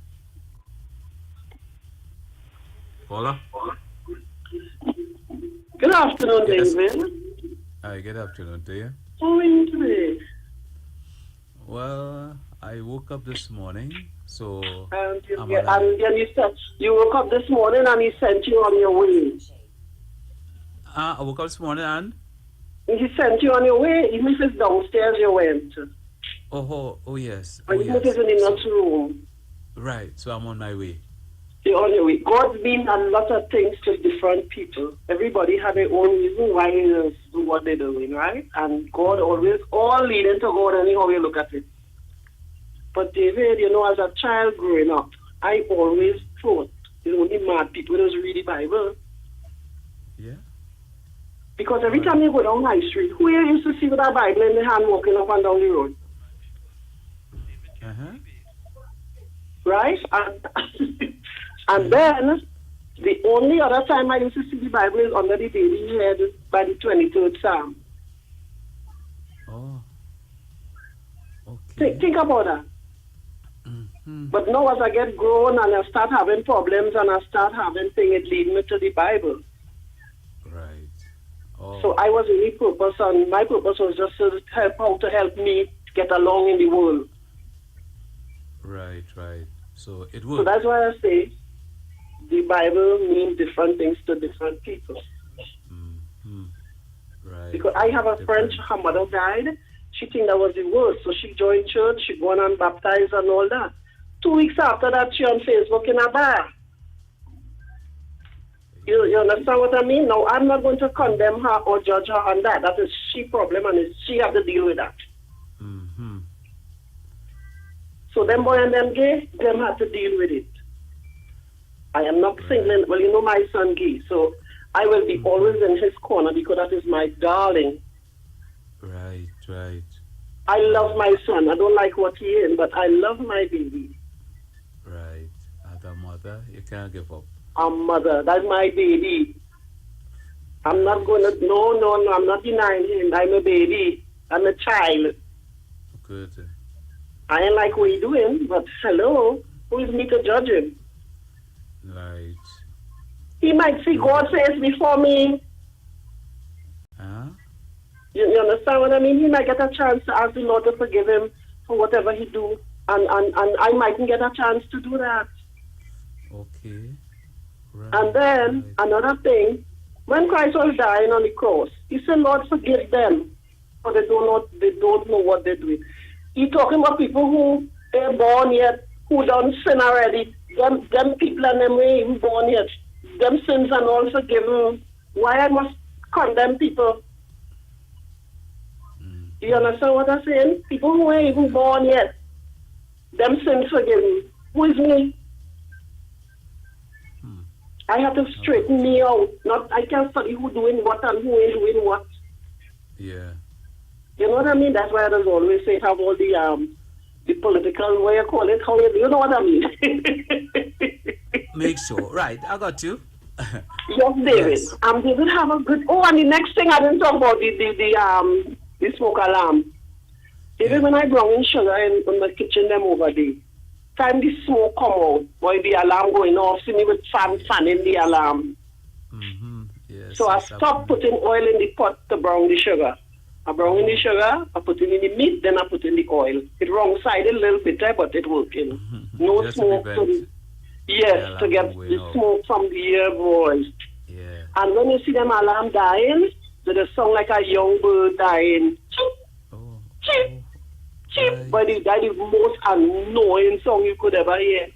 Paula? Good afternoon, David. Hi, good afternoon to you. How are you today? Well, I woke up this morning, so You woke up this morning and he sent you on your way. I woke up this morning and? He sent you on your way. Even if it's downstairs you went. Oh yes. And you put it in the next room. Right, so I'm on my way. You're on your way. God means a lot of things to different people. Everybody had their own reason why they do what they're doing, right? And God always, all leading to God anyhow you look at it. But David, you know, as a child growing up, I always thought it's only mad people that read the Bible. Yeah. Because every time you go down High Street, who you used to see with a Bible in the hand walking up and down the road? Uh-huh. Right? And then, the only other time I used to see the Bible is under the baby head by the 23rd Psalm. Oh. Okay. Think about that. Mm-hmm. But now as I get grown and I start having problems and I start having things, it leads me to the Bible. Right. So I was really purpose, and my purpose was just to help me get along in the world. Right. So it So would. that's why I say the Bible means different things to different people. Right. Because I have a friend, her mother died. She think that was the worst. So she joined church, she go on and baptized and all that. 2 weeks after that, she on Facebook in a bar. You understand what I mean? Now, I'm not going to condemn her or judge her on that. That is she problem, and she have to deal with that. So them boy and them gay, them have to deal with it. I am not singling. Well, you know my son gay, so I will be always in his corner because that is my darling. Right. I love my son. I don't like what he is, but I love my baby. Right. As a mother, you can't give up. A mother, that's my baby. I'm not going to, no, I'm not denying him. I'm a baby. I'm a child. Good. I ain't like what he's doing, but hello, who is me to judge him? Right. He might see God's face before me. You understand what I mean? He might get a chance to ask the Lord to forgive him for whatever he do, and I mightn't get a chance to do that. Okay. Right. And then another thing, when Christ was dying on the cross, he said, "Lord, forgive them, for they don't know what they're doing." He talking about people who ain't born yet, who done sin already. Them people and them ain't even born yet. Them sins are all forgiven. Why I must condemn people? Do you understand what I'm saying? People who ain't even born yet, them sins forgiven. Who is me? I have to straighten me out. Not I can't study who doing what and who ain't doing what. Yeah. You know what I mean? That's why I just always say have all the political, what you call it, how you know what I mean? Make sure. Right, I got you. Yes, David. Yes. David have a good. Oh, and the next thing I didn't talk about the smoke alarm. Even when I bring in sugar in the kitchen them over there, time the smoke come out, boy, the alarm going off, see me with fanning the alarm. Yes, So I stopped putting oil in the pot to brown the sugar. I brown in the sugar, I put it in the meat, then I put in the oil. It wrong side a little bit, but it working. No Just smoke. Yes, to get the smoke from the air, boys. Yeah. And when you see them alarm dying, so they sound like a young bird dying. Cheep, cheep. But that is the most annoying song you could ever hear.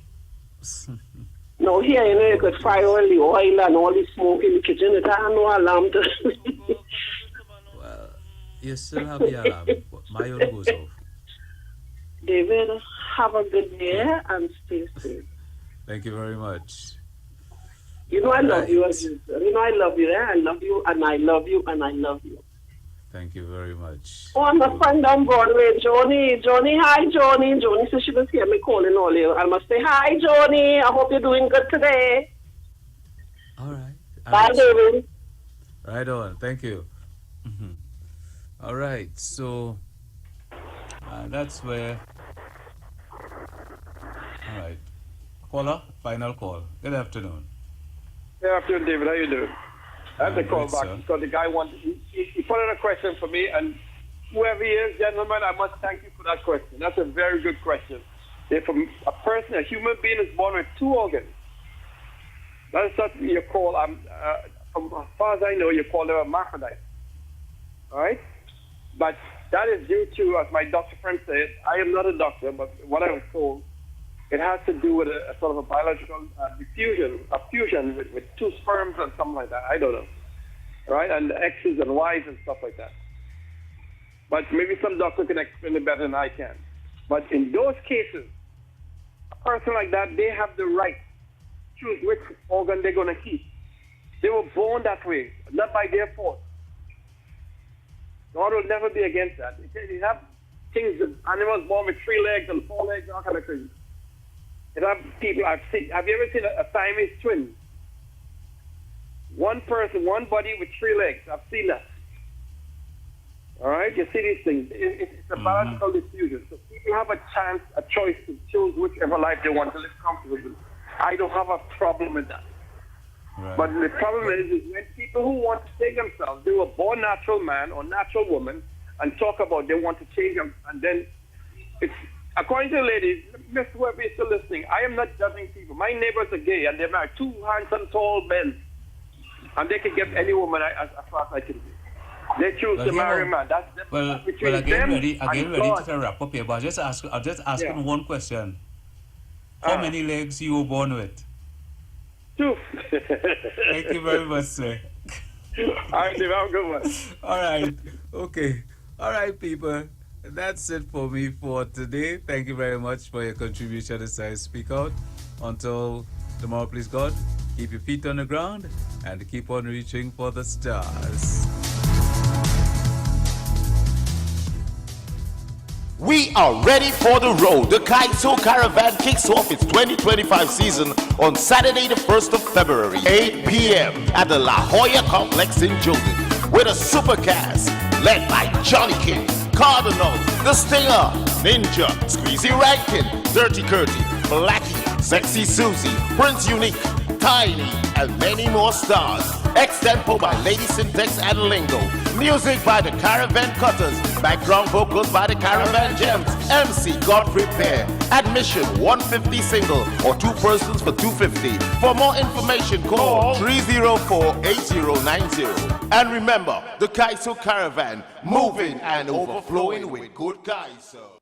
Now here, you could fry all the oil and all the smoke in the kitchen. It has no alarm to... You still have the alarm. My own goes off. David, have a good day and stay safe. Thank you very much. You know I love you. You know I love you. I love you and I love you and I love you. Thank you very much. Oh, I'm a friend on Broadway. Joni, hi, Joni. Joni says she was hear me calling all you. I must say hi, Joni. I hope you're doing good today. All right. Bye, David. Right on. Thank you. All right. So that's where. All right. Caller, final call. Good afternoon. Good afternoon, David. How you doing? I have to call good, back sir. because the guy he put in a question for me, and whoever he is, gentlemen, I must thank you for that question. That's a very good question. If a person, a human being, is born with two organs, that is not you call. From as far as I know, you call them a hermaphrodite. All right, but that is due to, as my doctor friend said, I am not a doctor, but what I was told, it has to do with a sort of a biological fusion with two sperms and something like that. I don't know. Right? And X's and Y's and stuff like that. But maybe some doctor can explain it better than I can. But in those cases, a person like that, they have the right to choose which organ they're going to keep. They were born that way, not by their fault. God will never be against that. They have things, animals born with 3 legs and 4 legs and all kind of things. It have people I've seen. Have you ever seen a Siamese twin? One person, one body with 3 legs. I've seen that. All right, you see these things. It's a biological diffusion. So people have a chance, a choice to choose whichever life they want to live comfortably. I don't have a problem with that. But the problem is when people who want to take themselves, they were born natural man or natural woman, and talk about they want to change them, and then it's according to the ladies, Mr. Whoever is still listening, I am not judging people. My neighbors are gay, and they're married, 2 handsome, tall men, and they can get any woman as far as I can see. They choose to marry a man. That's between them ready and God. to wrap up here, but I'll just ask him one question. How many legs you were born with? 2. Thank you very much, sir. All right, Dave, have a good one. All right. Okay. All right, people. That's it for me for today. Thank you very much for your contribution as I speak out. Until tomorrow, please God, keep your feet on the ground and keep on reaching for the stars. We are ready for the road. The Calypso Caravan kicks off its 2025 season on Saturday, the 1st of February, 8 p.m. at the La Jolla Complex in Jordan, with a supercast led by Johnny King, Cardinal, The Stinger, Ninja, Squeezy Rankin, Dirty Curty, Blackie, Sexy Susie, Prince Unique, Tiny, and many more stars. Extempo by Lady Syntax and Lingo. Music by the Caravan Cutters. Background vocals by the Caravan Gems. MC Godfrey Pear. Admission 150 single or 2 persons for 250. For more information, call 304-8090. And remember, the Kaiso Caravan, moving and overflowing with good Kaiso.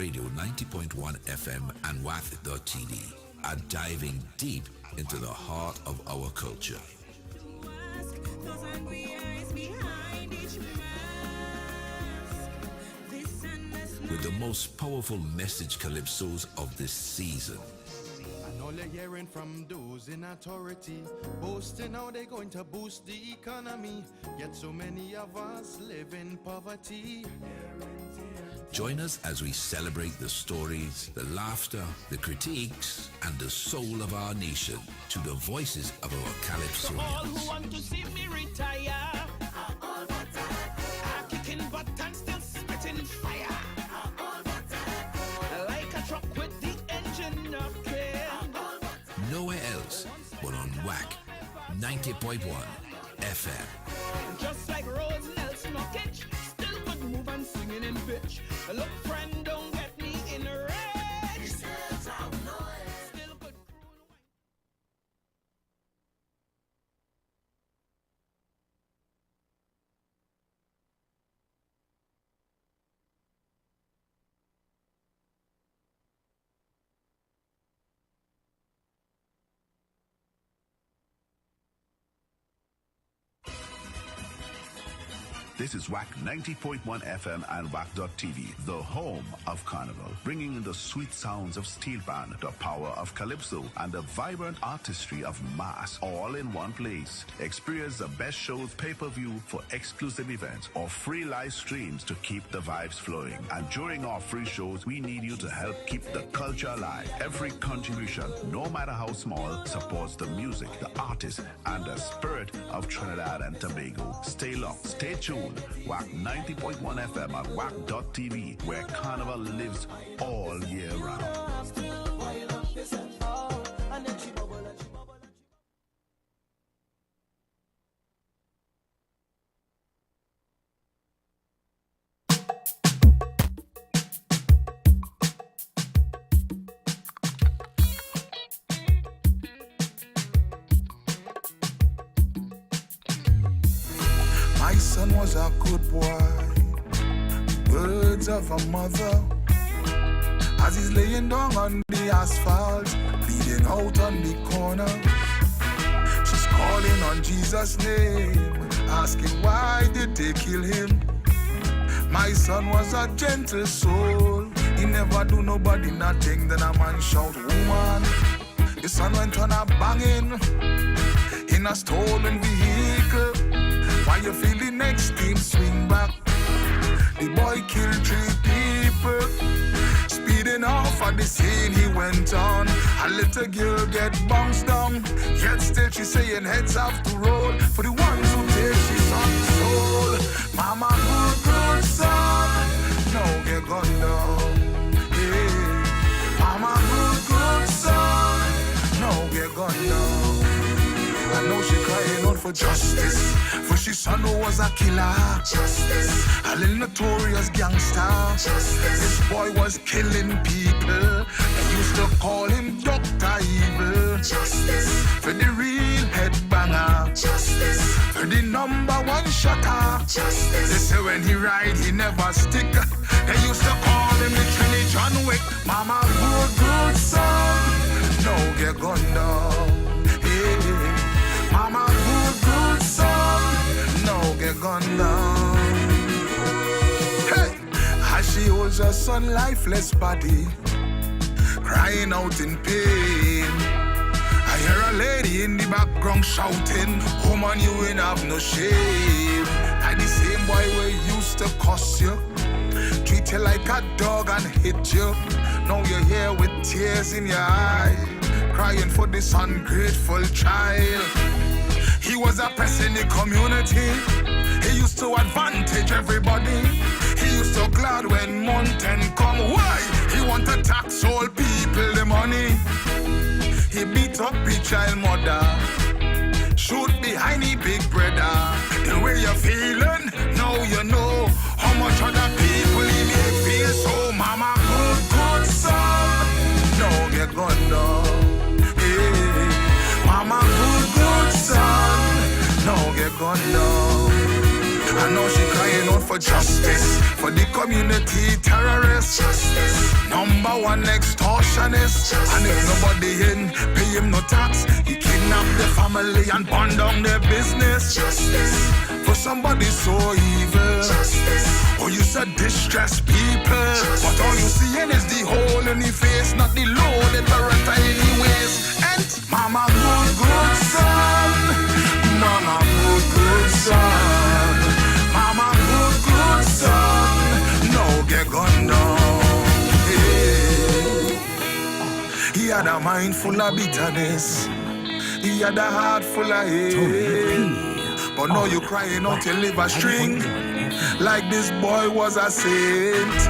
Radio 90.1 FM and Wack.tv are diving deep into the heart of our culture. With the most powerful message calypsos of this season. And all you're hearing from those in authority, boasting how they're going to boost the economy, yet so many of us live in poverty. Join us as we celebrate the stories, the laughter, the critiques, and the soul of our nation to the voices of our Calypsonians. All who want to see me retire, kicking butt and still spitting fire, like a truck with the engine up there. Nowhere else but on Wack 90.1 FM. Just like Rose Nelson Knockage, still good move and singing in pitch. Look, friend, don't get me in a rage. Still good. This is Wack 90.1 FM and Wack.tv, the home of Carnival, bringing in the sweet sounds of steel band, the power of calypso, and the vibrant artistry of mass, all in one place. Experience the best shows pay-per-view for exclusive events or free live streams to keep the vibes flowing. And during our free shows, we need you to help keep the culture alive. Every contribution, no matter how small, supports the music, the artists, and the spirit of Trinidad and Tobago. Stay long, stay tuned. Wack 90.1 FM at Wack.tv, where Carnival lives all year round. My son was a good boy, words of a mother. As he's laying down on the asphalt, bleeding out on the corner, she's calling on Jesus' name, asking why did they kill him. My son was a gentle soul, he never do nobody nothing. Then a man shout, woman. The son went on a banging in a stolen vehicle. Why you feel the next team swing back? The boy killed 3 people. Speeding off at the scene he went on. A little girl get bounced down, yet still she saying heads have to roll for the ones who take she's on soul. Mama good son, no get gunned down. Yeah. Mama good son, no get gunned down. I know she crying out for justice, for she son who was a killer. Justice. A little notorious gangster. Justice. This boy was killing people. They used to call him Dr. Evil. Justice. For the real headbanger. Justice. For the #1 shotter. Justice. They say when he ride, he never stick. They used to call him the Trinity John Wick. Mama good son, no get gunned down. Hey. Mama good son, no get gunned down. Hey, as she holds her son lifeless body, crying out in pain. I hear a lady in the background shouting, woman, you ain't have no shame. Like the same boy we used to cuss you, treat you like a dog and hit you. Now you're here with tears in your eye, crying for this ungrateful child. He was a pest in the community. He used to advantage everybody. He used to glad when mountain come. Why? He want to tax all people the money. He beat up his child mother, shoot behind the big brother. The way you're feeling, now you know how much other people he make feel. So mama good son, no get gunned down. Hey, mama good son, no get gunned down. I know she crying out for justice, for the community terrorists. Number one extortionist, and if nobody in, pay him no tax. He kidnapped the family and burn down their business. For somebody so evil, oh you said distress people, but all you seeing is the hole in the face, not the loaded Beretta anyways. And mama good son, mama good son, mama good son, no get gone down. He had a mind full of bitterness, he had a heart full of hate. But now you crying out your liver string, like this boy was a saint.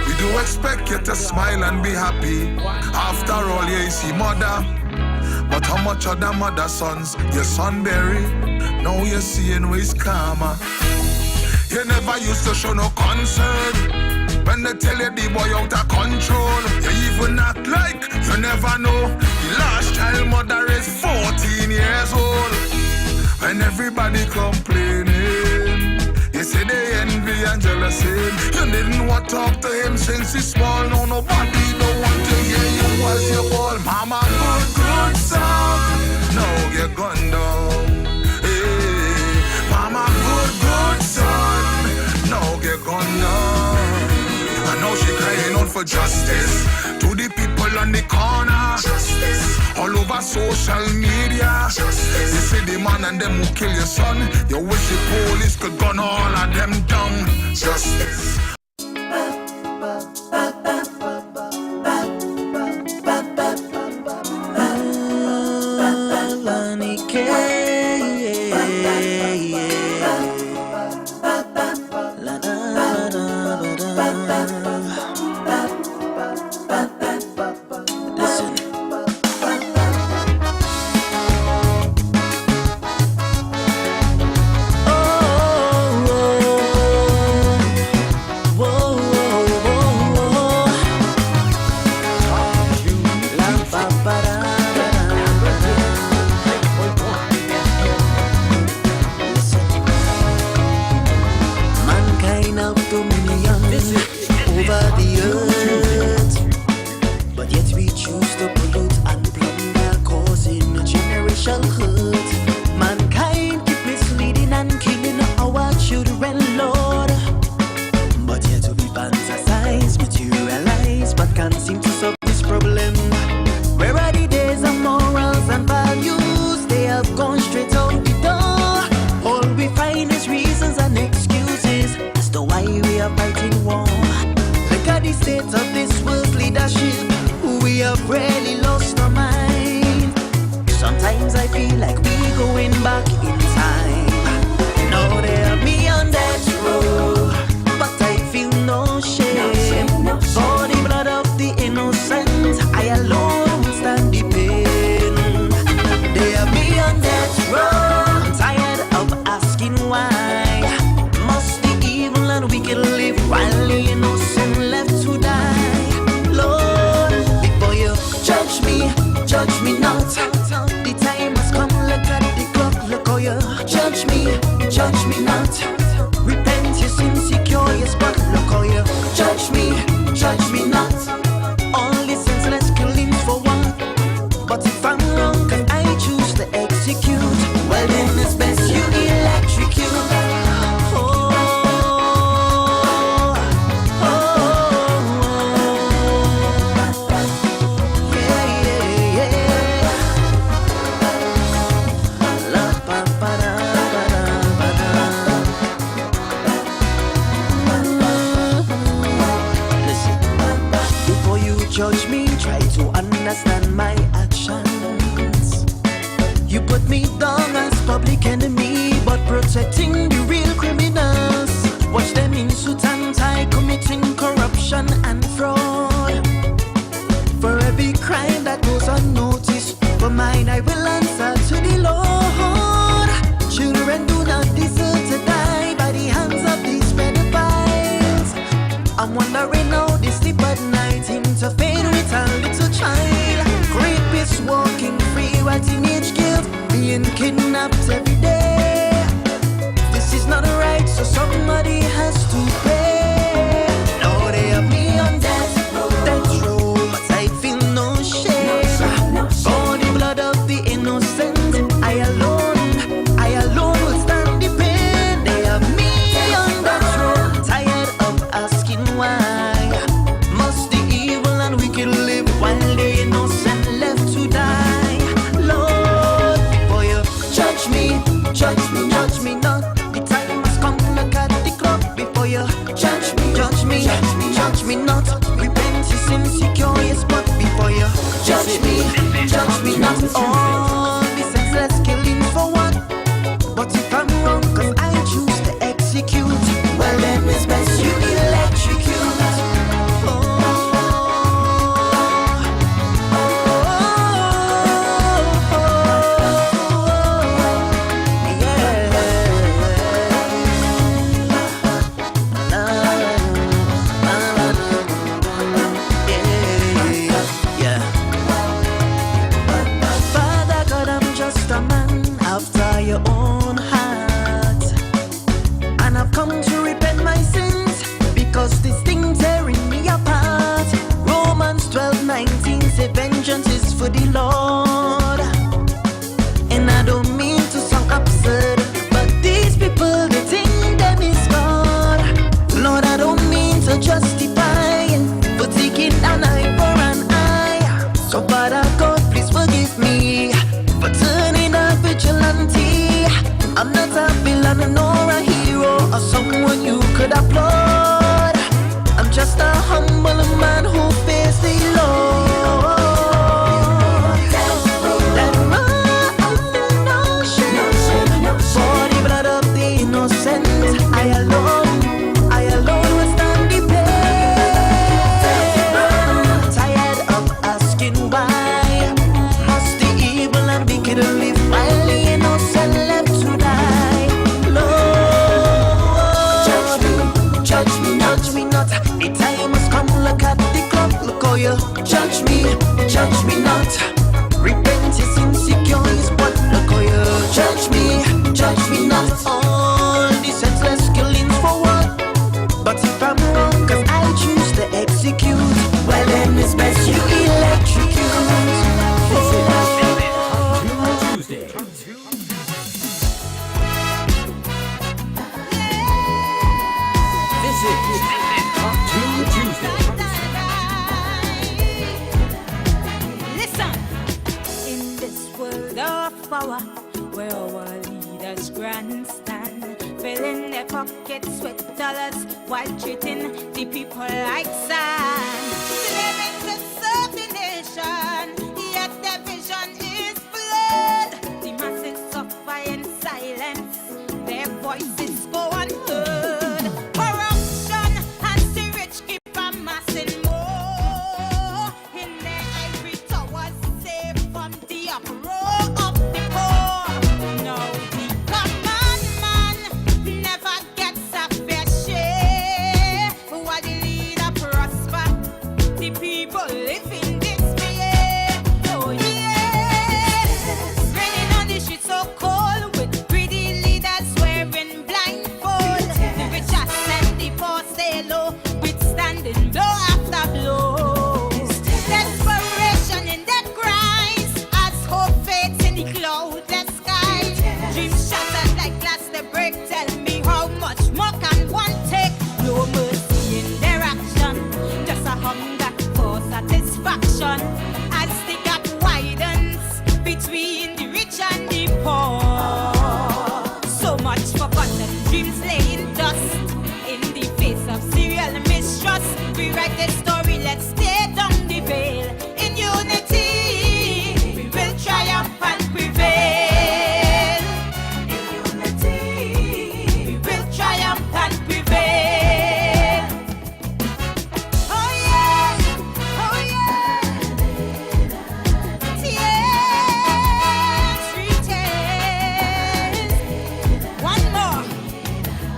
We do expect you to smile and be happy. After all, you see mother. But how much other mother sons your son bury? Now you're seeing ways karma. You never used to show no concern when they tell you the boy out of control. You even act like you never know. The last child mother is 14 years old. And everybody complaining, you say they envy and jealous him. You didn't want to talk to him since he's small. No, nobody don't want to hear you as you call mama good son. No, you're gone down. Hey, mama good son. No, you're gone down. I know she crying out for justice to the people on the corner, justice. All over social media, justice. You see the man and them who kill your son, you wish the police could gun all of them down. Justice. Being kidnapped every day. This is not right, so so somebody has to pay. Now they have me on death row, but I feel no shame. For the blood of the innocent, I alone will stand the pain. They have me on death row, tired of asking why. Must the evil and wicked live while the innocent left to die? Lord, before you judge me not. The time must come, look at the clock. Before you judge me not. Repent your sins, secure your spot. Before you judge me not. All the senseless killing for what? But if I'm wrong, cause I choose to execute, well then it's best you electrocute. Your own heart, and I've come to repent my sins because these things tearing me apart. Romans 12:19 say vengeance is for the Lord, and I don't mean to sound absurd, but these people they think them is God. Lord, I don't mean to justify for taking an eye for an eye. So Father God, please forgive me for turning a vigilante. I'm not a villain nor a hero or someone you could applaud. I'm just a humble man who fears the Lord. Let my feel no shame for the blood of the innocent. I alone will stand the pain. Tired of asking why. Must the evil and wicked live while the innocent left to die? Lord, judge me not. The time must come, look at the clock. Look how you judge me not. Repent your sins, secure your spot. Look how you judge me not. All the senseless killings for what? But if I'm wrong, cause I choose to execute, well then it's best you electrocute. Tuesday. This is Cartoon Tuesday. Listen, in this world of power, where our leaders grandstand, filling their pockets with dollars while treating the people like sand. Claiming to serve the nation, yet their vision is blood. The masses suffer in silence, their voices go unheard. Corruption and the rich keep amassing more in their ivory towers, safe from the uproar of the poor. No, the common man never gets a fair share. While the leader prosper, the people live in despair. Oh yes, raining on the streets so cold with greedy leaders wearing blindfold. The rich and the poor stay low, withstanding blow after blow. Desperation in their cries, as hope fades in the cloudless skies. Dreams shattered like glass they break. Tell me how much more can one take? No mercy in their action, just a hunger for satisfaction. As the gap widens between the rich and the poor. So much forgotten dreams laying dust in the face of serial mistrust. Rewrite the story, let's tear down the veil. In unity, we will triumph and prevail. In unity, we will triumph and prevail. Oh yeah, oh yeah. Tears, return. One more.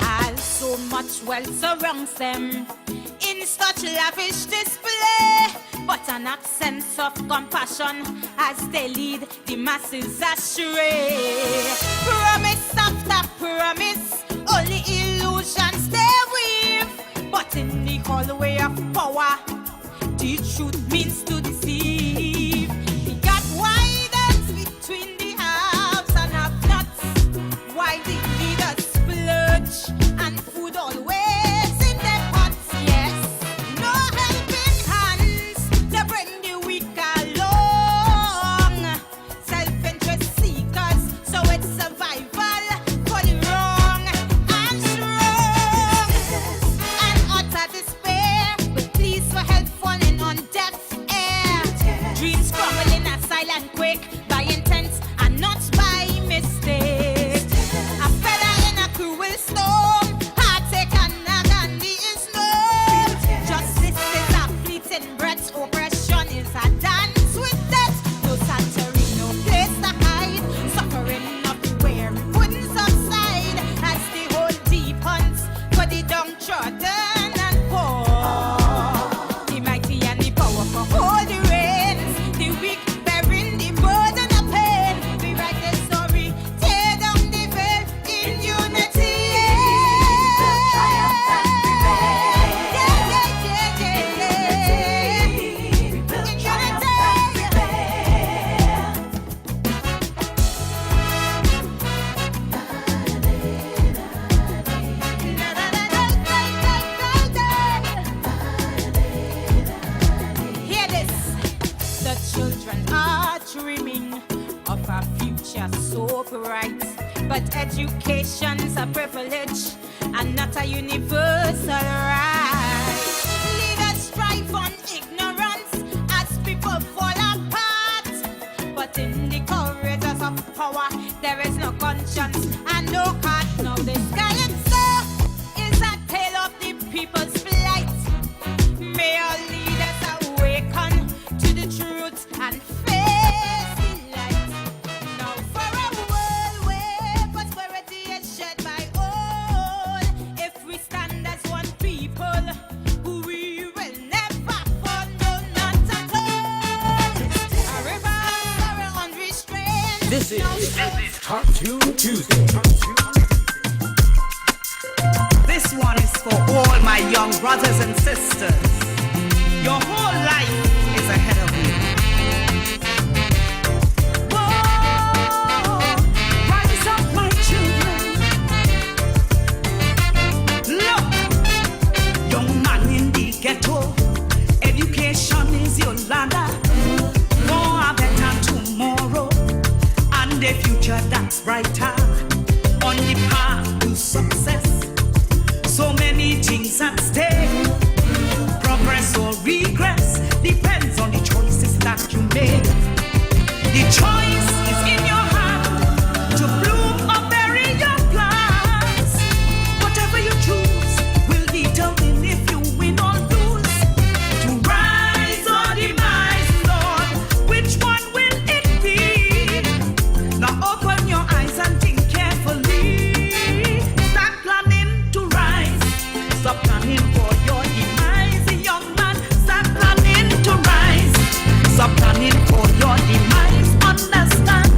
As so much wealth surrounds them in such lavish display, but an absence of compassion as they lead the masses astray. Promise after promise, only illusion false way of power. The truth means to deceive. He got widens between the haves and have-nots, while the leaders splurge and food always in their pots. Yes, no helping hands to bring the weak along. Self-interest seekers, so it's survival for the wrong and strong. And utter despair with pleas for help falling on deaf ear. Dreams crumbling a silent quake by intent and not by mistake. A feather in a cruel storm, heartache and agony is known. Justice is a fleeting breath, oppression is a dance with death. No sanctuary, no place to hide. Suffering of the weary wouldn't subside as the whole deep hunts for the downtrodden and poor. The mighty and the powerful hold the reins. The weak bearing the burden of pain. We write the story, tear down the veil in unity. Hear this. The children are dreaming of a future so bright, but education's a privilege and not a universal right. Leaders strive on ignorance as people fall apart, but in the corridors of power there is no conscience and no heart. Now this Calypso is a tale of the people's plight. May our leaders awaken to the truth and face the light. Now for a world where prosperity is shared by all, if we stand as one people, we will never fall, no, not at all. A river unrestrained. This is Top Tune Tuesday. This one is for all my young brothers and sisters. Your whole life is ahead of you. Whoa, rise up, my children. Look, young man in the ghetto, education is your ladder for a better tomorrow and a future that's brighter on the path to success. So many things at stake. Progress or regress depends on the choices that you make. The choice is in your hand to bloom or bury your plans. Whatever you choose will determine if you win or lose. To rise or demise, Lord, which one will it be? Now open your eyes and think carefully. Start planning to rise. Stop planning for your demise, young man. Start planning to rise. Stop planning for your demise. Understand?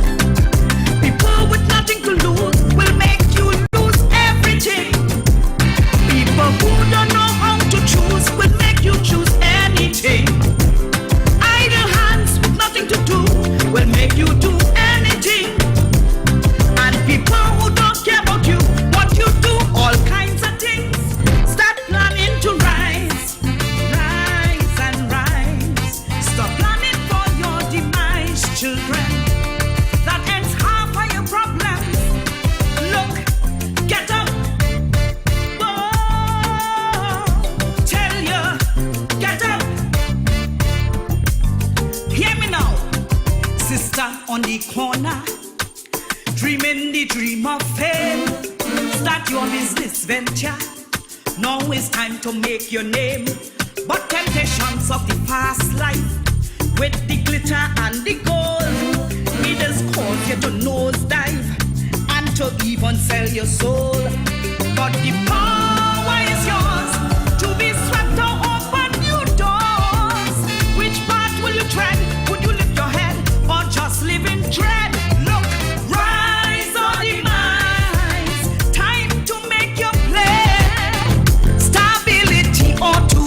People with nothing to lose will make you lose everything. People who don't know how to choose will make you choose anything. Idle hands with nothing to do will make you do anything. And people who don't care about you, what you do, all kinds of things. Start planning to rise, rise and rise. Stop planning for your demise, children. That ends half of your problems. Look, get up. Whoa, tell you, get up. Hear me now, sister on the corner, dreaming the dream of fame. Start your business venture. Now it's time to make your name. But temptations of the past life, with the glitter and the gold, leaders cause you to nosedive and to even sell your soul. But the power is yours to be swept or open new doors. Which path will you tread? Would you lift your head or just live in dread? Look, rise or demise. Time to make your play. Stability or to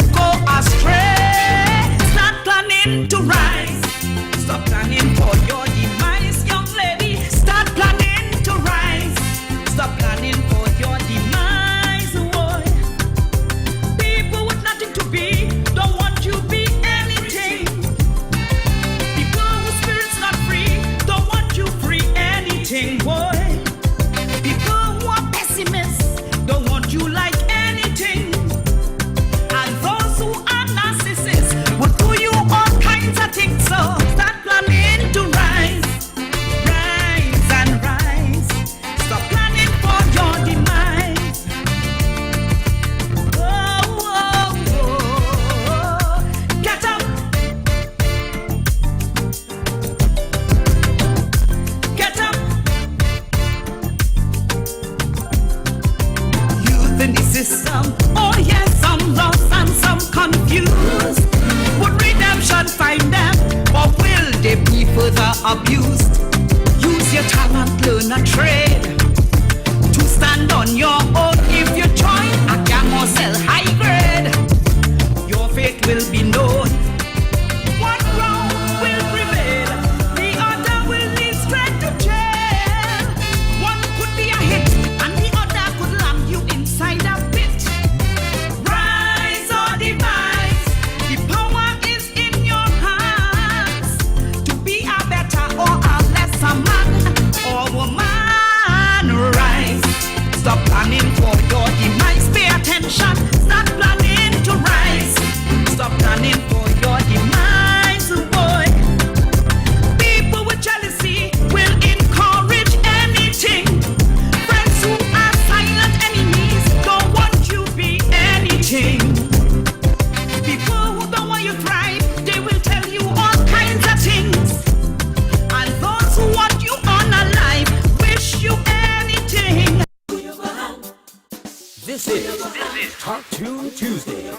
on your own. If you join a gang or sell high grade, your fate will be known. One wrong will prevail, the other will lead straight to jail. One could be a hit, and the other could land you inside a pit. Rise or demise, the power is in your hands to be a better or a lesser man or woman. Rise, stop planning for your demise. Pay attention, start planning to rise. Stop planning for your demise, boy. People with jealousy will encourage anything. Friends who are silent enemies don't want you be anything. People who don't want you thrive, they will tell you all kinds of things. And those who want you unalive wish you anything. This is Talk Tune Tuesday.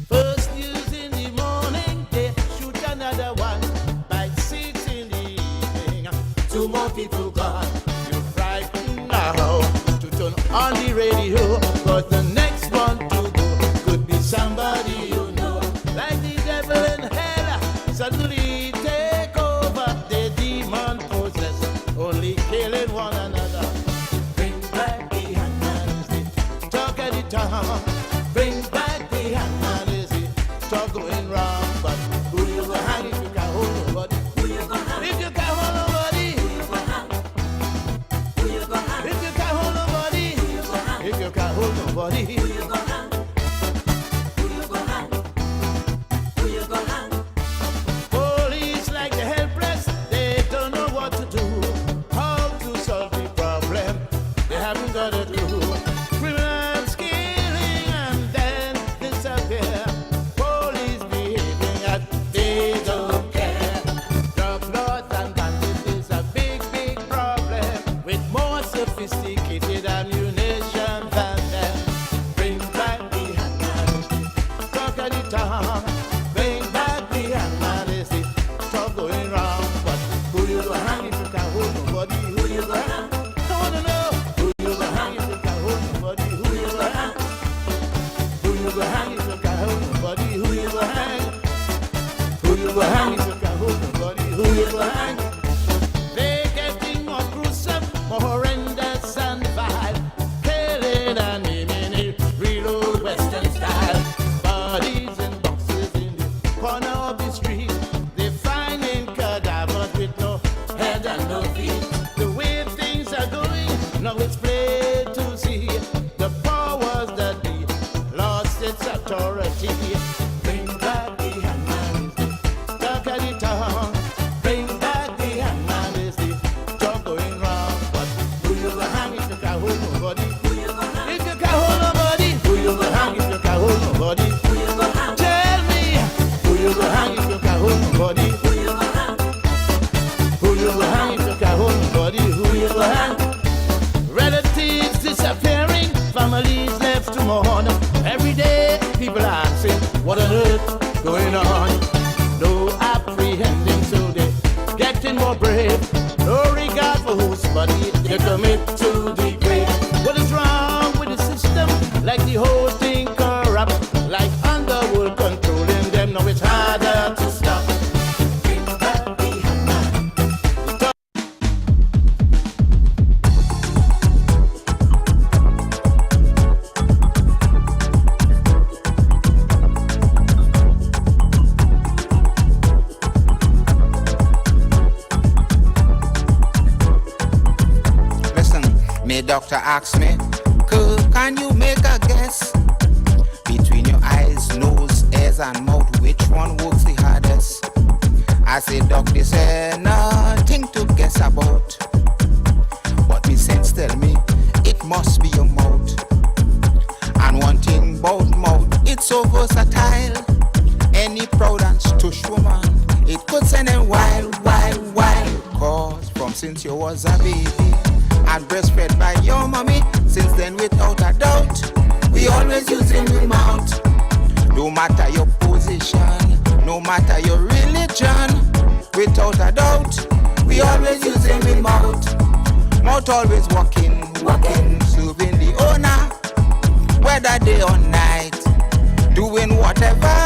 First news in the morning, they shoot another one. By 6 in the evening, 2 more people gone. You frightened now to turn on the radio, cause the next one to go could be somebody you know. Like the devil in hell, suddenly take over. The demon possess, only killing one another. Bring back the hangman, talk at the town. Bring back the hangman, talk going wrong. But who you gonna hang if you can't hold nobody? Who you gonna hang? If you can't hold nobody, who you gonna hang? Who you gonna hang? If you can't hold nobody, who you gonna hang? If you can't hold nobody, who you gonna hang? Who you gonna hang? Who you gonna hang? Police like the helpless, they don't know what to do. How to solve the problem? They haven't got a clue. Criminals killing and then disappear. Police behaving as they don't care. Drug lords and bandits is a big, big problem with more sophisticated ammunition than them. Bring back the hangman, talk at the town. Bring back the hangman, is the talk going wrong. But who you gonna hang if you can't hold nobody? Who you gonna hang? I wanna know. Who you gonna hang if you can't hold nobody? Who you gonna hang? Who you gonna hang if you can't hold nobody? Who you gonna hang? Who you gonna hang if you can't hold nobody? Who you gonna hang? They getting more gruesome, more horrendous and vile. Killing and maiming it, real old Western style. Bodies in boxes in the corner of the street. They finding cadavers with no head and no feet. The way things are going, now it's plain to see. The powers that be lost its authority. Bring back the hangman, talk at the town. Bring back the hangman, is the talk going wrong. But who you gonna hang if you can't hold nobody? Who you gonna hang? If you can't hold nobody, who you gonna hang if you can't hold nobody? Who you gonna hang? Tell me, who you gonna hang if you can't hold nobody? Who you gonna hang? Who you gonna hang if you can't hold nobody? Who you gonna hang? Relatives disappearing, families left to mourn. Every day people asking, what on earth going on? No apprehending, so they getting more brave. No regard for whose body they commit to the grave. What is wrong with the system? Like the whole thing corrupt, like underworld controlling them. Now it's harder to stop. Bring back the hangman. Listen, me doctor asked me, can you make a guess between your eyes, nose, ears and mouth, which one works the hardest? I said, doctor said, nothing to guess about. But me sense tell me, it must be your mouth. And one thing about mouth, it's so versatile. Any proud and stush woman, it could send them wild, wild, wild. Cause from since you was a baby, and breastfed by your mommy. Since then, without a doubt, we always using the mouth. No matter your position, no matter your religion, without a doubt, we always using the mouth. Mouth always walking, serving the owner, whether day or night, doing whatever.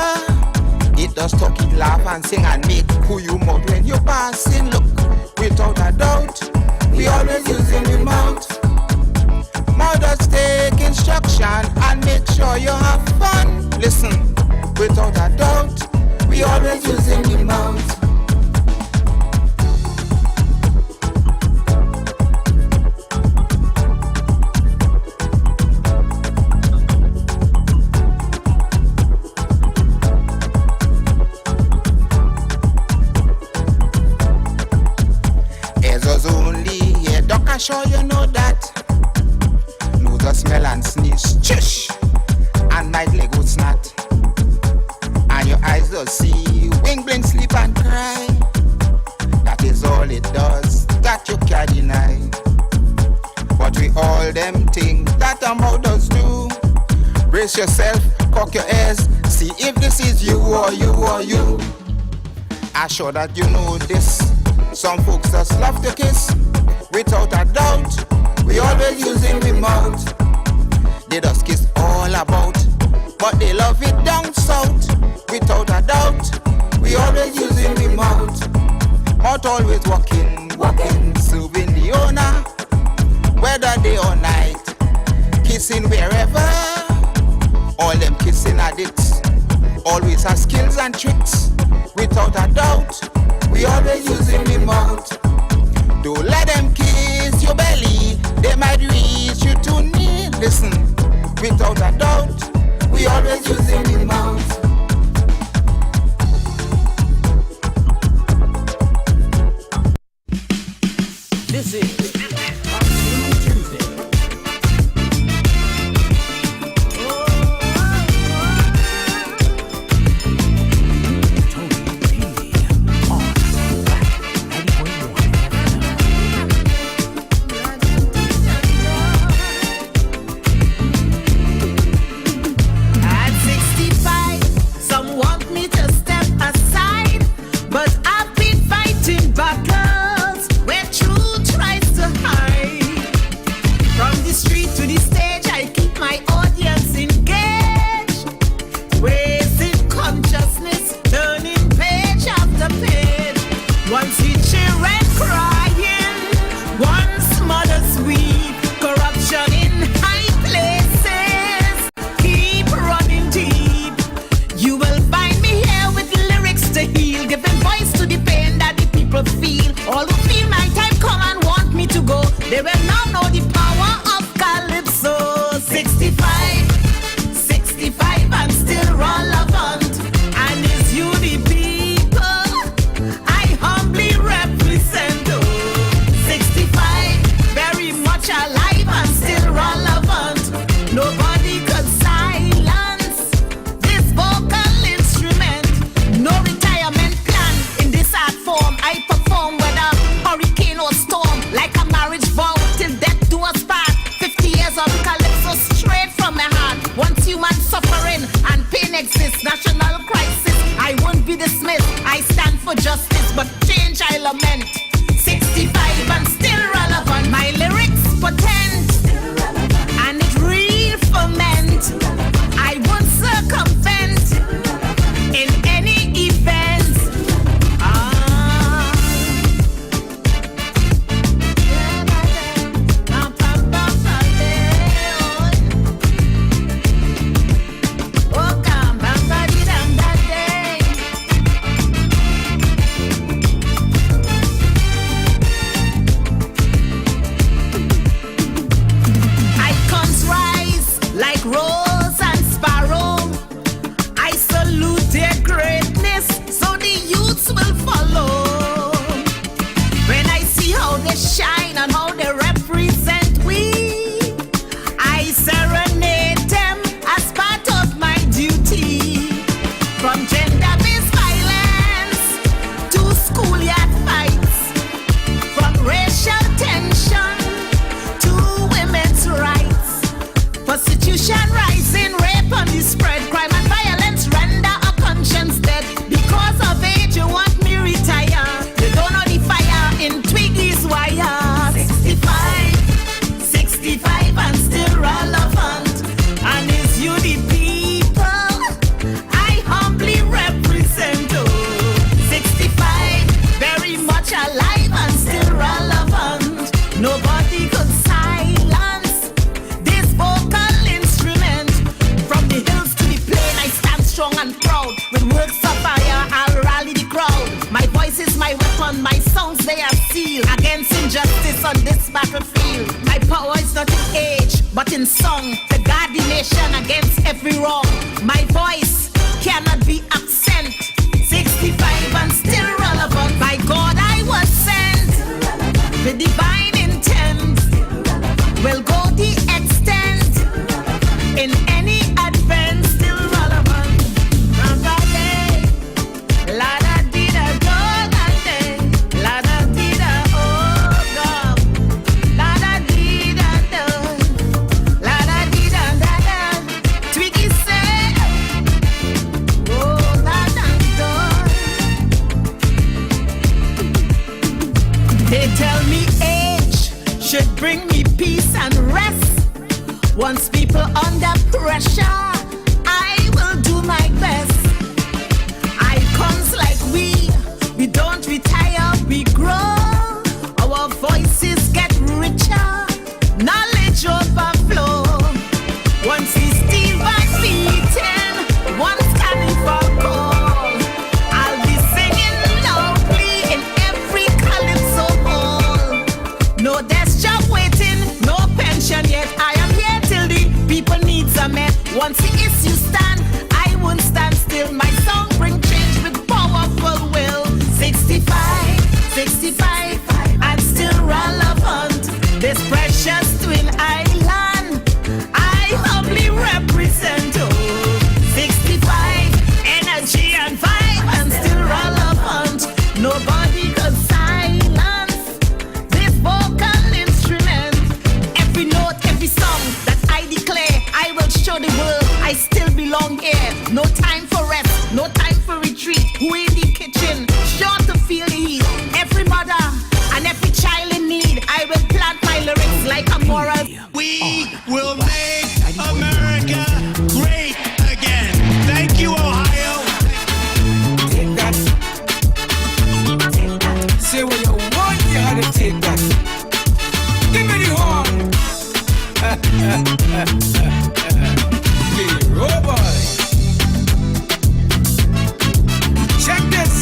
It does talk, it laugh and sing and make who you mouth when you're passing. Look, without a doubt, we always using the mouth. Mouth does take instruction and make sure you have fun. Listen, without a doubt, we always using the mouth. I'm sure you know that. Know the smell and sneeze, chush, and night Lego snot. And your eyes don't see, wink, blink, sleep and cry. That is all it does, that you can't deny. But we all them things that a mouth does do. Brace yourself, cock your ears, see if this is you or you or you. I'm sure that you know this. Some folks just love to kiss. Without a doubt, we always using the mouth. They just kiss all about, but they love it down south. Without a doubt, we always using the mouth. Mouth always walking, serving the owner, whether day or night, kissing wherever. All them kissing addicts always have skills and tricks. Without a doubt, we always using the mouth. Don't let them kiss your belly, they might reach you to knee. Listen, without a doubt, we always using the mouth. This is Cartoon Tuesday. All who feel my time come and want me to go, they will now know the power of Calypso. 65, 65 and still relevant. And it's you the people I humbly represent. 65, very much alive and still relevant. Nobody could silence this vocal instrument. No retirement plan in this art form. I perform whether hurricane or storm, like a marriage vow till death do us part. 50 years of Calypso straight from my heart. Once human suffering and pain exists, national crisis, I won't be dismissed. I stand for justice, but change I lament. 65 and still relevant. My lyrics potent and it real ferment. I won't circumvent in any event. steel against injustice on this battlefield. My power is not in age, but in song, to guard the nation against every wrong. My voice cannot be accent. 65 and still relevant. By God I was sent. The divine intent will go the extent. In any advance, still relevant. La da di da do da day. La da di da oh God. La da di da do. La da di da da da. Twiggy say oh la da do. They tell me age should bring me peace and rest. Once people under pressure, I will do my best. I comes like we don't retire, we grow. Our voices get richer, knowledge overflow. Once he's Steve Van Beaten, once Carnival call, I'll be singing loudly in every Calypso hall. No desk job waiting, no pension yet. I am here till the people needs are met. Once the issue stand, I won't stand still. My song bring change with powerful will. 65, 65, and still relevant. This precious twin island, I humbly represent. Oh, 65, energy and vibe, and still relevant. Nobody could silence this vocal instrument. Every note, every song that I declare, I will show the world I still belong here. No time for rest, no time for retreat. Who in the kitchen, sure to feel the heat. Every mother and every child in need, I will plant my lyrics like a moral. We will make America great again. Thank you, Ohio. Take that. Say what you want, you had to take that. Give me the horn. Yeah, oh boy. Check this.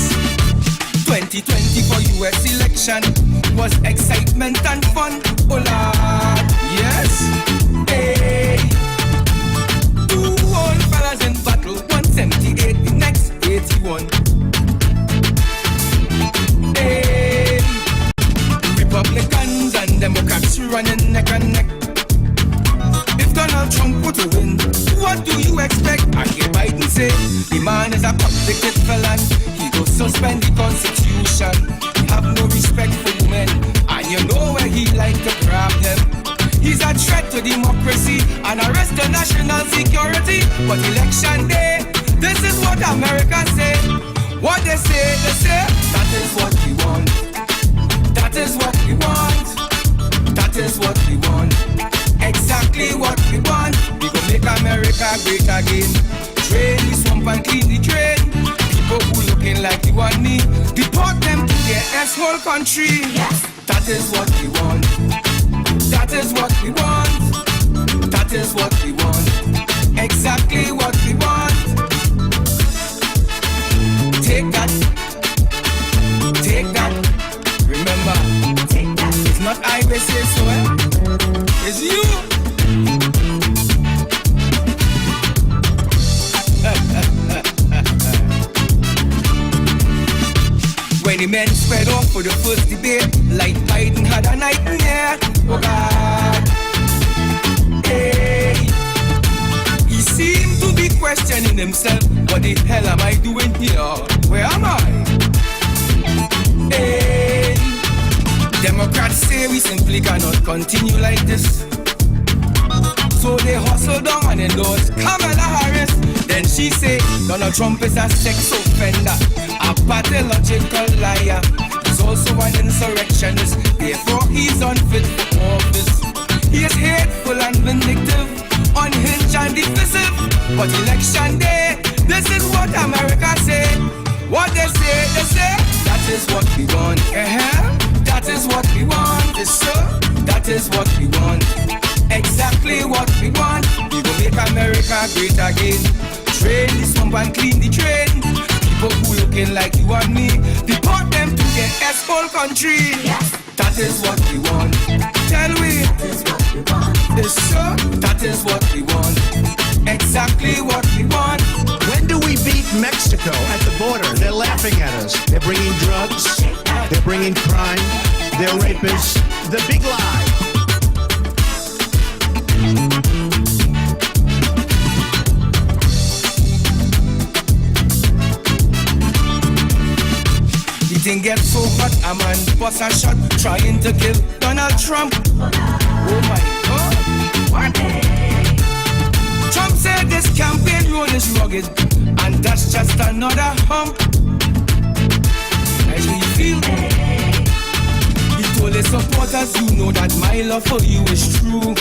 2020 for US election was excitement and fun. Oh Lord, yes. Hey. Two old fellas in battle, 178, the next 81. Hey. Republicans and Democrats running neck and neck. If Donald Trump were to win, what do you expect? I hear Biden say the man is a convicted felon. He will suspend the Constitution. He have no respect for women, and you know where he like to grab them. He's a threat to democracy and a risk to national security. But election day, this is what America say. What they say, that is what we want. That is what we want. That is what we want. Exactly what we want. We gon' make America great again. Drain the swamp and clean the drain. People who looking like you and me, deport them to their asshole country. Yes. That is what we want. That is what we want. That is what we want. Exactly what we want. Take that. Take that. Remember, take that. It's not I will say so, it's you. When the men spread off for the first debate, like Biden had a nightmare. Oh God. Hey. He seemed to be questioning himself. What the hell am I doing here? Where am I? Hey. Democrats say we simply cannot continue like this. So they hustle down and endorse Kamala Harris. Then she say Donald Trump is a sex offender, a pathological liar. He's also an insurrectionist, therefore he's unfit for office. He is hateful and vindictive, unhinged and divisive. But election day, this is what America say. What they say, that is what we want. That is what we want, yes sir. That is what we want. Exactly what we want. We gon' make America great again. Drain the swamp and clean the drain. People who looking like you and me, deport them to their asshole country. Yes. That is what we want. Tell we. That is what we want. Yes, sir. That is what we want. Exactly what we want. When do we beat Mexico at the border? They're laughing at us. They're bringing drugs. They're bringing crime. They're rapists. The big lie. The thing gets so hot, a man bust a shot trying to kill Donald Trump. Oh my God. What? Trump said this campaign road is rugged, and that's just another hump. Nice way you feel. He told his supporters, you know that my love for you is true.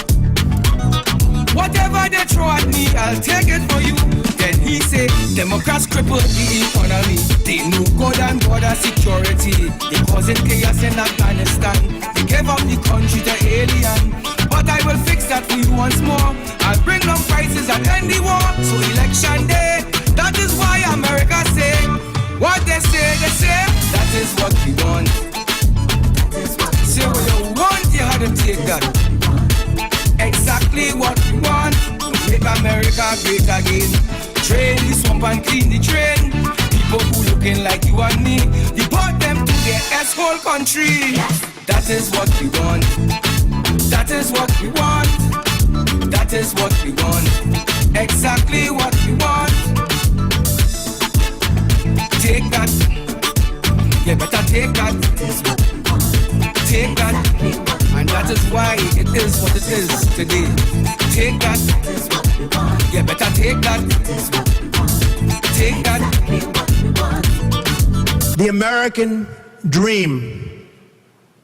Whatever they throw at me, I'll take it for you. Then he said, Democrats crippled the economy. They no God and border security. They causing chaos in Afghanistan. They gave up the country to alien. But I will fix that for you once more. I'll bring down prices and end the war. So election day, that is why America say what they say, that is what we want. Say what you want, you have to take that. Exactly what we want. Make America great again. Train the swamp and clean the drain. People who looking like you and me, deport them to their asshole country. Yes. That is what we want. That is what we want. That is what we want. Exactly what we want. Take that. You better take that. Take that. And that is why it is what it is today. Take that. You better take that. Take that. The American dream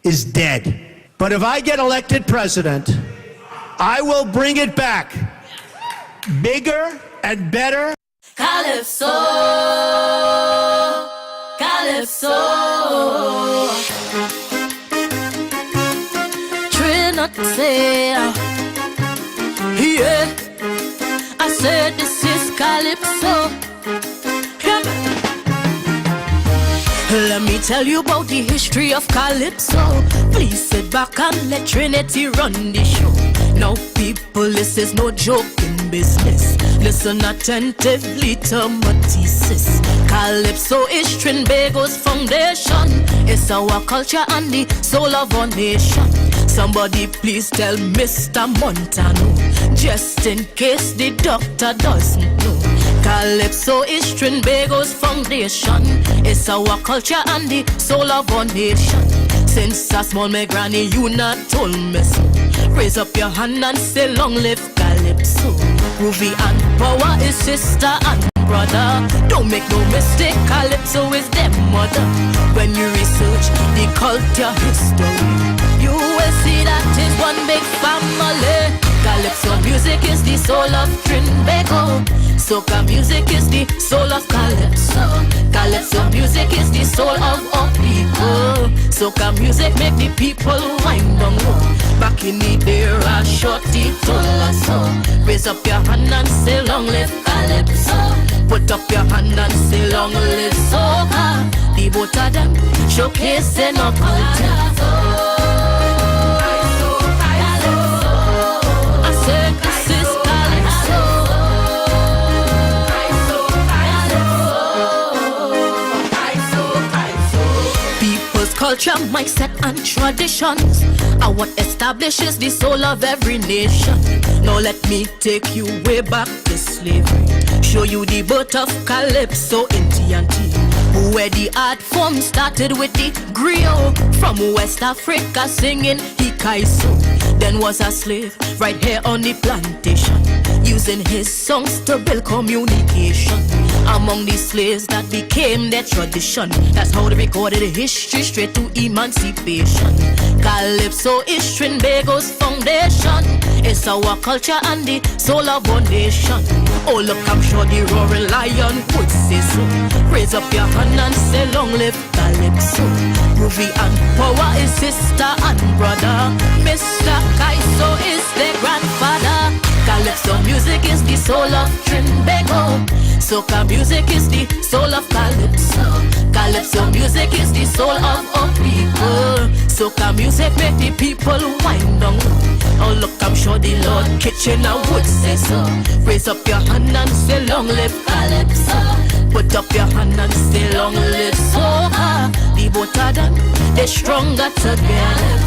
is dead. But if I get elected president, I will bring it back. Bigger and better. Calypso, Calypso. Say, yeah, I said this is Calypso. Let me tell you about the history of Calypso. Please sit back and let Trinity run the show. Now people, this is no joking business. Listen attentively to my thesis. Calypso is Trinbago's foundation. It's our culture and the soul of our nation. Somebody please tell Mr. Montano, just in case the doctor doesn't know. Calypso is Trinbago's foundation. It's our culture and the soul of our nation. Since a small my granny, you not told me so. Raise up your hand and say long live Calypso. Ruby and Power is sister and brother. Don't make no mistake, Calypso is their mother. When you research the culture history, you will see that it's one big family. Calypso music is the soul of Trinbago. Soca music is the soul of Calypso. Calypso music is the soul of our people. Soca music make the people wind down low. Back in the day, a shorty told us so. Raise up your hand and say long live Calypso. Put up your hand and say long live Soca. The both of them showcasing our culture. Culture, mindset and traditions are what establishes the soul of every nation. Now let me take you way back to slavery. Show you the birth of Calypso in TNT, where the art form started with the griot from West Africa singing Hikaiso. Then was a slave right here on the plantation, using his songs to build communication among the slaves that became their tradition. That's how they recorded history straight to emancipation. Calypso is Trinbago's foundation. It's our culture and the soul of our nation. Oh look, I'm sure the roaring lion would say so. Raise up your hand and say long live Calypso. Ruby and Power is sister and brother. Mr. Kaiso is their grandfather. Calypso music is the soul of Trinbago. Soca music is the soul of Calypso. Calypso music is the soul of our people. Soca music make the people wind down. Oh look, I'm sure the Lord Kitchener would say so. Raise up your hand and say long live Calypso. Put up your hand and say long live soca. The both of them, they're stronger together.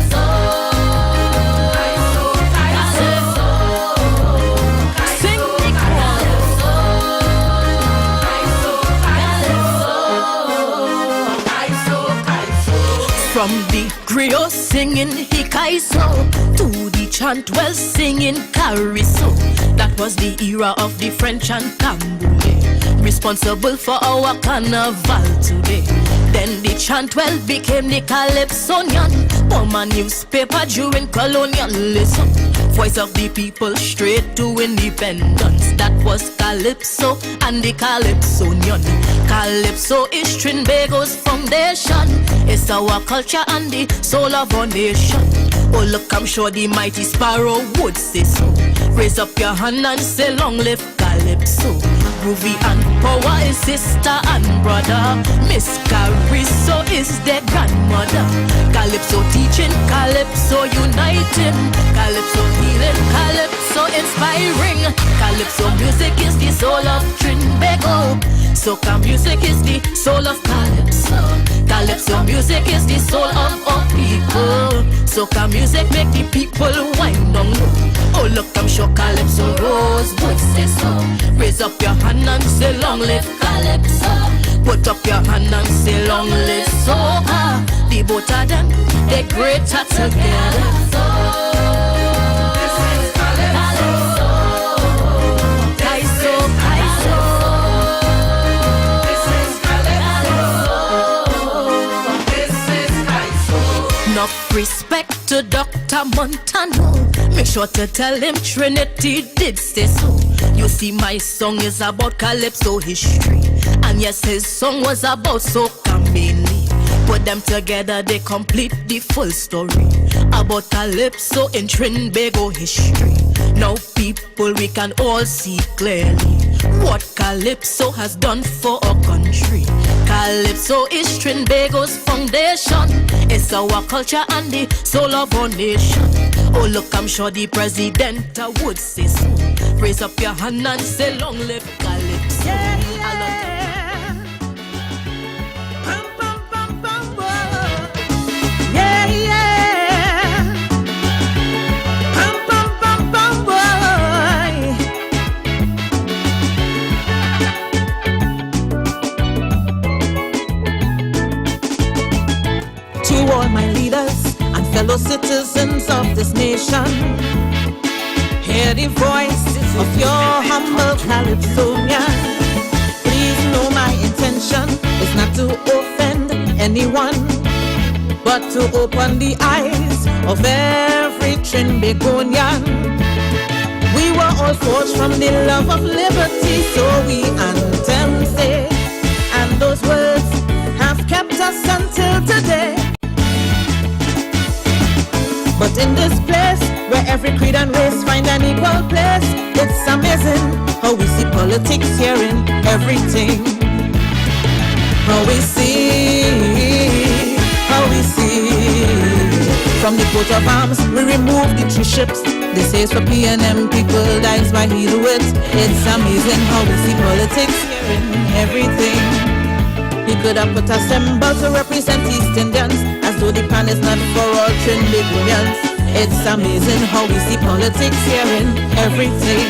From the griot singing Hikaiso to the chantwell singing Cariso. That was the era of the French and Camboué, responsible for our carnival today. Then the chantwell became the Calypsonian, former newspaper during colonialism. Voice of the people straight to independence. That was Calypso and the Calypsonian. Calypso is Trinbago's foundation. It's our culture and the soul of our nation. Oh look, I'm sure the mighty sparrow would say so. Raise up your hand and say long live Calypso. Groovy and power is sister and brother. Miss Cariso is their grandmother. Calypso teaching, Calypso uniting. Calypso healing, Calypso inspiring. Calypso music is the soul of Trinbago. Soca music is the soul of Calypso. Calypso music is the soul of our people. Soca music make the people wind down. Oh look, I'm sure Calypso Rose would say so. Raise up your hand and say long live Calypso. Put up your hand and say long live soca. The both of them, they're greater together. This is Calypso. Kaiso, Kaiso. This is Calypso. This is Kaiso. Enough respect to Dr. Montano. Make sure to tell him Trinity did say so. You see, my song is about Calypso history, and yes, his song was about soca mainly. Put them together, they complete the full story about Calypso in Trinbago history. Now people, we can all see clearly what Calypso has done for our country. Calypso is Trinbago's foundation. It's our culture and the soul of our nation. Oh look, I'm sure the president would say so. Raise up your hand and say long live Calypso. Yeah, yeah. Bum, bum, bum, bum, yeah, yeah. Bum, bum, bum, bum, boy. To all my leaders and fellow citizens of this nation, hear the voice of your humble Calypsonian. Please know my intention is not to offend anyone, but to open the eyes of every Trinbagonian. We were all forged from the love of liberty, so we anthem say, and those words have kept us until today. But in this place, where every creed and race find an equal place, it's amazing how we see politics here in everything. How we see, how we see. From the coat of arms, we remove the 3 ships. They say it's for PNM, people dies by the wits. It's amazing how we see politics here in everything. He could have put a symbol to represent East Indians, as though the pan is not for all Trinbagonians. It's amazing how we see politics here in everything.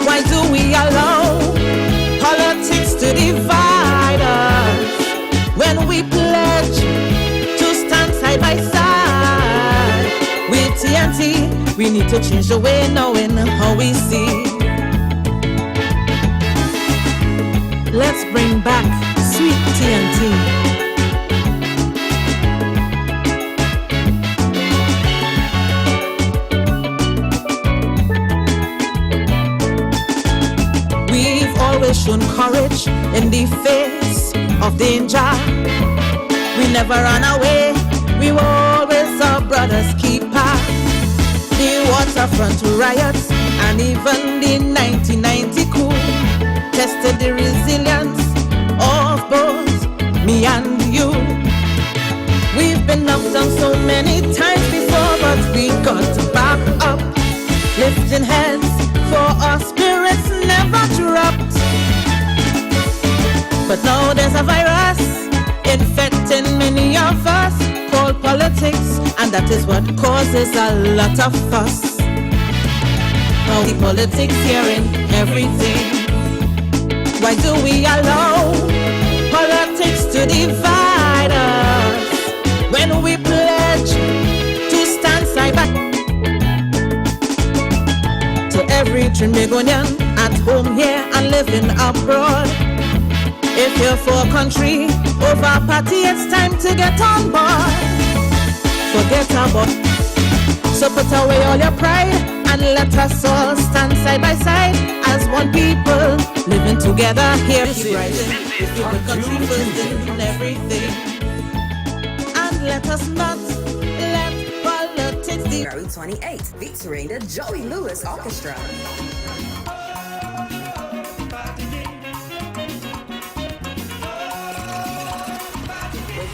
Why do we allow politics to divide us when we pledge to stand side by side? With TNT, we need to change the way knowing how we see. Let's bring back sweet TNT. We've always shown courage in the face of danger. We never ran away, we were always our brother's keeper. The waterfront riots and even the 1990 coup tested the resilience of both me and you. We've been knocked down so many times before, but we got to back up, lifting heads, for our spirits never dropped. But now there's a virus infecting many of us, called politics, and that is what causes a lot of fuss. Now the politics here in everything. Why do we allow politics to divide us when we pledge to stand side by to every Trinbagonian at home here and living abroad? If you're for country over party, it's time to get on board. Forget about. So put away all your pride and let us all stand side by side as one people living together here. If you're for country first in everything, and let us not let politics. February 28th, featuring the Joey Lewis Orchestra.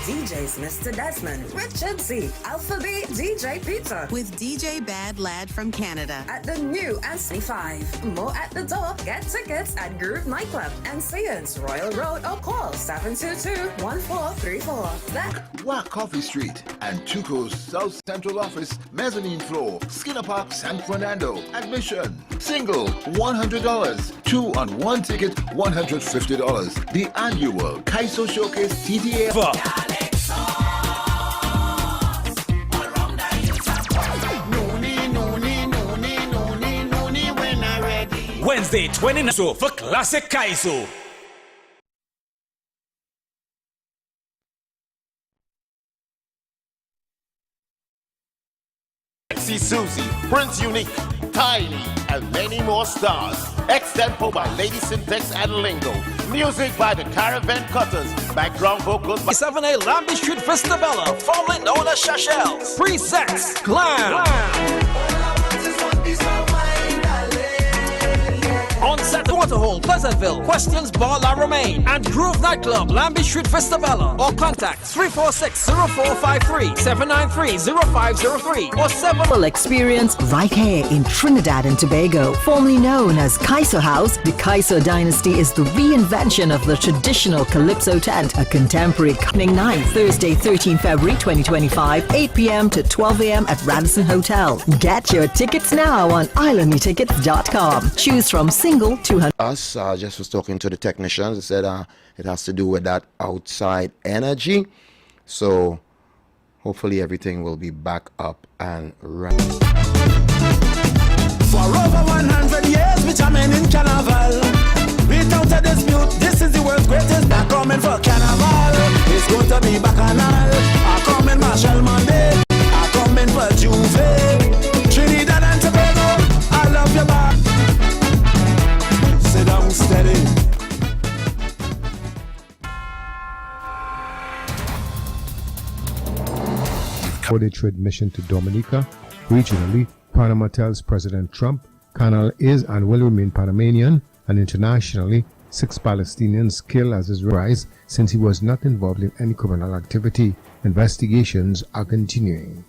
DJs Mr. Desmond, Richard Z, Alpha B, DJ Peter. With DJ Bad Lad from Canada. At the new and 25. More at the door. Get tickets at Groove Nightclub and Sears, Royal Road, or call 722-1434. Wack Coffee Street and Tuco's South Central Office, mezzanine floor, Skinner Park, San Fernando. Admission, single, $100. 2 on 1 ticket, $150. The annual Kaiso Showcase TTA. Wednesday, 29th, so for Classic Kaiso. See Susie, Prince Unique, Tiny, and many more stars. Extempo by Lady Syntax and Lingo. Music by the Caravan Cutters. Background vocals by 7A Lambie Street Festivella, formerly known as Shachel's. Presets, Glam. On Saturday, Waterhole, Pleasantville, Questions Bar La Romaine, and Groove Nightclub, Lambie Street Festivella. Or contact 346-0453, 793-0503, or 7. Experience right here in Trinidad and Tobago. Formerly known as Kaiso House, the Kaiso Dynasty is the reinvention of the traditional Calypso tent, a contemporary coming night, Thursday, 13 February 2025, 8 p.m. to 12 a.m. at Radisson Hotel. Get your tickets now on islandmetickets.com. Choose from single 200. Us just was talking to the technicians. They said it has to do with that outside energy. So hopefully everything will be back up and running. For over 100 years, we jamming in Carnival. Without a dispute, this is the world's greatest. They're coming for Carnival. It's going to be bacchanal. I'm coming Marshall Monday. I'm coming for Juve. Trinidad and Tobago, I love you back. Sit down steady. For the trade mission to Dominica, regionally, Panama tells President Trump Canal is and will remain Panamanian, and internationally, 6 Palestinians killed as his rise since he was not involved in any criminal activity. Investigations are continuing.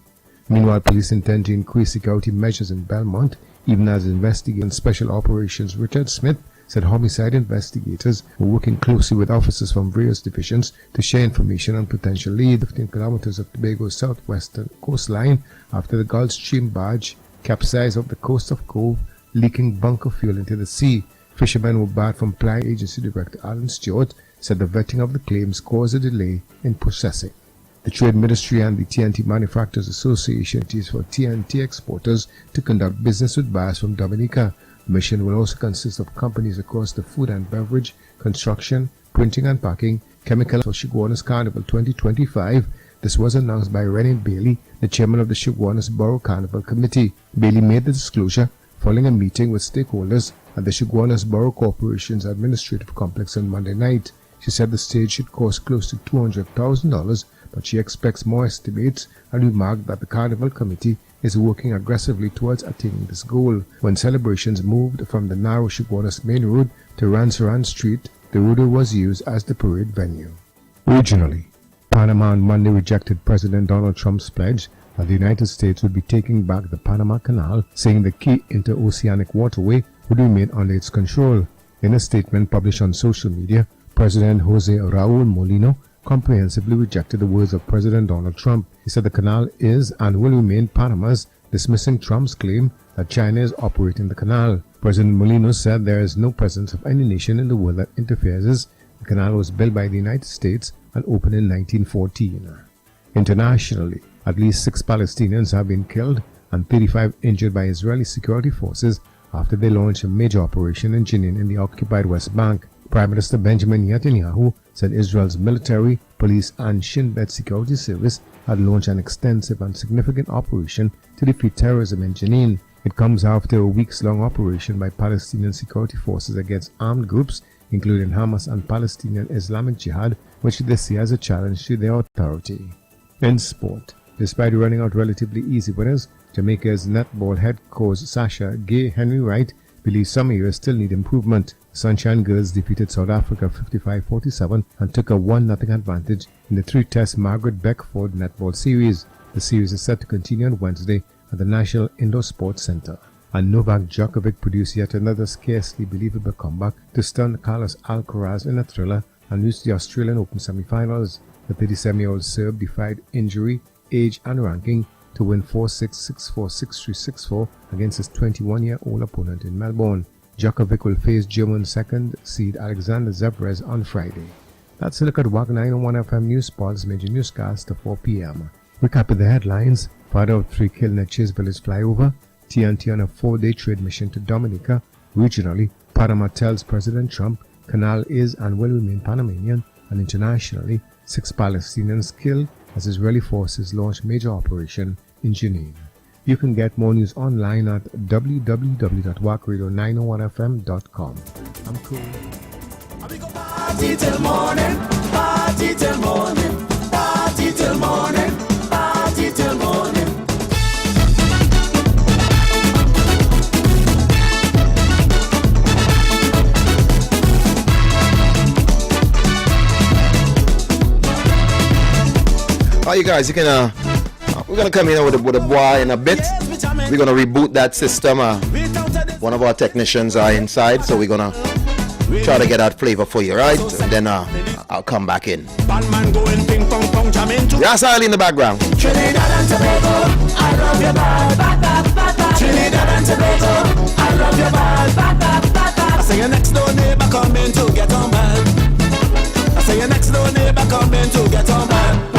Meanwhile, police intend to increase security measures in Belmont, even as investigating Special Operations Richard Smith said homicide investigators were working closely with officers from various divisions to share information on potential leads. 15 kilometers of Tobago's southwestern coastline after the Gulfstream barge capsized off the coast of Cove, leaking bunker fuel into the sea. Fishermen were barred from plying. Agency Director Alan Stewart said the vetting of the claims caused a delay in processing. The Trade Ministry and the TNT Manufacturers Association is for TNT exporters to conduct business with buyers from Dominica. The mission will also consist of companies across the food and beverage, construction, printing and packing, chemical for Chaguanas Carnival 2025. This was announced by Renan Bailey, the chairman of the Chaguanas Borough Carnival Committee. Bailey made the disclosure following a meeting with stakeholders at the Chaguanas Borough Corporation's administrative complex on Monday night. She said the stage should cost close to $200,000, but she expects more estimates and remarked that the Carnival Committee is working aggressively towards attaining this goal. When celebrations moved from the narrow Chaguanas Main Road to Ransaran Street, the rodeo was used as the parade venue. Regionally, Panama on Monday rejected President Donald Trump's pledge that the United States would be taking back the Panama Canal, saying the key interoceanic waterway would remain under its control. In a statement published on social media, President Jose Raul Molino comprehensively rejected the words of President Donald Trump. He said the canal is and will remain Panama's, dismissing Trump's claim that China is operating the canal. President Molino said there is no presence of any nation in the world that interferes. The canal was built by the United States and opened in 1914. Internationally, at least 6 Palestinians have been killed and 35 injured by Israeli security forces after they launched a major operation in Jenin in the occupied West Bank. Prime Minister Benjamin Netanyahu said Israel's military, police and Shin Bet security service had launched an extensive and significant operation to defeat terrorism in Jenin. It comes after a weeks-long operation by Palestinian security forces against armed groups, including Hamas and Palestinian Islamic Jihad, which they see as a challenge to their authority. In sport, despite running out relatively easy winners, Jamaica's netball head coach Sasha Gay Henry Wright believes some areas still need improvement. The Sunshine Girls defeated South Africa 55-47 and took a 1-0 advantage in the 3-test Margaret Beckford netball series. The series is set to continue on Wednesday at the National Indoor Sports Centre. And Novak Djokovic produced yet another scarcely believable comeback to stun Carlos Alcaraz in a thriller and reach the Australian Open semi-finals. The 37-year-old Serb defied injury, age and ranking to win 4-6, 6-4, 6-3, 6-4 against his 21-year-old opponent in Melbourne. Djokovic will face German second seed Alexander Zverev on Friday. That's a look at Wack 901 FM News Sports major newscast to 4 p.m. Recapping the headlines: father of 3 killed in a Chase Village flyover, TNT on a 4-day trade mission to Dominica. Regionally, Panama tells President Trump canal is and will remain Panamanian, and internationally, 6 Palestinians killed as Israeli forces launch major operation in Jenin. You can get more news online at www.wackradio901fm.com. I'm cool. Party till morning, party till morning, party till morning, party till morning. Oh, you guys, you can we're gonna come in with a boy in a bit. We're gonna reboot that system. One of our technicians are inside, so we're gonna try to get that flavor for you, right? And then I'll come back in. Yes, I'll in the background. Trinidad and Tobago, I love your bad, Trinidad and Tobago, I love your bad, I say your next door neighbor come in to get on bad. I say your next door neighbor come in to get on bad.